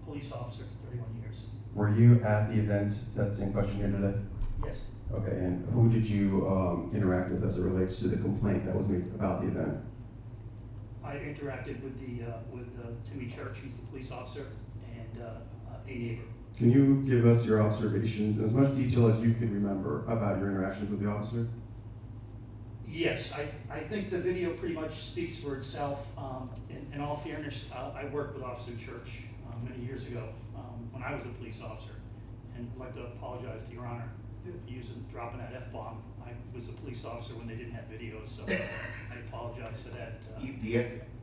police officer for 31 years. Were you at the event that's in question here today? Yes. Okay, and who did you interact with as it relates to the complaint that was made about the event? I interacted with Timmy Church, who's the police officer, and a neighbor. Can you give us your observations in as much detail as you can remember about your interactions with the officer? Yes, I think the video pretty much speaks for itself. In all fairness, I worked with Officer Church many years ago when I was a police officer, and I'd like to apologize to Your Honor for dropping that F-bomb. I was a police officer when they didn't have videos, so I apologize for that.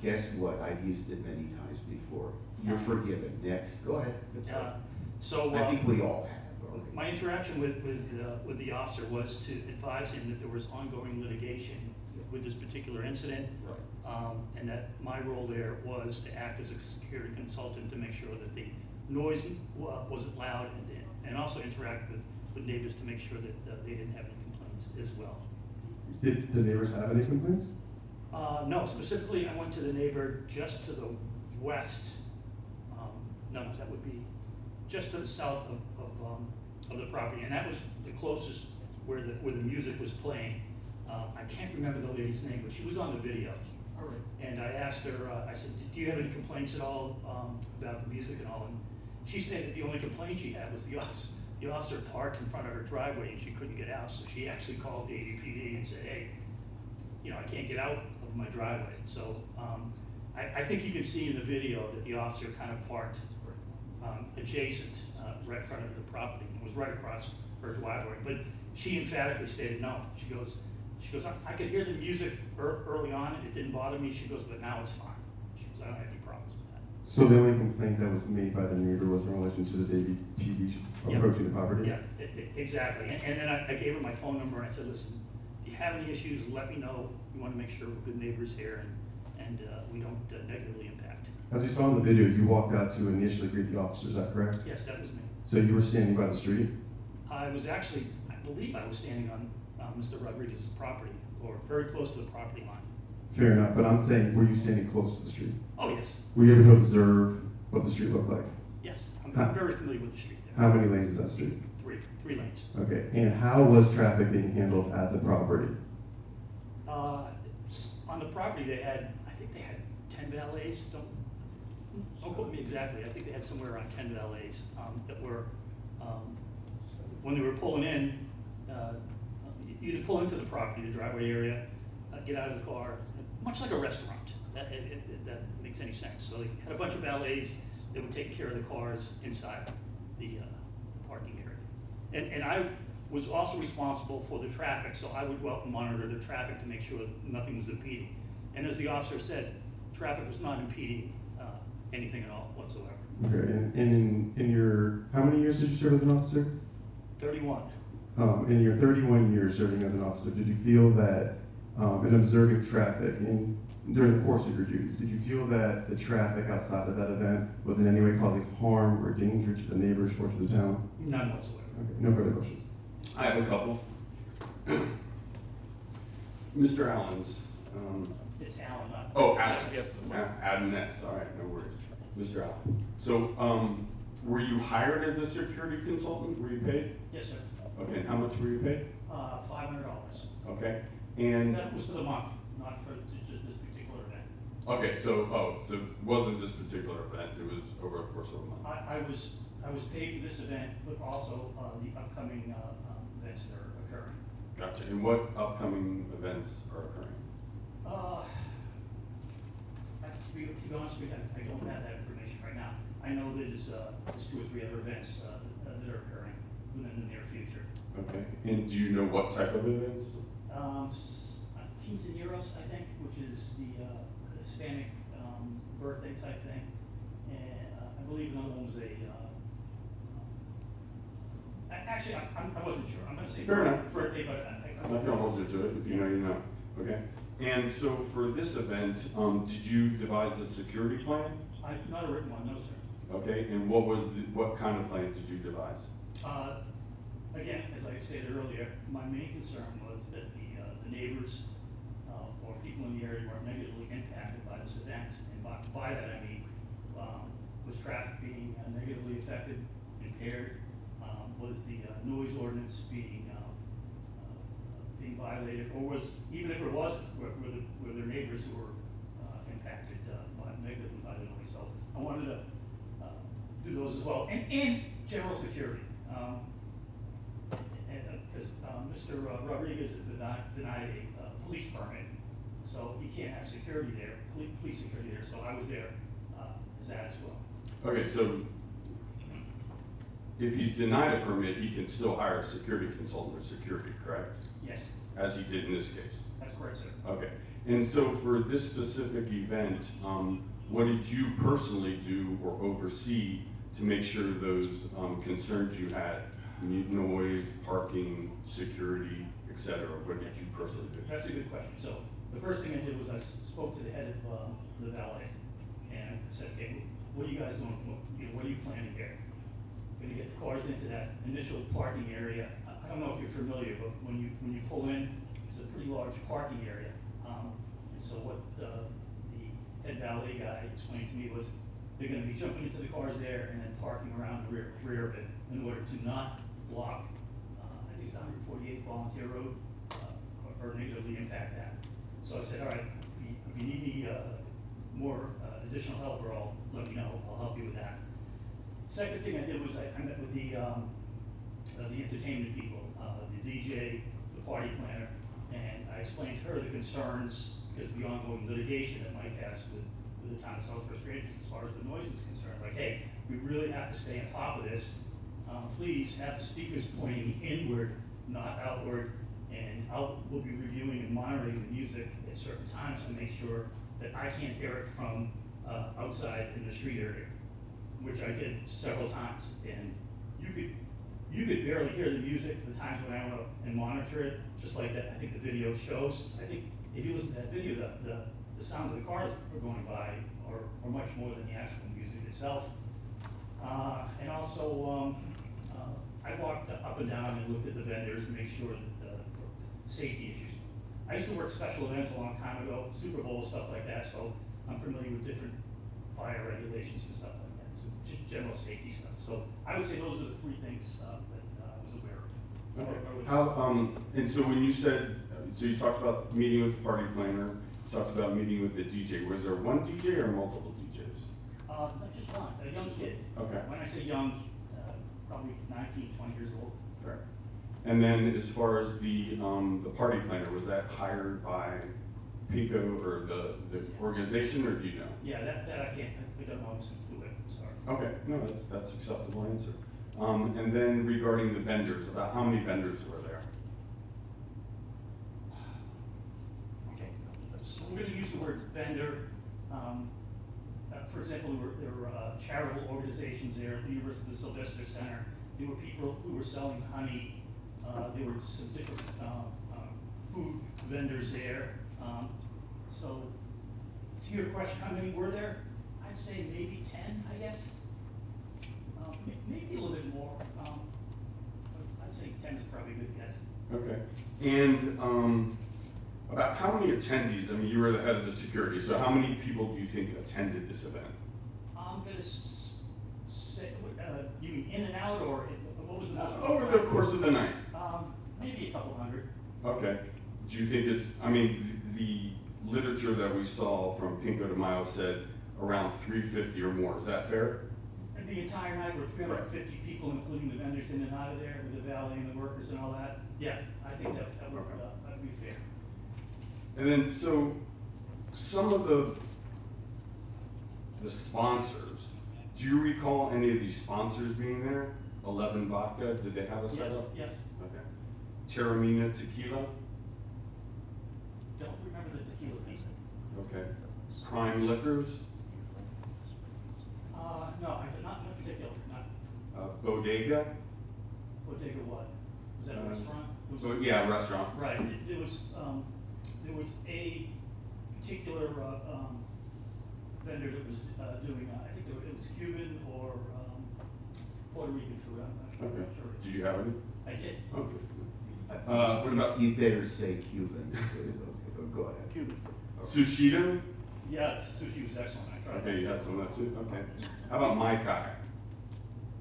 Guess what? I've used it many times before. You're forgiven. Next, go ahead. That's all right. So I think we all have. already. my interaction with the officer was to advise him that there was ongoing litigation with this particular incident, Right. and that my role there was to act as a security consultant to make sure that the noise wasn't loud, and also interact with neighbors to make sure that they didn't have any complaints as well. Did the neighbors have any complaints? No, specifically, I went to the neighbor just to the west. No, that would be just to the south of the property, and that was the closest where the music was playing. I can't remember the lady's name, but she was on the video. All right. And I asked her, I said, do you have any complaints at all about the music and all? And she said that the only complaint she had was the officer parked in front of her driveway and she couldn't get out. So she actually called the ADPD and said, hey, I can't get out of my driveway. So I think you can see in the video that the officer kind of parked adjacent, right in front of the property, and was right across her driveway. But she emphatically stated no. She goes, I could hear the music early on, and it didn't bother me. She goes, but now it's fine. She goes, I don't have any problems with that. So the only complaint that was made by the neighbor was in relation to the Davy PD Yeah. approaching the property? Yeah, exactly. And then I gave her my phone number, and I said, listen, if you have any issues, let me know. We want to make sure we're good neighbors here, and we don't negatively impact. As we saw in the video, you walked out to initially greet the officer, is that correct? Yes, that was me. So you were standing by the street? I was actually, I believe I was standing on Mr. Rodriguez's property, or very close to the property line. Fair enough, but I'm saying, were you standing close to the street? Oh, yes, Were you able to observe what the street looked like? yes. I'm Huh. very familiar with the street there. How many lanes is that street? Three lanes. Okay, and how was traffic being handled at the property? On the property, I think they had 10 valets. Don't quote me exactly. I think they had somewhere around 10 valets that were, when they were pulling in, you'd pull into the property, the driveway area, get out of the car, much like a restaurant. That makes any sense. So they had a bunch of valets that would take care of the cars inside the parking area. And I was also responsible for the traffic, so I would go out and monitor the traffic to make sure nothing was impeding. And as the officer said, traffic was not impeding anything at all whatsoever. Okay, and in your, how many years did you serve as an officer? 31. In your 31 years serving as an officer, did you feel that in observing traffic during the course of your duties, did you feel that the traffic outside of that event was in any way causing harm or danger to the neighbors or to the town? None whatsoever. Okay, no further questions. I have a couple. Mr. Allen's, It's Alan, not. oh, Adam. Yep. Adam Ness, all right, no worries. Mr. Allen. So, were you hired as a security consultant? Were you paid? Yes, sir. Okay, and how much were you paid? $500. Okay, and, That was for the month, not for just this particular event. okay, so it wasn't this particular event, it was over a course of a month. I was paid for this event, but also the upcoming events that are occurring. Gotcha, and what upcoming events are occurring? To be honest with you, I don't have that information right now. I know that there's 2 or 3 other events that are occurring within the near future. Okay, and do you know what type of events? Quinceañeros, I think, which is the Hispanic birthday type thing. And I believe another one was actually, I wasn't sure. I'm going to say Fair enough. birthday, but I'm not gonna hold you to it, if you know, you know, okay? And so for this event, did you devise a security plan? Not a written one, no, sir. Okay, and what kind of plan did you devise? Again, as I stated earlier, my main concern was that the neighbors or people in the area were negatively impacted by this event. And by that, I mean, was traffic being negatively affected, impaired? Was the noise ordinance being violated? Or was, even if it wasn't, were there neighbors who were impacted negatively by the noise? So I wanted to do those as well. And general security. Because Mr. Rodriguez denied a police permit, so he can't have security there, police security there, so I was there as that as well. Okay, so if he's denied a permit, he can still hire a security consultant or security, correct? Yes, As he did in this case? that's correct, sir. Okay, and so for this specific event, what did you personally do or oversee to make sure those concerns you had, noise, parking, security, et cetera, what did you personally do? That's a good question. So the first thing I did was I spoke to the head of the valet, and I said, okay, what are you guys doing? What are you planning here? Going to get the cars into that initial parking area. I don't know if you're familiar, but when you pull in, it's a pretty large parking area. And so what the head valet guy explained to me was they're going to be jumping into the cars there and then parking around the rear of it in order to not block, I think it's 148 Volunteer Road, or negatively impact that. So I said, all right, if you need me more additional help, or let me know, I'll help you with that. Second thing I did was I met with the entertainment people, the DJ, the party planner, and I explained to her the concerns because of the ongoing litigation that Mike has with with the town of Southwest Ranges as far as the noise is concerned. Like, hey, we really have to stay on top of this. Please have the speakers pointing inward, not outward, and we'll be reviewing and monitoring the music at certain times to make sure that I can't hear it from outside in the street area, which I did several times. And you could barely hear the music the times when I went up and monitor it, just like that. I think the video shows. I think if you listen to that video, the sound of the cars are going by are much more than the actual music itself. And also, I walked up and down and looked at the vendors to make sure that for safety issues. I used to work special events a long time ago, Super Bowl, stuff like that, so I'm familiar with different fire regulations and stuff like that, so just general safety stuff. So I would say those are the three things that I was aware of. Okay. How, and so when you said, so you talked about meeting with the party planner, you talked about meeting with the DJ. Was there one DJ or multiple DJs? No, just one, a young kid. Okay. When I say young, probably 19, 20 years old. Fair. And then as far as the party planner, was that hired by Pinko or the organization, or do you know? Yeah, that I can't, I don't know who's gonna do it, I'm sorry. Okay, no, that's acceptable answer. And then regarding the vendors, about how many vendors were there? Okay, so we're gonna use the word vendor. For example, there were charitable organizations there, the University of Sylvester Center. There were people who were selling honey. There were some different food vendors there. So, to your question, how many were there? I'd say maybe 10, I guess. Maybe a little bit more. I'd say 10 is probably a good guess. Okay. And about how many attendees? I mean, you were the head of the security, so how many people do you think attended this event? I'm gonna say, you mean in and out, or what was the most? Over the course of the night. Maybe a couple hundred. Okay. Do you think it's, I mean, the literature that we saw from Pinko de Mayo said around 350 or more. Is that fair? And the entire night were 350 people, including the vendors in and out of there, with the valet and the workers and all that. Yeah, I think that would be fair. And then, so some of the sponsors, do you recall any of these sponsors being there? 11 Vodka, did they have a setup? Yes. Okay. Terramina Tequila? Don't remember the tequila piece. Okay. Prime Liquors? No, not particular, not. Bodega? Bodega what? Was that a restaurant? So, yeah, restaurant. Right, there was a particular, vendor that was, doing, I think it was Cuban or, Puerto Rican food, I'm not sure. Did you have any? I did. Okay. What about? You better say Cuban. Go ahead. Cuban. Sushito? Yeah, sushi was excellent, I tried that. Okay, you had some of that too? Okay. How about Mai Kai?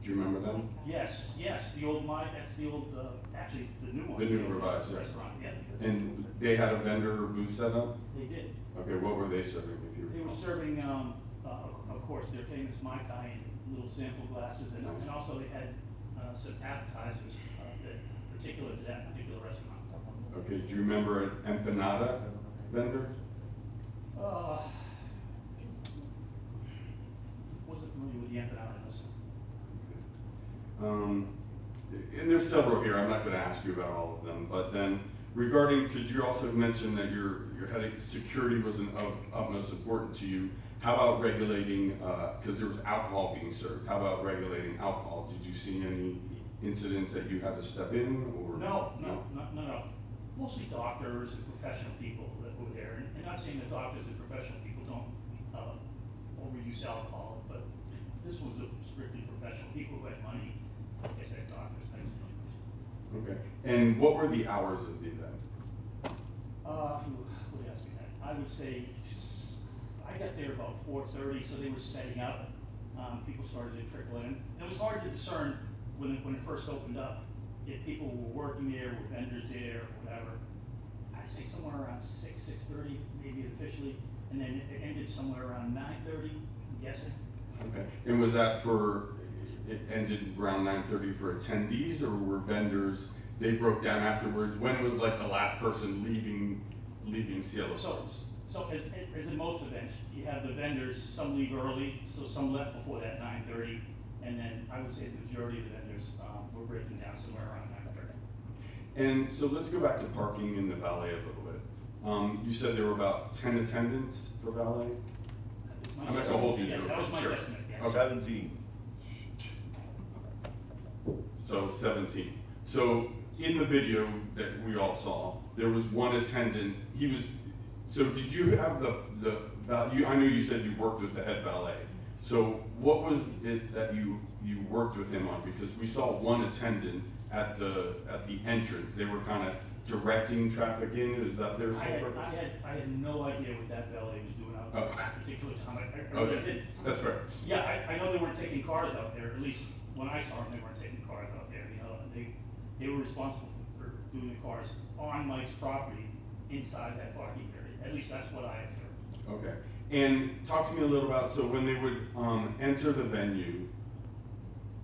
Do you remember them? Yes, the old that's the old, actually, the new one. The new revised, yeah. Restaurant, yeah. And they had a vendor or booth set up? They did. Okay, what were they serving, if you They were recall? serving, of course, their famous Mai Tai in little sample glasses, and also they had some appetizers that particular to that particular restaurant. Okay, do you remember an empanada vendor? Wasn't familiar with the empanadas. And there's several here, I'm not gonna ask you about all of them, but then regarding, because you also mentioned that your head security was of utmost importance to you. How about regulating, because there was alcohol being served, how about regulating alcohol? Did you see any incidents that you had to step in, or? No. Mostly doctors and professional people that were there, and not saying that doctors and professional people don't overuse alcohol, but this was a strictly professional people who had money, like I said, doctors, things. Okay, and what were the hours of the event? Who would ask me that? I would say, I got there about 4:30, so they were setting up. People started to trickle in. It was hard to discern when it first opened up, if people were working there, were vendors there, or whatever. I'd say somewhere around 6:30, maybe officially, and then it ended somewhere around 9:30, I'm guessing. Okay, and was that it ended around 9:30 for attendees, or were vendors, they broke down afterwards? When was like the last person leaving Cielo Stars? So as in most events, you have the vendors, some leave early, so some left before that 9:30, and then I would say the majority of the vendors, were breaking down somewhere around 9:30. And so let's go back to parking in the valet a little bit. You said there were about 10 attendants for valet? I'm not gonna hold you to it, That was but my sure. estimate, yes. Okay. 17. So 17. So in the video that we all saw, there was one attendant, so did you have the value, I know you said you worked with the head valet. So what was it that you worked with him on? Because we saw one attendant at the entrance. They were kind of directing traffic in, is that their sole purpose? I had no idea what that valet was doing out at that particular time. I really Okay, didn't. that's fair. Yeah, I know they weren't taking cars out there, at least when I saw them, they weren't taking cars out there, you know, they were responsible for doing the cars on Mike's property inside that parking area, at least that's what I observed. Okay, and talk to me a little about, so when they would enter the venue,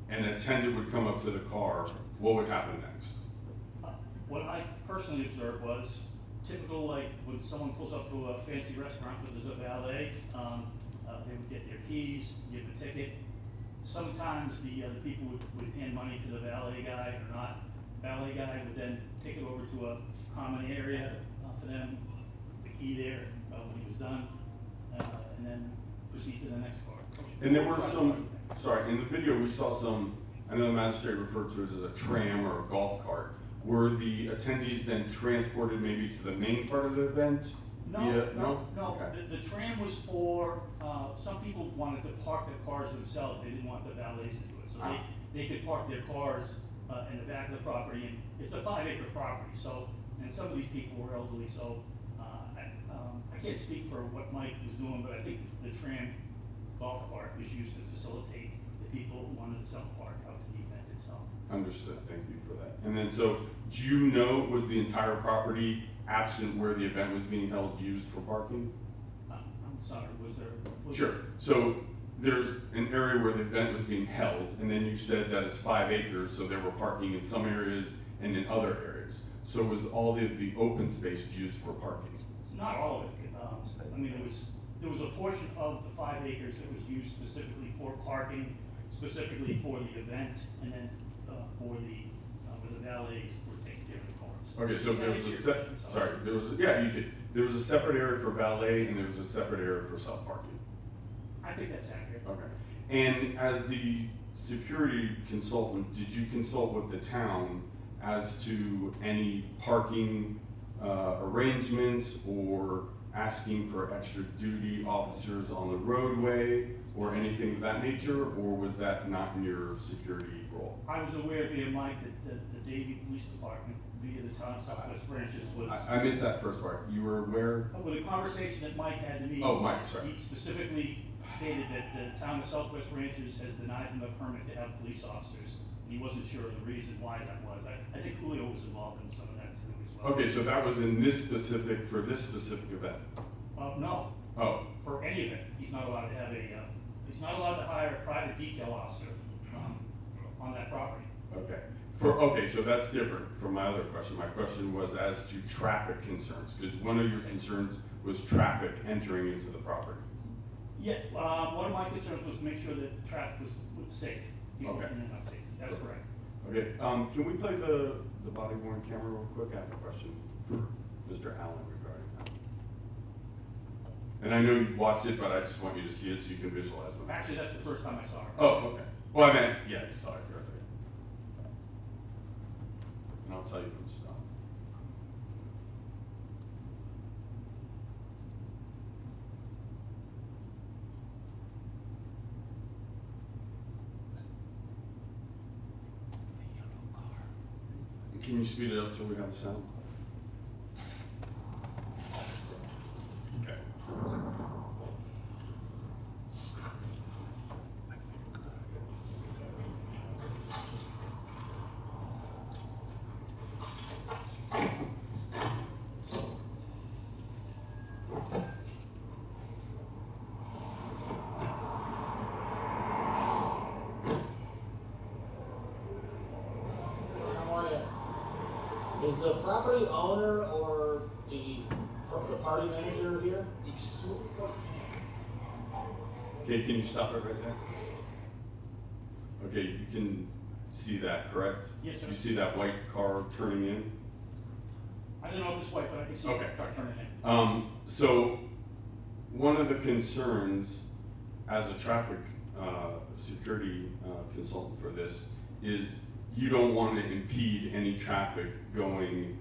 an attendant would come up to the car, what would happen next? What I personally observed was typical, like when someone pulls up to a fancy restaurant where there's a valet, they would get their keys, give a ticket. Sometimes the people would hand money to the valet guy or not. Valet guy would then take it over to a common area for them, the key there when he was done, and then proceed to the next car. And there were some, sorry, in the video we saw some, I know the magistrate referred to it as a tram or a golf cart. Were the attendees then transported maybe to the main part of the event? No, Okay. the tram was for, some people wanted to park their cars themselves, they didn't want the valets to do it. So they could park their cars in the back of the property, and it's a 5-acre property, so, and some of these people were elderly, so I can't speak for what Mike was doing, but I think the tram golf cart was used to facilitate the people who wanted to self-park out to the event itself. Understood, thank you for that. And then, so, do you know, was the entire property absent where the event was being held used for parking? I'm sorry, was there? Sure, so there's an area where the event was being held, and then you said that it's 5 acres, so there were parking in some areas and in other areas. So was all of the open space used for parking? Not all of it. I mean, there was a portion of the 5 acres that was used specifically for parking, specifically for the event, and then for the where the valets were taking care of the cars. Okay, so there was there was a separate area for valet and there was a separate area for self-parking. I think that's accurate. Okay. And as the security consultant, did you consult with the town as to any parking arrangements or asking for extra duty officers on the roadway or anything of that nature, or was that not in your security role? I was aware via Mike that the Davie Police Department, via the town Southwest branches, was. I missed that first part. You were aware? With a conversation that Mike had to me. Oh, Mike, sorry. He specifically stated that the town of Southwest branches has denied him a permit to have police officers. And he wasn't sure of the reason why that was. I think Julio was involved in some of that too as well. Okay, so that was in for this specific event? No. Oh. For any event, he's not allowed to have he's not allowed to hire a private detail officer on that property. Okay. So that's different from my other question. My question was as to traffic concerns, because one of your concerns was traffic entering into the property. Yeah, one of my concerns was to make sure that traffic was safe. People Okay. in and out safe. That's correct. Okay, can we play the body worn camera real quick? I have a question for Mr. Allen regarding that. And I know you watched it, but I just want you to see it so you can visualize it. Actually, that's the first time I saw her. Oh, okay. Well, I meant, yeah, you saw it correctly. And I'll tell you when to stop. Can you speed it up till we have the sound? Okay. Is the property owner or the party manager here? Okay, can you stop it right there? Okay, you can see that, correct? Yes, sir. You see that white car turning in? I don't know if it's white, but I can see Okay. the car turning in. So one of the concerns as a traffic security consultant for this is you don't want to impede any traffic going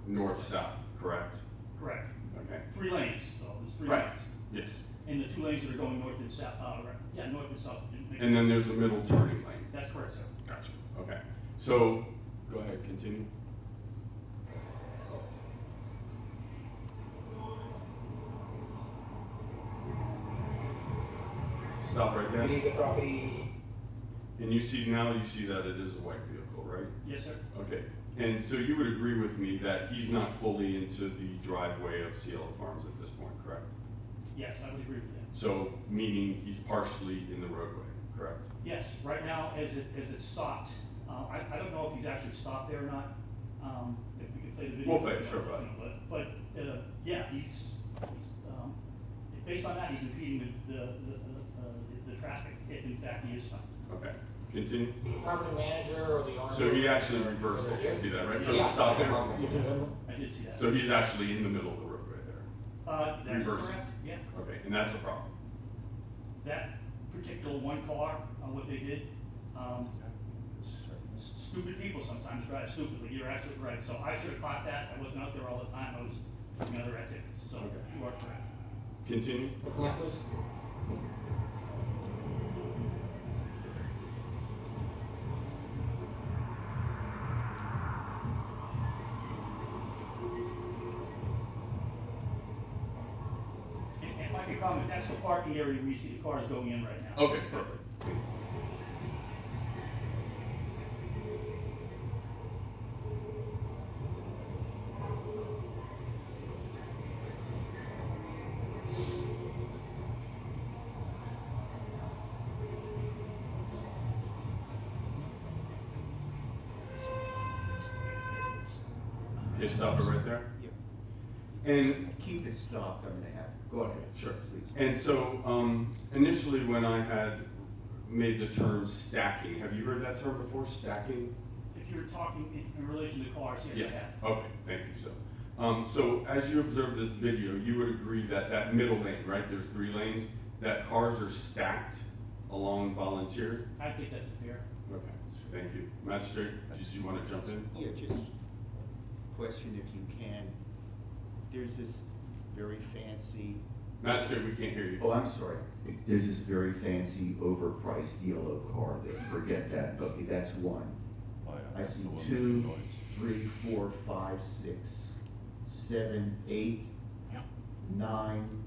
north-south, correct? Correct. Okay. 3 lanes, though, there's 3 Right. lanes. Yes. And the 2 lanes that are going north and south, north and south. And then there's a middle turning lane. That's correct, sir. Gotcha. Okay. So go ahead, continue. Stop right there. Leaving the property. And you see that it is a white vehicle, right? Yes, sir. Okay. And so you would agree with me that he's not fully into the driveway of Cielo Farms at this point, correct? Yes, I would agree with that. So meaning he's partially in the roadway, correct? Yes, right now, as it stopped, I don't know if he's actually stopped there or not. If we could play the video. We'll play it, sure, bud. But, yeah, he's, based on that, he's impeding the traffic, if in fact he is stopped. Okay. Continue. The property manager or the owner. So he actually reversed it. You see that, right? So Yeah. stop there. I did see that. So he's actually in the middle of the roadway there. That is reversed. correct, yeah. Okay, and that's a problem. That particular one car, what they did, stupid people sometimes drive stupidly, you're absolutely right. So I should have caught that, I wasn't out there all the time, I was doing other activities, so Okay. you are correct. Continue. Yeah, please. And if I could comment, that's the parking area where you see the cars going in right now. Okay, perfect. Okay, stop it right there. Yeah. And Keep it stopped, I'm gonna have, go ahead. Sure. Please. And so, initially when I had made the term stacking, have you heard that term before, stacking? If you're talking in relation to cars, yes, I have. Okay, thank you, so as you observe this video, you would agree that that middle lane, right, there's 3 lanes, that cars are stacked along Volunteer? I think that's fair. Okay, thank you. Magistrate, did you want to jump in? Yeah, just question if you can. There's this very fancy, Magistrate, we can't hear you. oh, I'm sorry. There's this very fancy overpriced yellow car there. Forget that. Okay, that's one. I see 2, 3, 4, 5, 6, 7, 8, 9.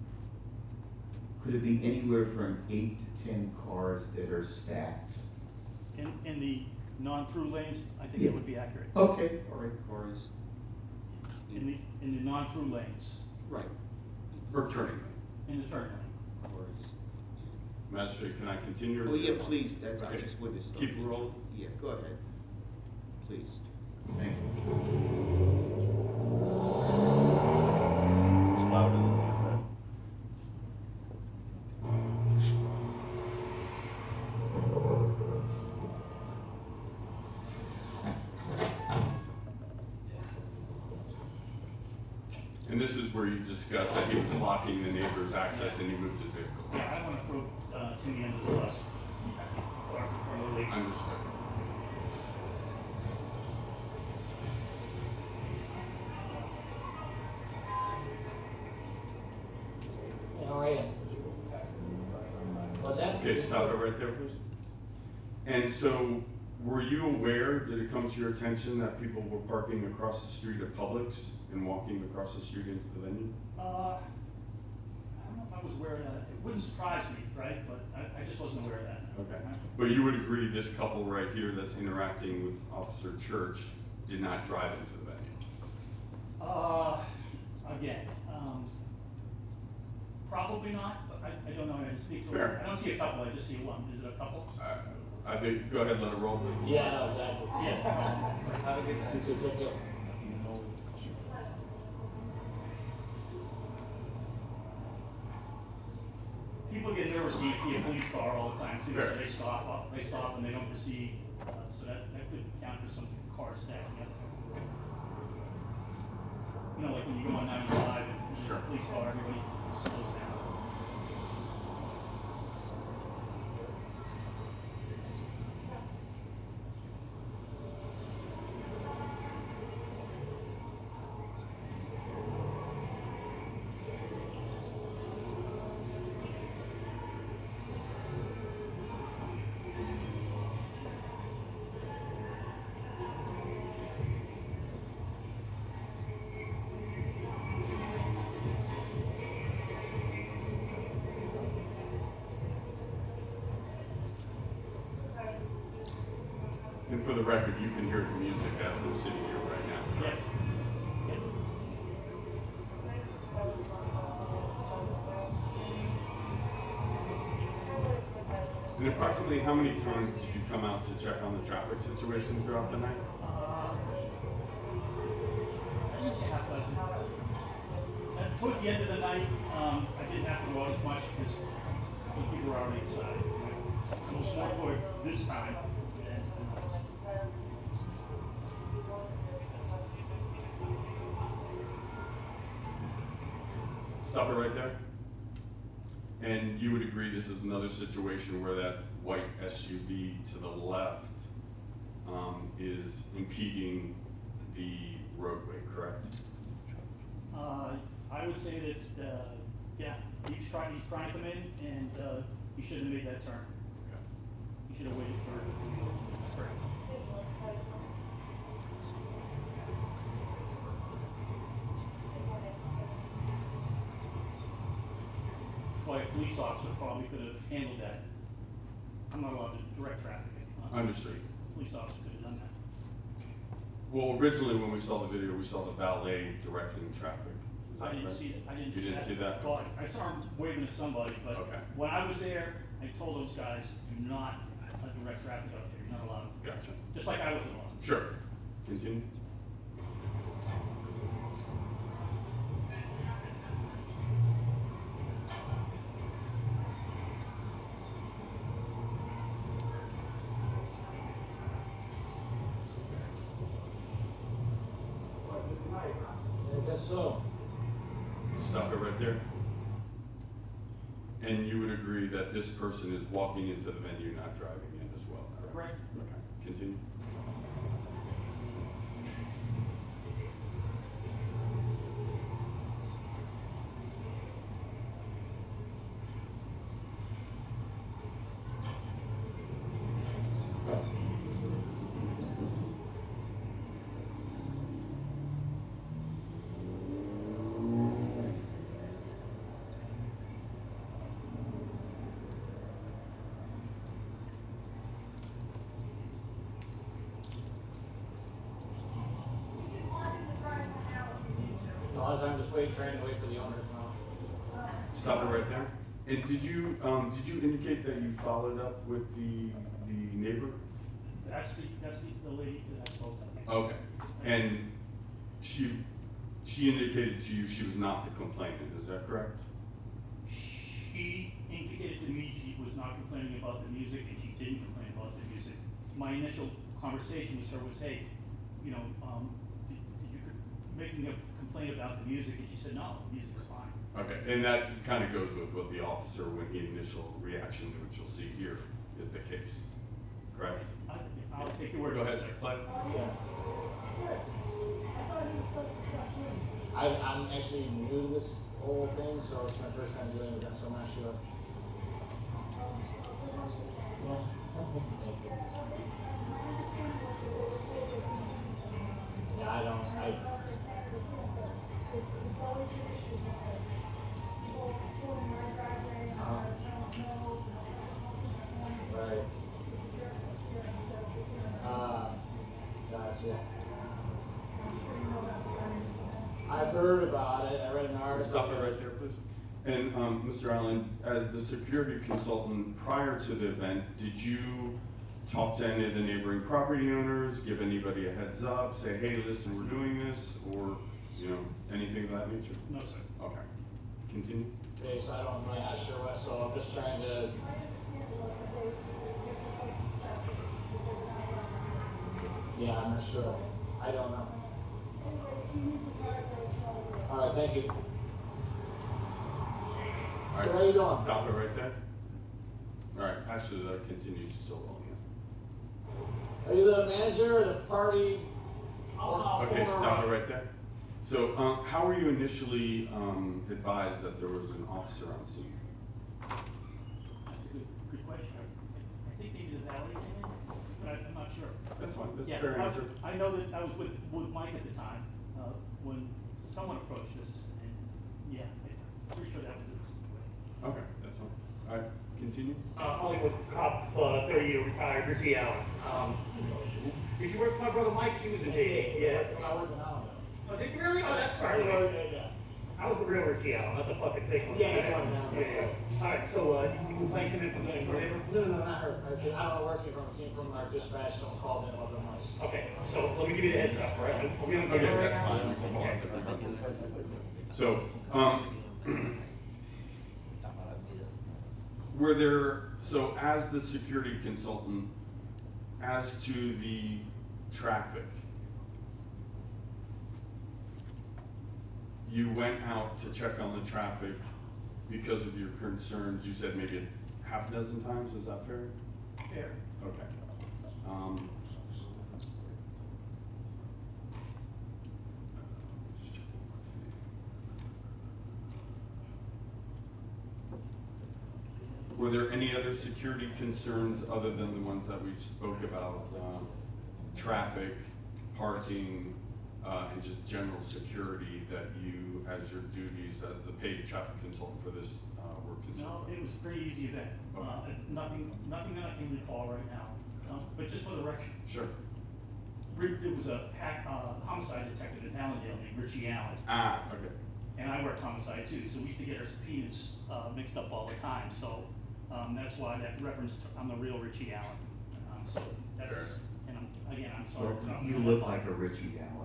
Could it be anywhere from 8 to 10 cars that are stacked? In the non-through lanes, I think Yeah. it would be accurate. Okay, all right, cars. In the non-through lanes, Right. Or turning lane? in the turn lane. Cars. Magistrate, can I continue? Oh, yeah, please, that's, I Okay. just wanted to start. Keep rolling. Yeah, go ahead. Please. Thank you. It's louder than that. And this is where you discussed that he was blocking the neighbor's access and he moved his vehicle. Yeah, I want to throw Timmy under the bus. For a little. Understood. All right. What's that? Okay, stop it right there, please. And so, were you aware, did it come to your attention that people were parking across the street at Publix and walking across the street into the venue? I don't know if I was aware of that. It wouldn't surprise me, right? But I just wasn't aware of that. Okay. But you would agree this couple right here that's interacting with Officer Church did not drive into the venue? Again, probably not, but I don't know, I didn't speak to Fair. her. I don't see a couple, I just see one. Is it a couple? I think, go ahead, let it roll. Yeah, no, exactly. Yes. Have a good night. Take care. People get nervous person, you see a police car all the time, too, so Fair. they stop and they don't proceed, so that could count for some cars stacking up. You know, like when you go on 95 and there's Sure. a police car, everybody slows down. And for the record, you can hear the music as we're sitting here right now. Yes. And approximately how many times did you come out to check on the traffic situation throughout the night? I didn't say half dozen. Toward the end of the night, I didn't have to go out as much because people were already inside. It was more toward this time than Stop it right there. And you would agree this is another situation where that white SUV to the left is impeding the roadway, correct? I would say that, yeah, he's trying to come in and he shouldn't have made that turn. He should have waited for it. Well, a police officer probably could have handled that. I'm not allowed to direct traffic. Understood. Police officer could have done that. Well, originally when we saw the video, we saw the valet directing traffic. Is that I didn't correct? see it. I didn't You see didn't that. see that? Well, I saw him waving at somebody, but Okay. when I was there, I told those guys, do not direct traffic up there. You're not allowed. Gotcha. Just like I wasn't allowed. Sure. Continue. I guess so. Stop it right there. And you would agree that this person is walking into the venue, not driving in as well, correct? Correct. Okay, continue. No, I'm just trying to wait for the owner to come out. Stop it right there. And did you indicate that you followed up with the neighbor? That's the lady that I spoke to. Okay. And she indicated to you she was not the complainant, is that correct? She indicated to me she was not complaining about the music and she didn't complain about the music. My initial conversation with her was, hey, you know, did you making a complaint about the music? And she said, no, the music is fine. Okay, and that kind of goes with what the officer, when the initial reaction, which you'll see here, is the case, correct? I'll take your word. Go ahead, for it. play. I'm actually new to this whole thing, so it's my first time dealing with them, so I'm not sure. Yeah, I don't. It's always an issue because people in my driveway, I don't know. Right. It's addresses here instead of, you know. Gotcha. I've heard about it. I read an article. Stop it right there, please. And Mr. Allen, as the security consultant prior to the event, did you talk to any of the neighboring property owners, give anybody a heads up, say, hey, listen, we're doing this, or, you know, anything of that nature? No, sir. Okay. continue. Okay, so I'm not sure what, so I'm just trying to, yeah, I'm not sure. I don't know. All right, thank you. All right, How you doing? stop it right there. All right, actually, that continued still rolling. Are you the manager or the party? Okay, stop it right there. So, how were you initially advised that there was an officer on scene? That's a good question. I think maybe the valet came in, but I'm not sure. That's fine, that's a Yeah, fair I was- answer. I know that I was with Mike at the time, when someone approached us, and yeah, I'm pretty sure that was it. Okay, that's fine. All right, continue. Hollywood cop, 30-year retired, Richie Allen. Did you work with my brother Mike? He was in Dayton, yeah. I work in Allen. Oh, did you really? Oh, that's Yeah, right. yeah. I was the real Richie Allen, not the fucking fake one. Yeah, that's right, now. Yeah. All right, so, you complained to me from the neighbor? No, not her. I don't know where it came from our dispatch, someone called in about the noise. Okay, so let me give you the heads up, all right? Are we on Okay, camera right that's now? fine. Okay. So, were there, so as the security consultant, as to the traffic, you went out to check on the traffic because of your concerns, you said maybe a half dozen times, is that fair? Fair. Okay. Just check one more thing. Were there any other security concerns other than the ones that we spoke about? Traffic, parking, and just general security that you, as your duties as the paid traffic consultant for this, were concerned No, about? it was a pretty easy event. Nothing that I can recall right now. But just for the record, Sure. there was a homicide detective in Allendale named Richie Allen. Ah, okay. And I worked homicide too, so we used to get our subpoenas mixed up all the time. So that's why that reference, I'm the real Richie Allen. So that's, Fair. and I'm sorry. Well, you look like a Richie Allen.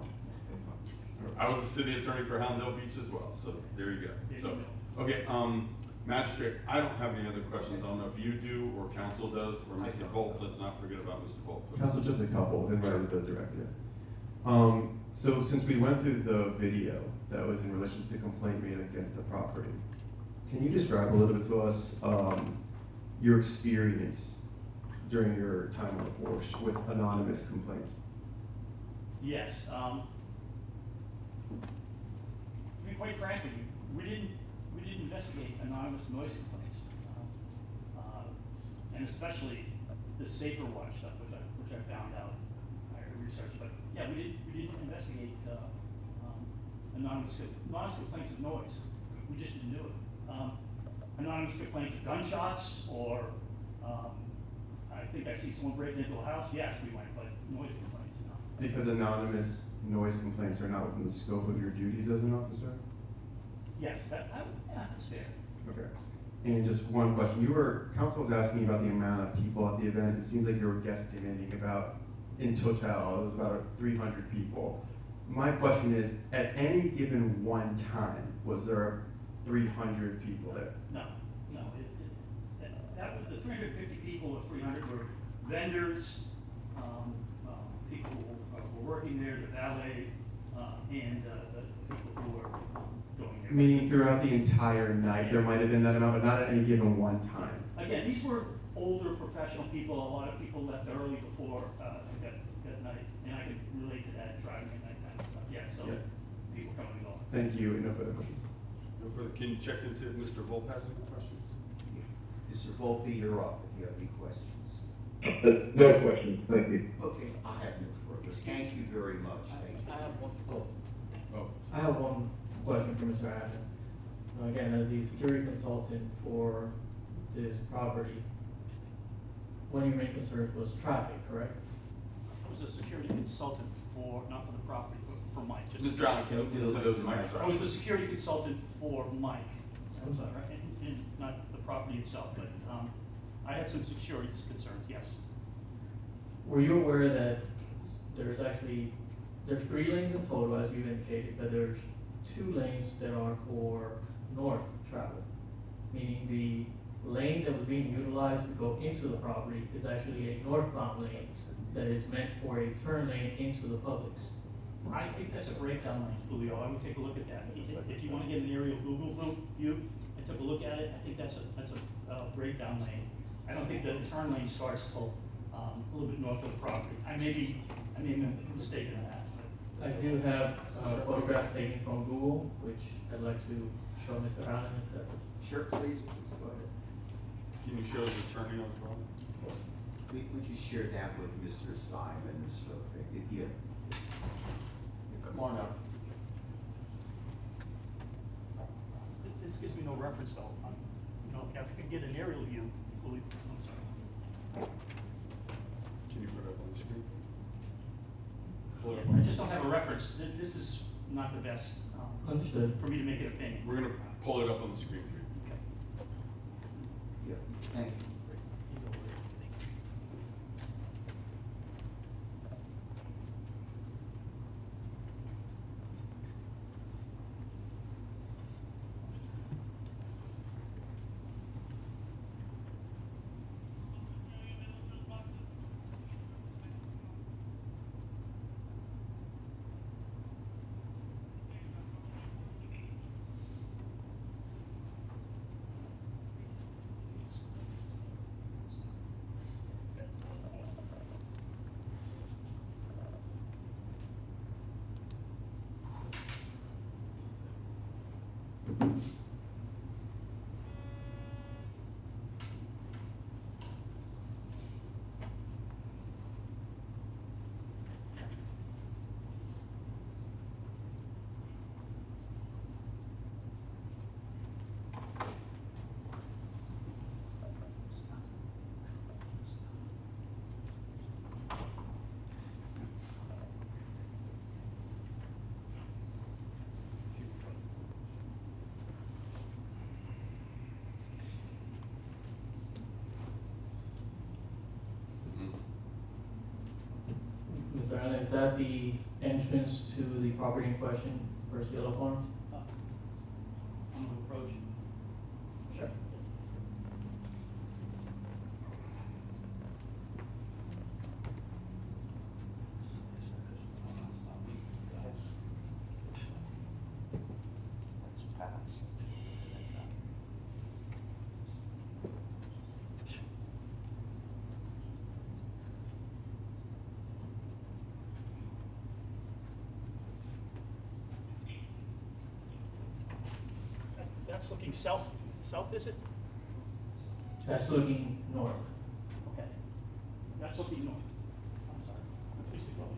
I was the city attorney for Hallandale Beach as well, so there you go. There So, you okay, magistrate, I don't have any other questions. I don't know if you do or council does, or I Mr. don't. Volk. Let's not forget about Mr. Volk. Council, just a couple, then right to the director. So since we went through the video that was in relation to the complaint made against the property, can you describe a little bit to us your experience during your time on the force with anonymous complaints? Yes. To be quite frank with you, we didn't investigate anonymous noise complaints, and especially the Safer Watch stuff, which I found out. I researched, but yeah, we didn't investigate anonymous complaints of noise. We just didn't do it. Anonymous complaints of gunshots, or I think I see someone breaking into a house. Yes, we went, but noise complaints, no. Because anonymous noise complaints are not within the scope of your duties as an officer? Yes, that's fair. Okay. And just one question, council was asking about the amount of people at the event. It seems like you were guesstimating about, in total, it was about 300 people. My question is, at any given one time, was there 300 people there? No, that was the 350 people, or 300 were vendors, people who were working there, the valet, and the people who were going there. Meaning throughout the entire night, there might have been that amount, but not at any given one time. Again, these were older professional people. A lot of people left early before that night, and I can relate to that, driving at nighttime and stuff. Yeah, so Yeah. people coming and going. Thank you, and no further questions. No further, can you check and see if Mr. Volk has any questions? Mr. Volpe, you're up if you have any questions. No questions, thank you. Okay, I have no further. Thank you very much. Thank you. I have one. Oh, I have one question for Mr. Adams. Again, as the security consultant for this property, one of your main concerns was traffic, correct? I was a security consultant not for the property, but for Mike. Mr. Allen, can you say those mics? I was the security consultant for Mike. I'm sorry. Right, and not the property itself, but I had some security concerns, yes. Were you aware that there's 3 lanes in total, as you indicated, but there's 2 lanes that are for north travel, meaning the lane that was being utilized to go into the property is actually a northbound lane that is meant for a turn lane into the Publix. I think that's a breakdown lane, Julio, I would take a look at that. If you wanna get an aerial Google view, I took a look at it, I think that's a breakdown lane. I don't think the turn lane starts till, a little bit north of the property. I may be mistaken on that. I do have photographs taken from Google, which I'd like to show Mr. Allen. if that- Sure, please go ahead. Can you show the turning as well? Would you share that with Mr. Simons? Yeah. Come on up. This gives me no reference though. You know, if I could get an aerial view, I'm sorry. Can you put it up on the screen? Pull it up I on the just don't have a reference, this is not the best, Understood. for me to make an opinion. We're gonna pull it up on the screen for you. Okay. Yeah, thank you. Mr. Allen, is that the entrance to the property in question for Cielo Farms? I'm gonna approach. Sure. That's looking south, is it? That's looking north. Okay. That's looking north. I'm sorry. That's basically going.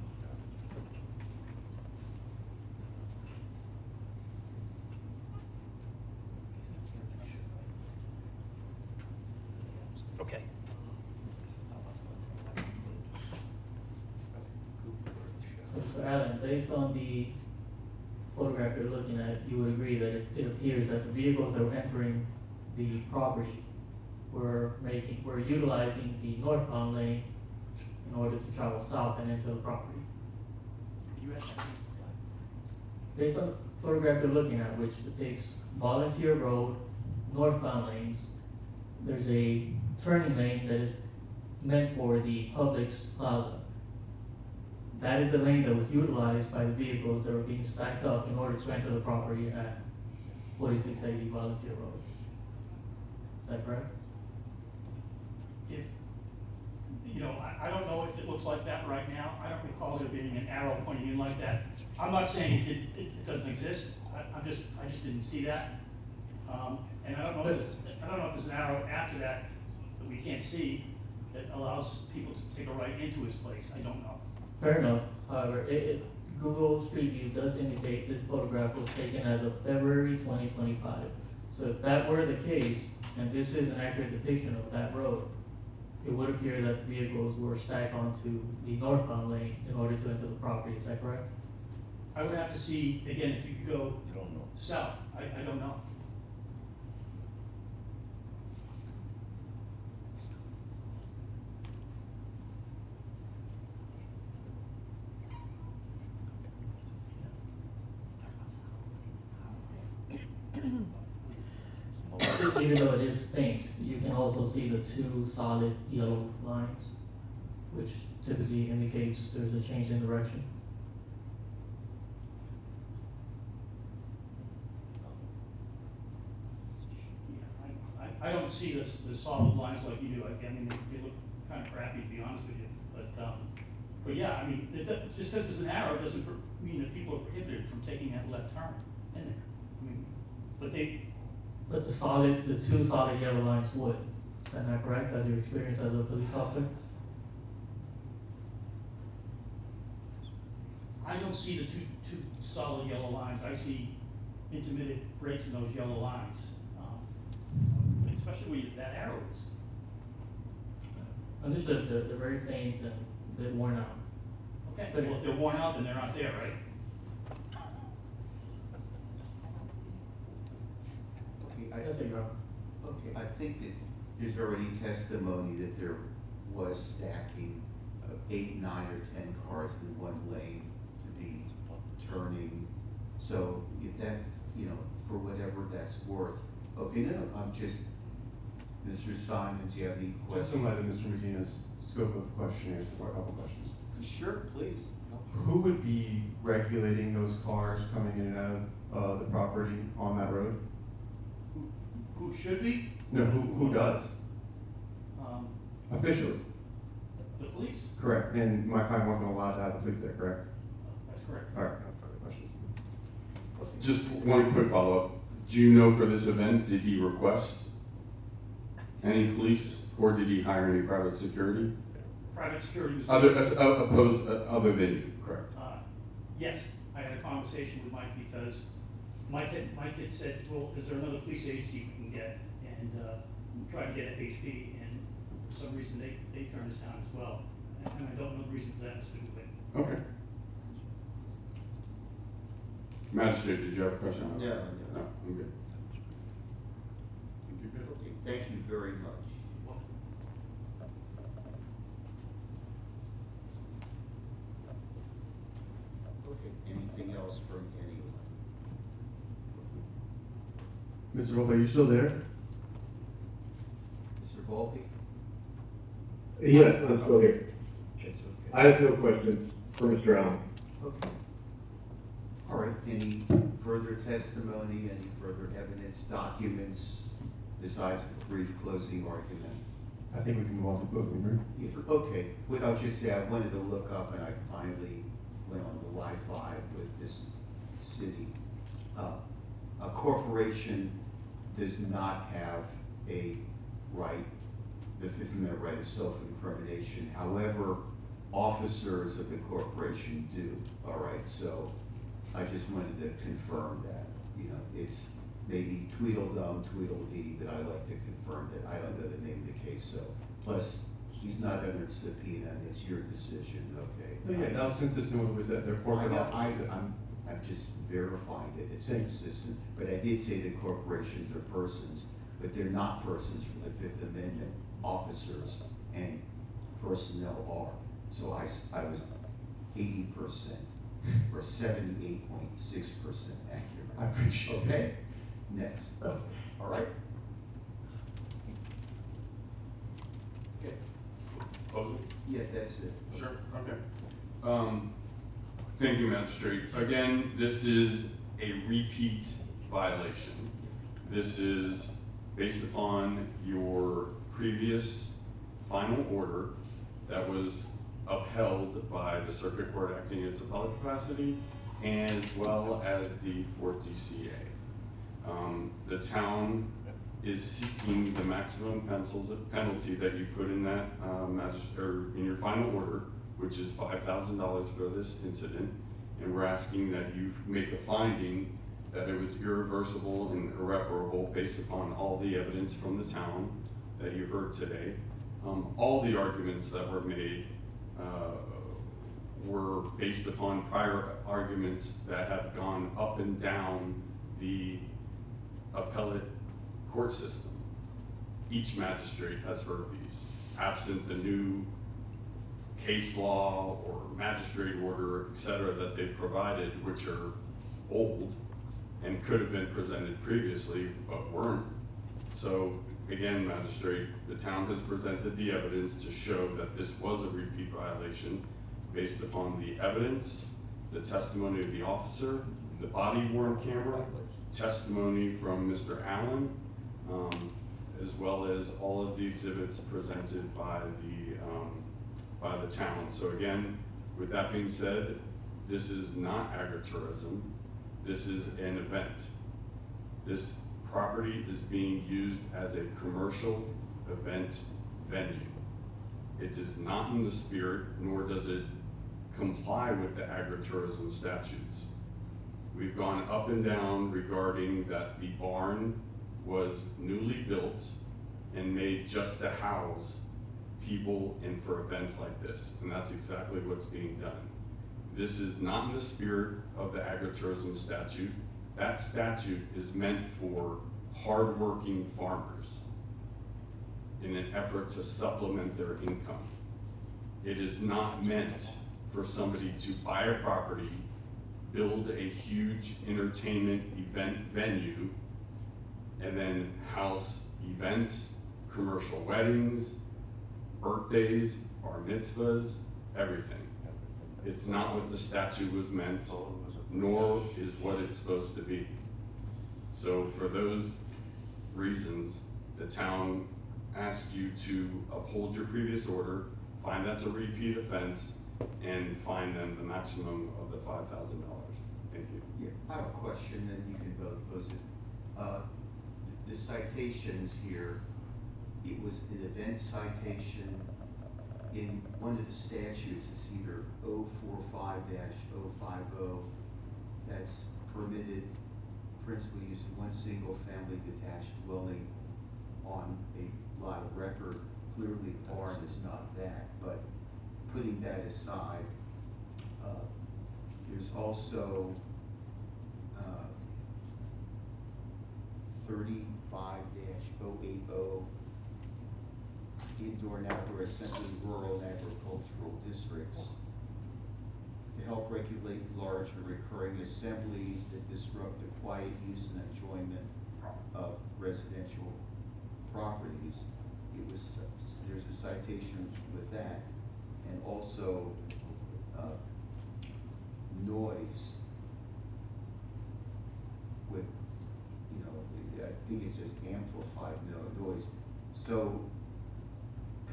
Okay. So, Mr. Allen, based on the photograph you're looking at, you would agree that it appears that the vehicles that were entering the property were utilizing the northbound lane in order to travel south and into the property. You asked. Based on the photograph you're looking at, which depicts Volunteer Road, northbound lanes, there's a turning lane that is meant for the Publix plaza. That is the lane that was utilized by the vehicles that were being stacked up in order to enter the property at 4680 Volunteer Road. Is that correct? If, you know, I don't know if it looks like that right now, I don't recall there being an arrow pointing in like that. I'm not saying it doesn't exist, I just didn't see that. And I don't know if there's an arrow after that that we can't see that allows people to take a right into his place, I don't know. Fair enough. However, Google Street View does indicate this photograph was taken as of February 2025. So if that were the case, and this is an accurate depiction of that road, it would appear that the vehicles were stacked onto the northbound lane in order to enter the property. Is that correct? I would have to see, again, if you could go south, I don't know. even though it is faint, you can also see the two solid yellow lines, which typically indicates there's a change in direction. Yeah, I don't see the solid lines like you do. I mean, they look kind of crappy, to be honest with you. But yeah, I mean, just because it's an arrow doesn't mean that people are prohibited from taking that left turn in there. I mean, But the two solid yellow lines would. Is that not correct, as your experience as a police officer? I don't see the two solid yellow lines. I see intermittent breaks in those yellow lines. Especially where that arrow is. Understood, they're very faint and a bit worn out. Okay, well, if they're worn out, then they're not there, right? Okay, Yes, sir, Your Honor. okay, I think that there's already testimony that there was stacking of 8, 9, or 10 cars in one lane to be turning. So if that, for whatever that's worth. Okay, no, I'm just, Mr. Simons, you have any Just questions? in light of Mr. Medina's scope of questionnaires, a couple questions. Sure, please. Who would be regulating those cars coming in and out of the property on that road? Who should be? No, who does? Officially, The police. correct. And my client wasn't allowed to have the police there, correct? That's correct. All right, no further questions. Just one quick follow-up. Do you know for this event, did he request any police, or did he hire any private security? Private security was. Other than you, correct? Yes, I had a conversation with Mike because Mike had said, well, is there another police agency we can get? And tried to get FHP, and for some reason they turned us down as well. And I don't know the reason for that, Mr. Dubé. Okay. Magistrate, did you have a question? No. No, I'm good. Think you're good? Okay, thank you very much. Okay, anything else from anyone? Mr. Volpe, are you still there? Mr. Volpe? Yes, I'm still here. That's okay. I have no questions for Mr. Allen. Okay. All right, any further testimony, any further evidence, documents, besides the brief closing argument? I think we can move on to closing, right? Yeah, okay, what I'll just say, I wanted to look up and I finally went on the Wi-Fi with this city. A corporation does not have a right, the Fifth Amendment right of self-incrimination. However, officers of the corporation do, all right? So I just wanted to confirm that, it's maybe Tweedledum, Tweedledee, but I like to confirm that. I don't know the name of the case, so. Plus, he's not under subpoena and it's your decision, okay? No, yeah, that was consistent with what we said, they're corporate officers. I'm just verifying that it's consistent, but I did say that corporations are persons, but they're not persons for the Fifth Amendment. Officers and personnel are. So I was 80% or 78.6% accurate. I appreciate it. Okay, next. All right. Okay. Closing? Yeah, that's it. Sure, okay. Thank you, Magistrate. Again, this is a repeat violation. This is based upon your previous final order that was upheld by the Circuit Court acting in its appellate capacity, as well as the 4th DCA. The town is seeking the maximum penalty that you put in that in your final order, which is $5,000 for this incident, and we're asking that you make a finding that it was irreversible and irreparable based upon all the evidence from the town that you heard today. All the arguments that were made were based upon prior arguments that have gone up and down the appellate court system. Each magistrate has heard these. Absent the new case law or magistrate order, et cetera, that they've provided, which are old and could have been presented previously, but weren't. So, again, magistrate, the town has presented the evidence to show that this was a repeat violation based upon the evidence, the testimony of the officer, the body worn camera, testimony from Mr. Allen, as well as all of the exhibits presented by the town. So again, with that being said, this is not agritourism. This is an event. This property is being used as a commercial event venue. It is not in the spirit, nor does it comply with the agritourism statutes. We've gone up and down regarding that the barn was newly built and made just to house people and for events like this, and that's exactly what's being done. This is not in the spirit of the agritourism statute. That statute is meant for hardworking farmers in an effort to supplement their income. It is not meant for somebody to buy a property, build a huge entertainment event venue, and then house events, commercial weddings, birthdays, bar mitzvahs, everything. It's not what the statute was meant, nor is what it's supposed to be. So for those reasons, the town asks you to uphold your previous order, find that's a repeat offense, and fine them the maximum of the $5,000. Thank you. Yeah, I have a question, and you can both pose it. The citations here, it was an event citation in one of the statutes. It's either 045-050, that's permitted principal use of one single family detached dwelling on a lot of record. Clearly, barn is not that, but putting that aside, there's also 35-080, indoor and outdoor assembly rural and agricultural districts, to help regulate large and recurring assemblies that disrupt the quiet use and enjoyment of residential properties. There's a citation with that, and also noise with, I think it says amplified noise. So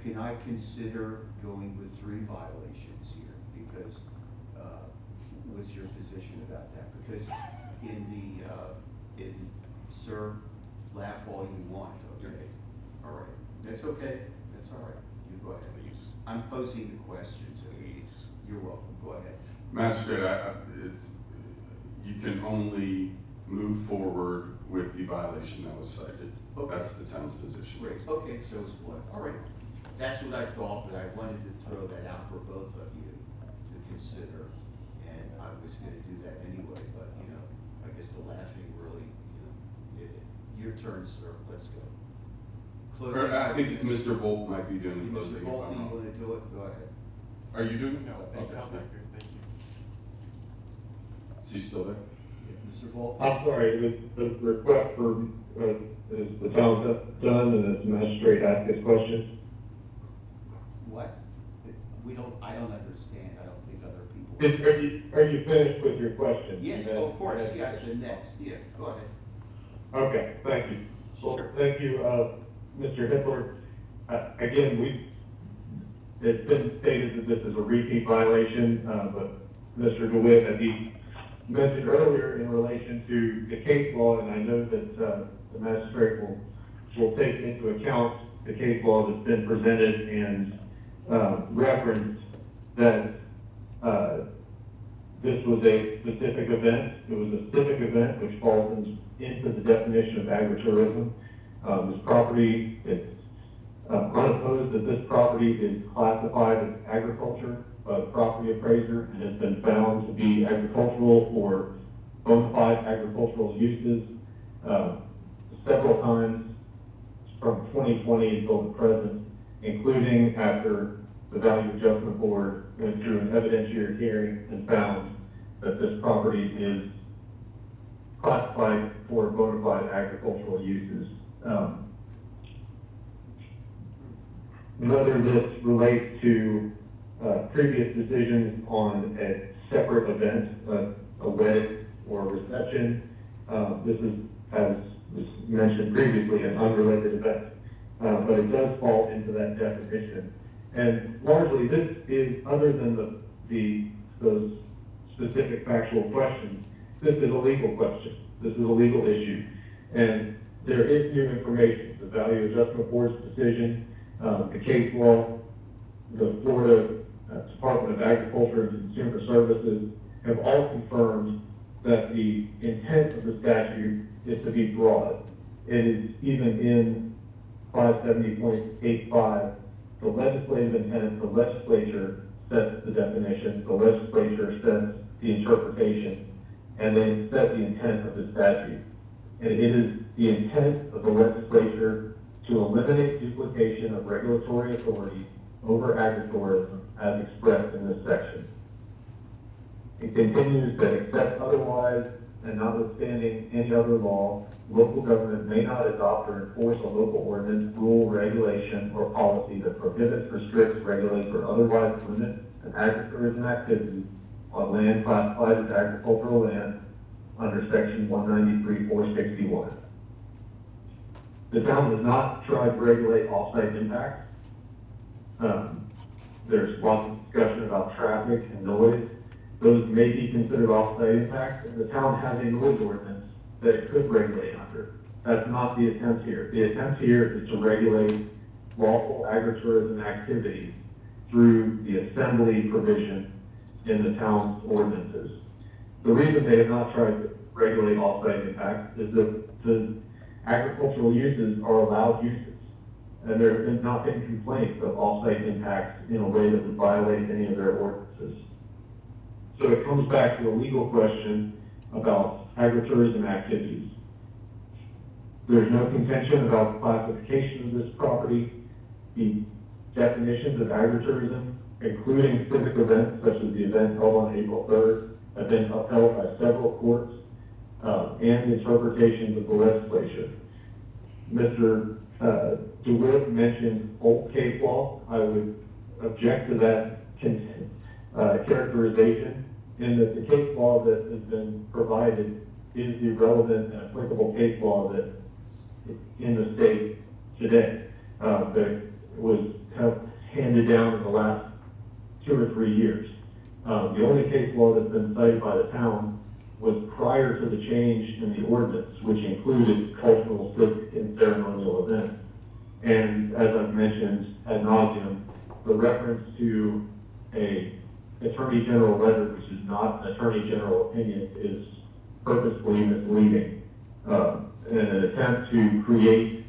can I consider going with 3 violations here? Because what's your position about that? Because sir, laugh all you want, okay? All right, that's okay, that's all right, you go ahead. I'm posing the questions. You're welcome, go ahead. Magistrate, you can only move forward with the violation that was cited. Okay. That's the town's position. Great, okay, so it's one, all right. That's what I thought, but I wanted to throw that out for both of you to consider, and I was gonna do that anyway, but, I guess the laughing really, did it. Your turn, sir, let's go. Closing. I think it's Mr. Volk might be doing the closing. Mr. Volpe, you wanna do it? Go ahead. Are you doing it? No, thank you, Okay. thank you. Is he still there? Yeah, Mr. Volpe? I'm sorry, the request for, is the town done and is the magistrate ask his question? What? I don't understand, I don't think other people. Are you finished with your question? Yes, of course, yes, and next, yeah, go ahead. Okay, thank you. Well, Sure. thank you, Mr. Hitler. Again, it's been stated that this is a repeat violation, but Mr. DeWitt, as he mentioned earlier in relation to the case law, and I know that the magistrate will take into account the case law that's been presented and referenced that this was a specific event. It was a civic event which falls into the definition of agritourism. This property, it's unopposed that this property is classified as agriculture by the property appraiser and has been found to be agricultural or bona fide agricultural uses several times from 2020 until the present, including after the Value Adjustment Board went through an evidentiary hearing and found that this property is classified for bona fide agricultural uses. whether this relates to previous decisions on a separate event, a wedding or a reception. This is, as was mentioned previously, an unrelated event, but it does fall into that definition. And largely, this is, other than those specific factual questions, this is a legal question. This is a legal issue. And there is new information. The Value Adjustment Board's decision, the case law, the Florida Department of Agriculture and Consumer Services have all confirmed that the intent of the statute is to be broad. It is even in 570.85, the legislative intent, the legislature sets the definition, the legislature sets the interpretation, and then set the intent of the statute. And it is the intent of the legislature to eliminate duplication of regulatory authority over agritourism as expressed in this section. It continues that except otherwise and notwithstanding any other law, local government may not adopt or enforce a local ordinance, rule, regulation, or policy that prohibits, restricts, regulates, or otherwise limits an agritourism activity on land classified as agricultural land under section 193.461. The town does not try to regulate off-site impacts. There's lots of discussion about traffic and noise. Those may be considered off-site impacts, and the town has a noise ordinance that it could regulate under. That's not the attempt here. The attempt here is to regulate lawful agritourism activities through the assembly provision in the town's ordinances. The reason they have not tried to regulate off-site impacts is that the agricultural uses are allowed uses, and there have not been complaints of off-site impacts in a way that would violate any of their ordinances. So it comes back to a legal question about agritourism activities. There's no contention about classification of this property. The definitions of agritourism, including civic events such as the event held on April 3rd, have been upheld by several courts and interpretations of the legislature. Mr. DeWitt mentioned old case law. I would object to that characterization in that the case law that has been provided is the relevant and applicable case law that's in the state today that was handed down in the last 2 or 3 years. The only case law that's been cited by the town was prior to the change in the ordinance, which included cultural, civic, and ceremonial events. And as I've mentioned ad nauseum, the reference to a Attorney General letter, which is not an Attorney General opinion, is purposefully misleading in an attempt to create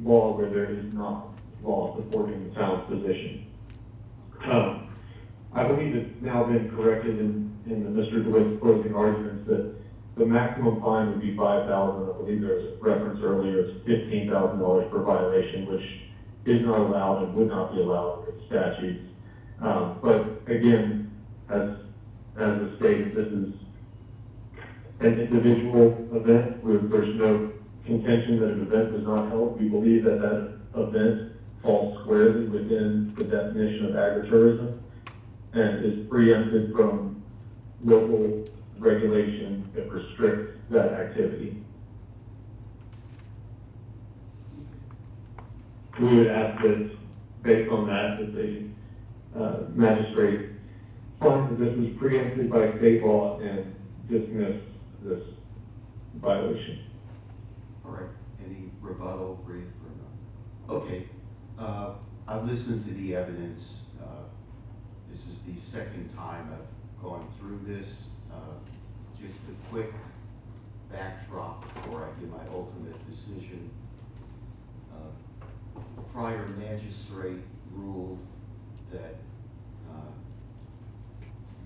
law where there is not law supporting the town's position. I believe it's now been corrected in Mr. DeWitt's closing arguments that the maximum fine would be $5,000. I believe there was a reference earlier, it's $15,000 per violation, which is not allowed and would not be allowed under the statutes. But again, as was stated, this is an individual event where there's no contention that an event was not held. We believe that that event falls squarely within the definition of agritourism and is preempted from local regulation that restricts that activity. We would ask that, based on that the magistrate find that this was preempted by state law and dismiss this violation. All right, any rebuttal, brief, or no? Okay, I've listened to the evidence. This is the second time I've gone through this. Just a quick backdrop before I give my ultimate decision. The prior magistrate ruled that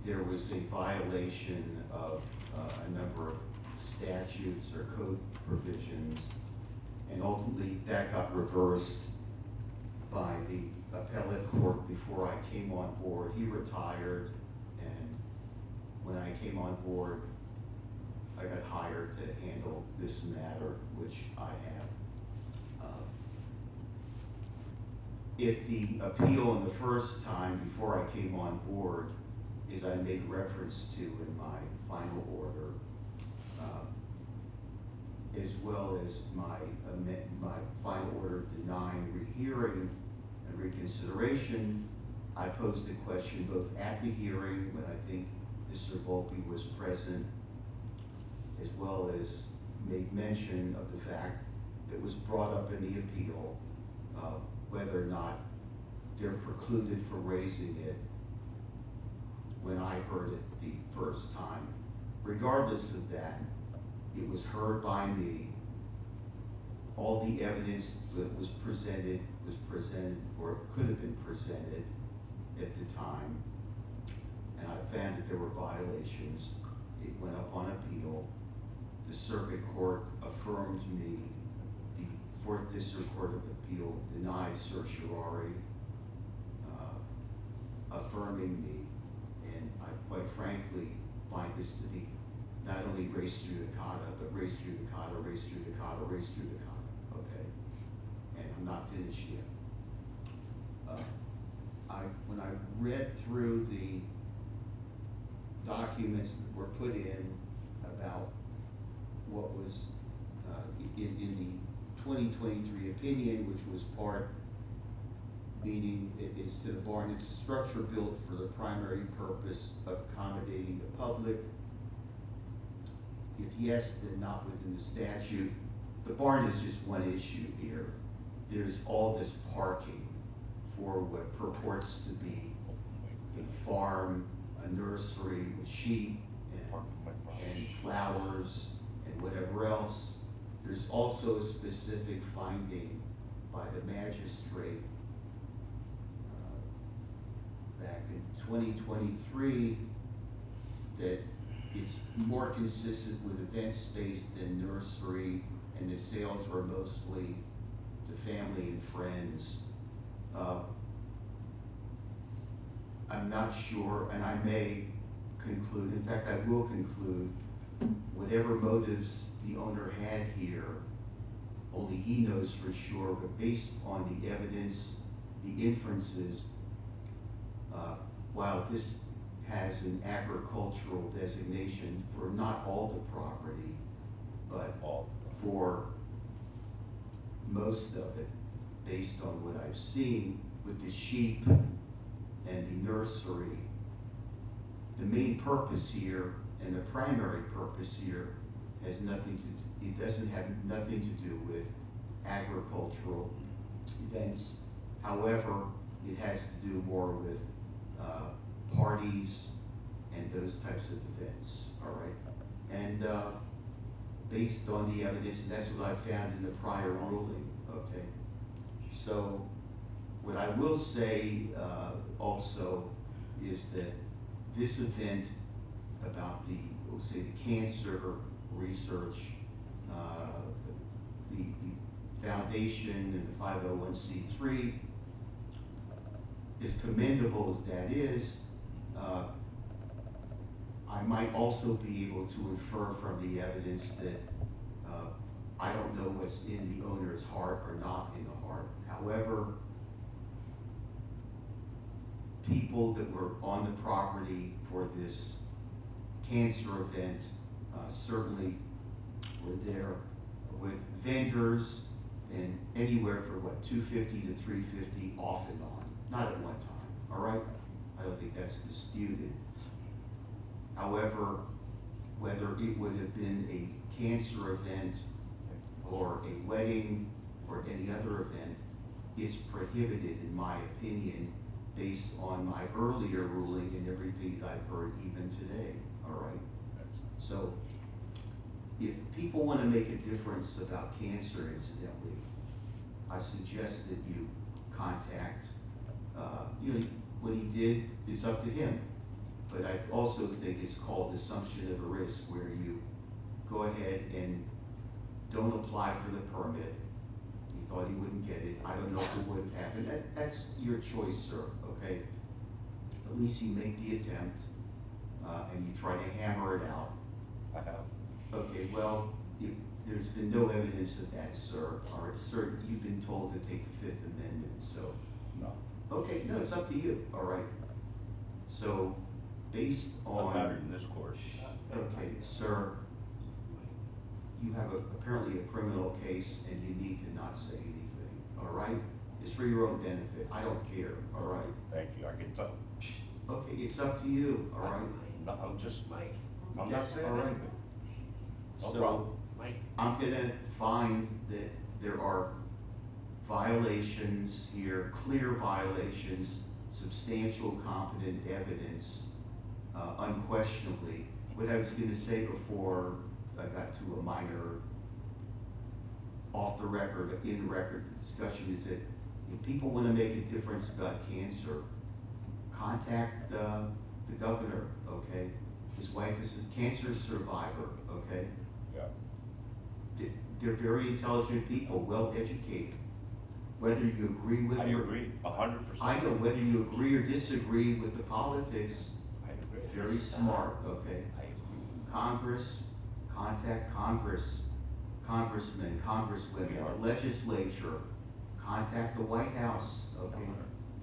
there was a violation of a number of statutes or code provisions, and ultimately that got reversed by the appellate court before I came on board. He retired, and when I came on board, I got hired to handle this matter, which I have. At the appeal in the first time, before I came on board, is I made reference to in my final order, as well as my final order denying rehearing and reconsideration. I posed the question both at the hearing, when I think Mr. Volpe was present, as well as made mention of the fact that was brought up in the appeal, whether or not they're precluded for raising it when I heard it the first time. Regardless of that, it was heard by me. All the evidence that was presented or could have been presented at the time, and I found that there were violations. It went up on appeal. The circuit court affirmed me. The Fourth District Court of Appeal denied certiorari, affirming me, and I quite frankly find this to be not only res judicata, but res judicata, res judicata, res judicata, okay? And I'm not finished yet. When I read through the documents that were put in about what was in the 2023 opinion, which was part, meaning it's to the barn, it's a structure built for the primary purpose of accommodating the public. If yes, then not within the statute. The barn is just one issue here. There's all this parking for what purports to be a farm, a nursery with sheep and flowers and whatever else. There's also a specific finding by the magistrate back in 2023 that it's more consistent with event space than nursery, and the sales were mostly to family and friends. I'm not sure, and I may conclude, in fact I will conclude, whatever motives the owner had here, only he knows for sure, but based on the evidence, the inferences, while this has an agricultural designation for not all the property, but for most of it, based on what I've seen with the sheep and the nursery, the main purpose here and the primary purpose here has nothing to, it doesn't have nothing to do with agricultural events. However, it has to do more with parties and those types of events, all right? And based on the evidence, and that's what I found in the prior ruling, okay? So what I will say also is that this event about the, we'll say the cancer research, the foundation and the 501c3, as commendable as that is, I might also be able to infer from the evidence that I don't know what's in the owner's heart or not in the heart. However, people that were on the property for this cancer event certainly were there with vendors and anywhere for what, $250 to $350 off and on, not at one time, all right? I don't think that's disputed. However, whether it would have been a cancer event or a wedding or any other event, it's prohibited in my opinion based on my earlier ruling and everything that I've heard even today, all right? So if people want to make a difference about cancer, incidentally, I suggest that you contact, what he did is up to him. But I also think it's called assumption of a risk, where you go ahead and don't apply for the permit. He thought he wouldn't get it. I don't know if it would have happened. That's your choice, sir, okay? At least you make the attempt, and you try to hammer it out. I have. Okay, well, there's been no evidence of that, sir. All right, sir, you've been told to take the Fifth Amendment, so No, Okay, no, it's up to you, all right? So, based I'm on. not in this course. Okay, sir, you have apparently a criminal case and you need to not say anything, all right? It's for your own benefit, I don't care, all right? Thank you, I can tell. Okay, it's up to you, all right? No, I'm just, I'm Yeah, not saying all right. anything. No So, problem. I'm gonna find that there are violations here, clear violations, substantial competent evidence, unquestionably. What I was gonna say before I got to a minor off the record, in record discussion is that if people wanna make a difference about cancer, contact the governor, okay? His wife is a cancer survivor, okay? Yeah. They're very intelligent people, well educated. Whether you agree with I them or- agree, 100%. I know whether you agree or disagree with the politics, I agree. very smart, okay? I agree. Congress, contact Congress, congressmen, congresswomen, our legislature, contact the White House, okay?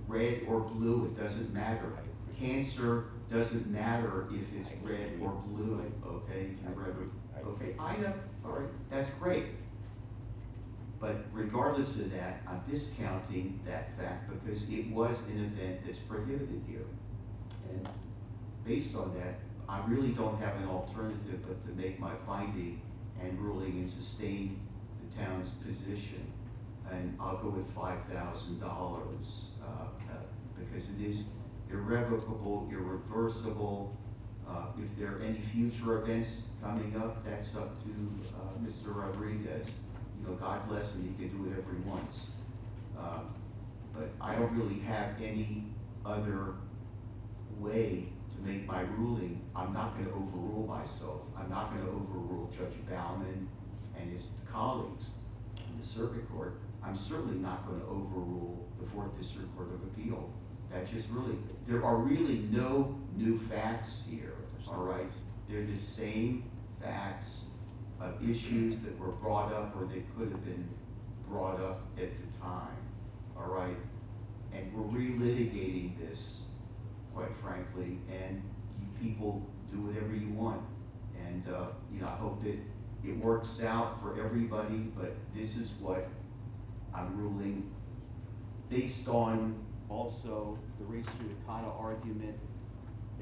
Red or blue, it doesn't matter. Cancer doesn't matter if it's red or blue, okay? If you're red or- Okay, I know, all right, that's great. But regardless of that, I'm discounting that fact because it was an event that's prohibited here. And based on that, I really don't have an alternative but to make my finding and ruling and sustain the town's position. And I'll go with $5,000, because it is irrevocable, irreversible. If there are any future events coming up, that's up to, Mr. Rodriguez. You know, God bless him, he can do whatever he wants. But I don't really have any other way to make my ruling. I'm not gonna overrule myself. I'm not gonna overrule Judge Bauman and his colleagues in the circuit court. I'm certainly not gonna overrule the Fourth District Court of Appeal. That just really, there are really no new facts here, all right? They're the same facts of issues that were brought up or they could have been brought up at the time, all right? And we're relitigating this, quite frankly, and you people do whatever you want. And, you know, I hope that it works out for everybody, but this is what I'm ruling based on also the res judicata argument,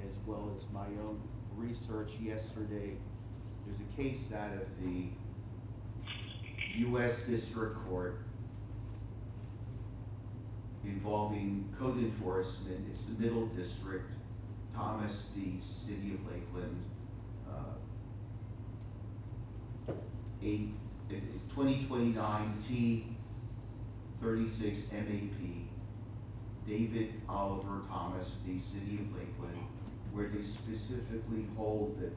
as well as my own research yesterday. There's a case out of the U.S. District Court involving code enforcement. It's the Middle District, Thomas v. City of Lakeland. It's 2029 T36 MAP, David Oliver Thomas v. City of Lakeland, where they specifically hold that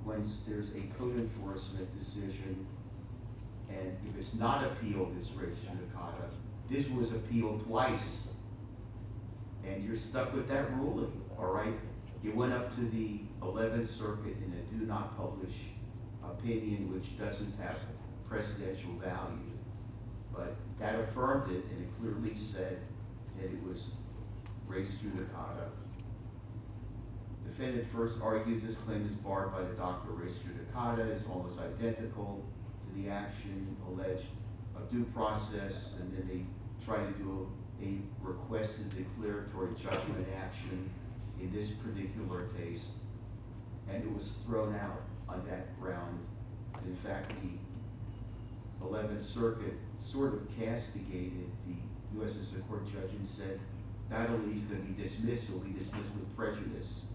once there's a code enforcement decision, and if it's not appealed, it's res judicata. This was appealed twice, and you're stuck with that ruling, all right? You went up to the 11th Circuit in a do not publish opinion, which doesn't have precedential value. But that affirmed it, and it clearly said that it was res judicata. Defendant first argues this claim is barred by the doctrine of res judicata, is almost identical to the action alleged of due process, and then they try to do a requested declaratory judgment action in this particular case, and it was thrown out on that ground. In fact, the 11th Circuit sort of castigated the U.S. District Court judge and said, not only is he going to be dismissed, he'll be dismissed with prejudice.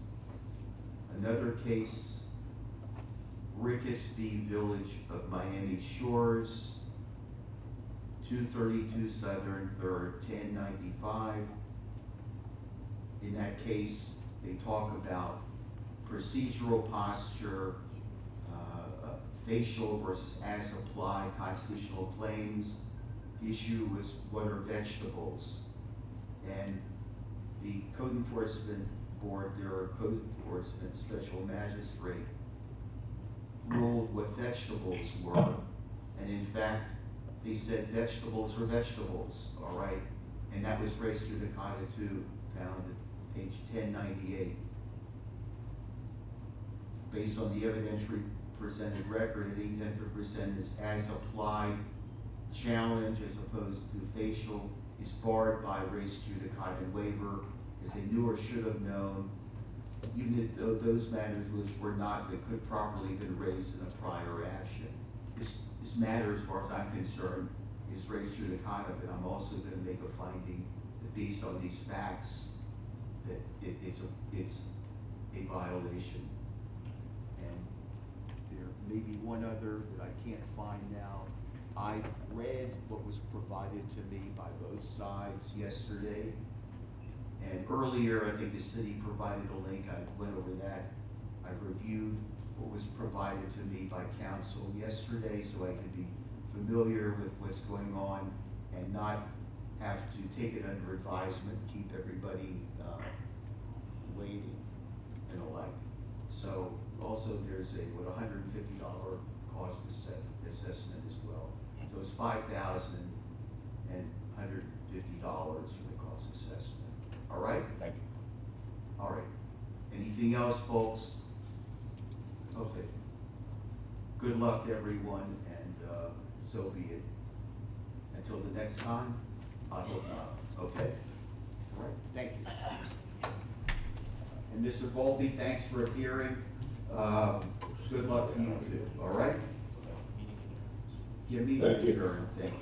Another case, Ricketts v. Village of Miami Shores, 232 Southern 3rd, 1095. In that case, they talk about procedural posture, facial versus as applied constitutional claims. The issue was what are vegetables? And the Code Enforcement Board, their Code Enforcement Special Magistrate, ruled what vegetables were. And in fact, they said vegetables are vegetables, all right? and that was res judicata too, found at page 1098. Based on the evidentiary presented record, it intended to present this as applied challenge as opposed to facial is barred by res judicata waiver, because they knew or should have known, even if those matters which were not, that could properly been raised in a prior action. This matter, as far as I'm concerned, is res judicata, but I'm also gonna make a finding that based on these facts, that it's a violation. And there may be one other that I can't find now. I read what was provided to me by both sides yesterday. And earlier, I think the city provided a link, I went over that. I reviewed what was provided to me by council yesterday so I could be familiar with what's going on and not have to take it under advisement, keep everybody waiting and the like. So also there's a, what, $150 cost assessment as well. So it's $5,000 and $150 for the cost assessment. All right? Thank you. All right. Anything else, folks? Okay. Good luck to everyone, and so be it. Until the next time, I hope not. Okay? All right. Thank you. And Mr. Volpe, thanks for appearing. Good luck to you too. All right? Give me the adjourned. Thank you.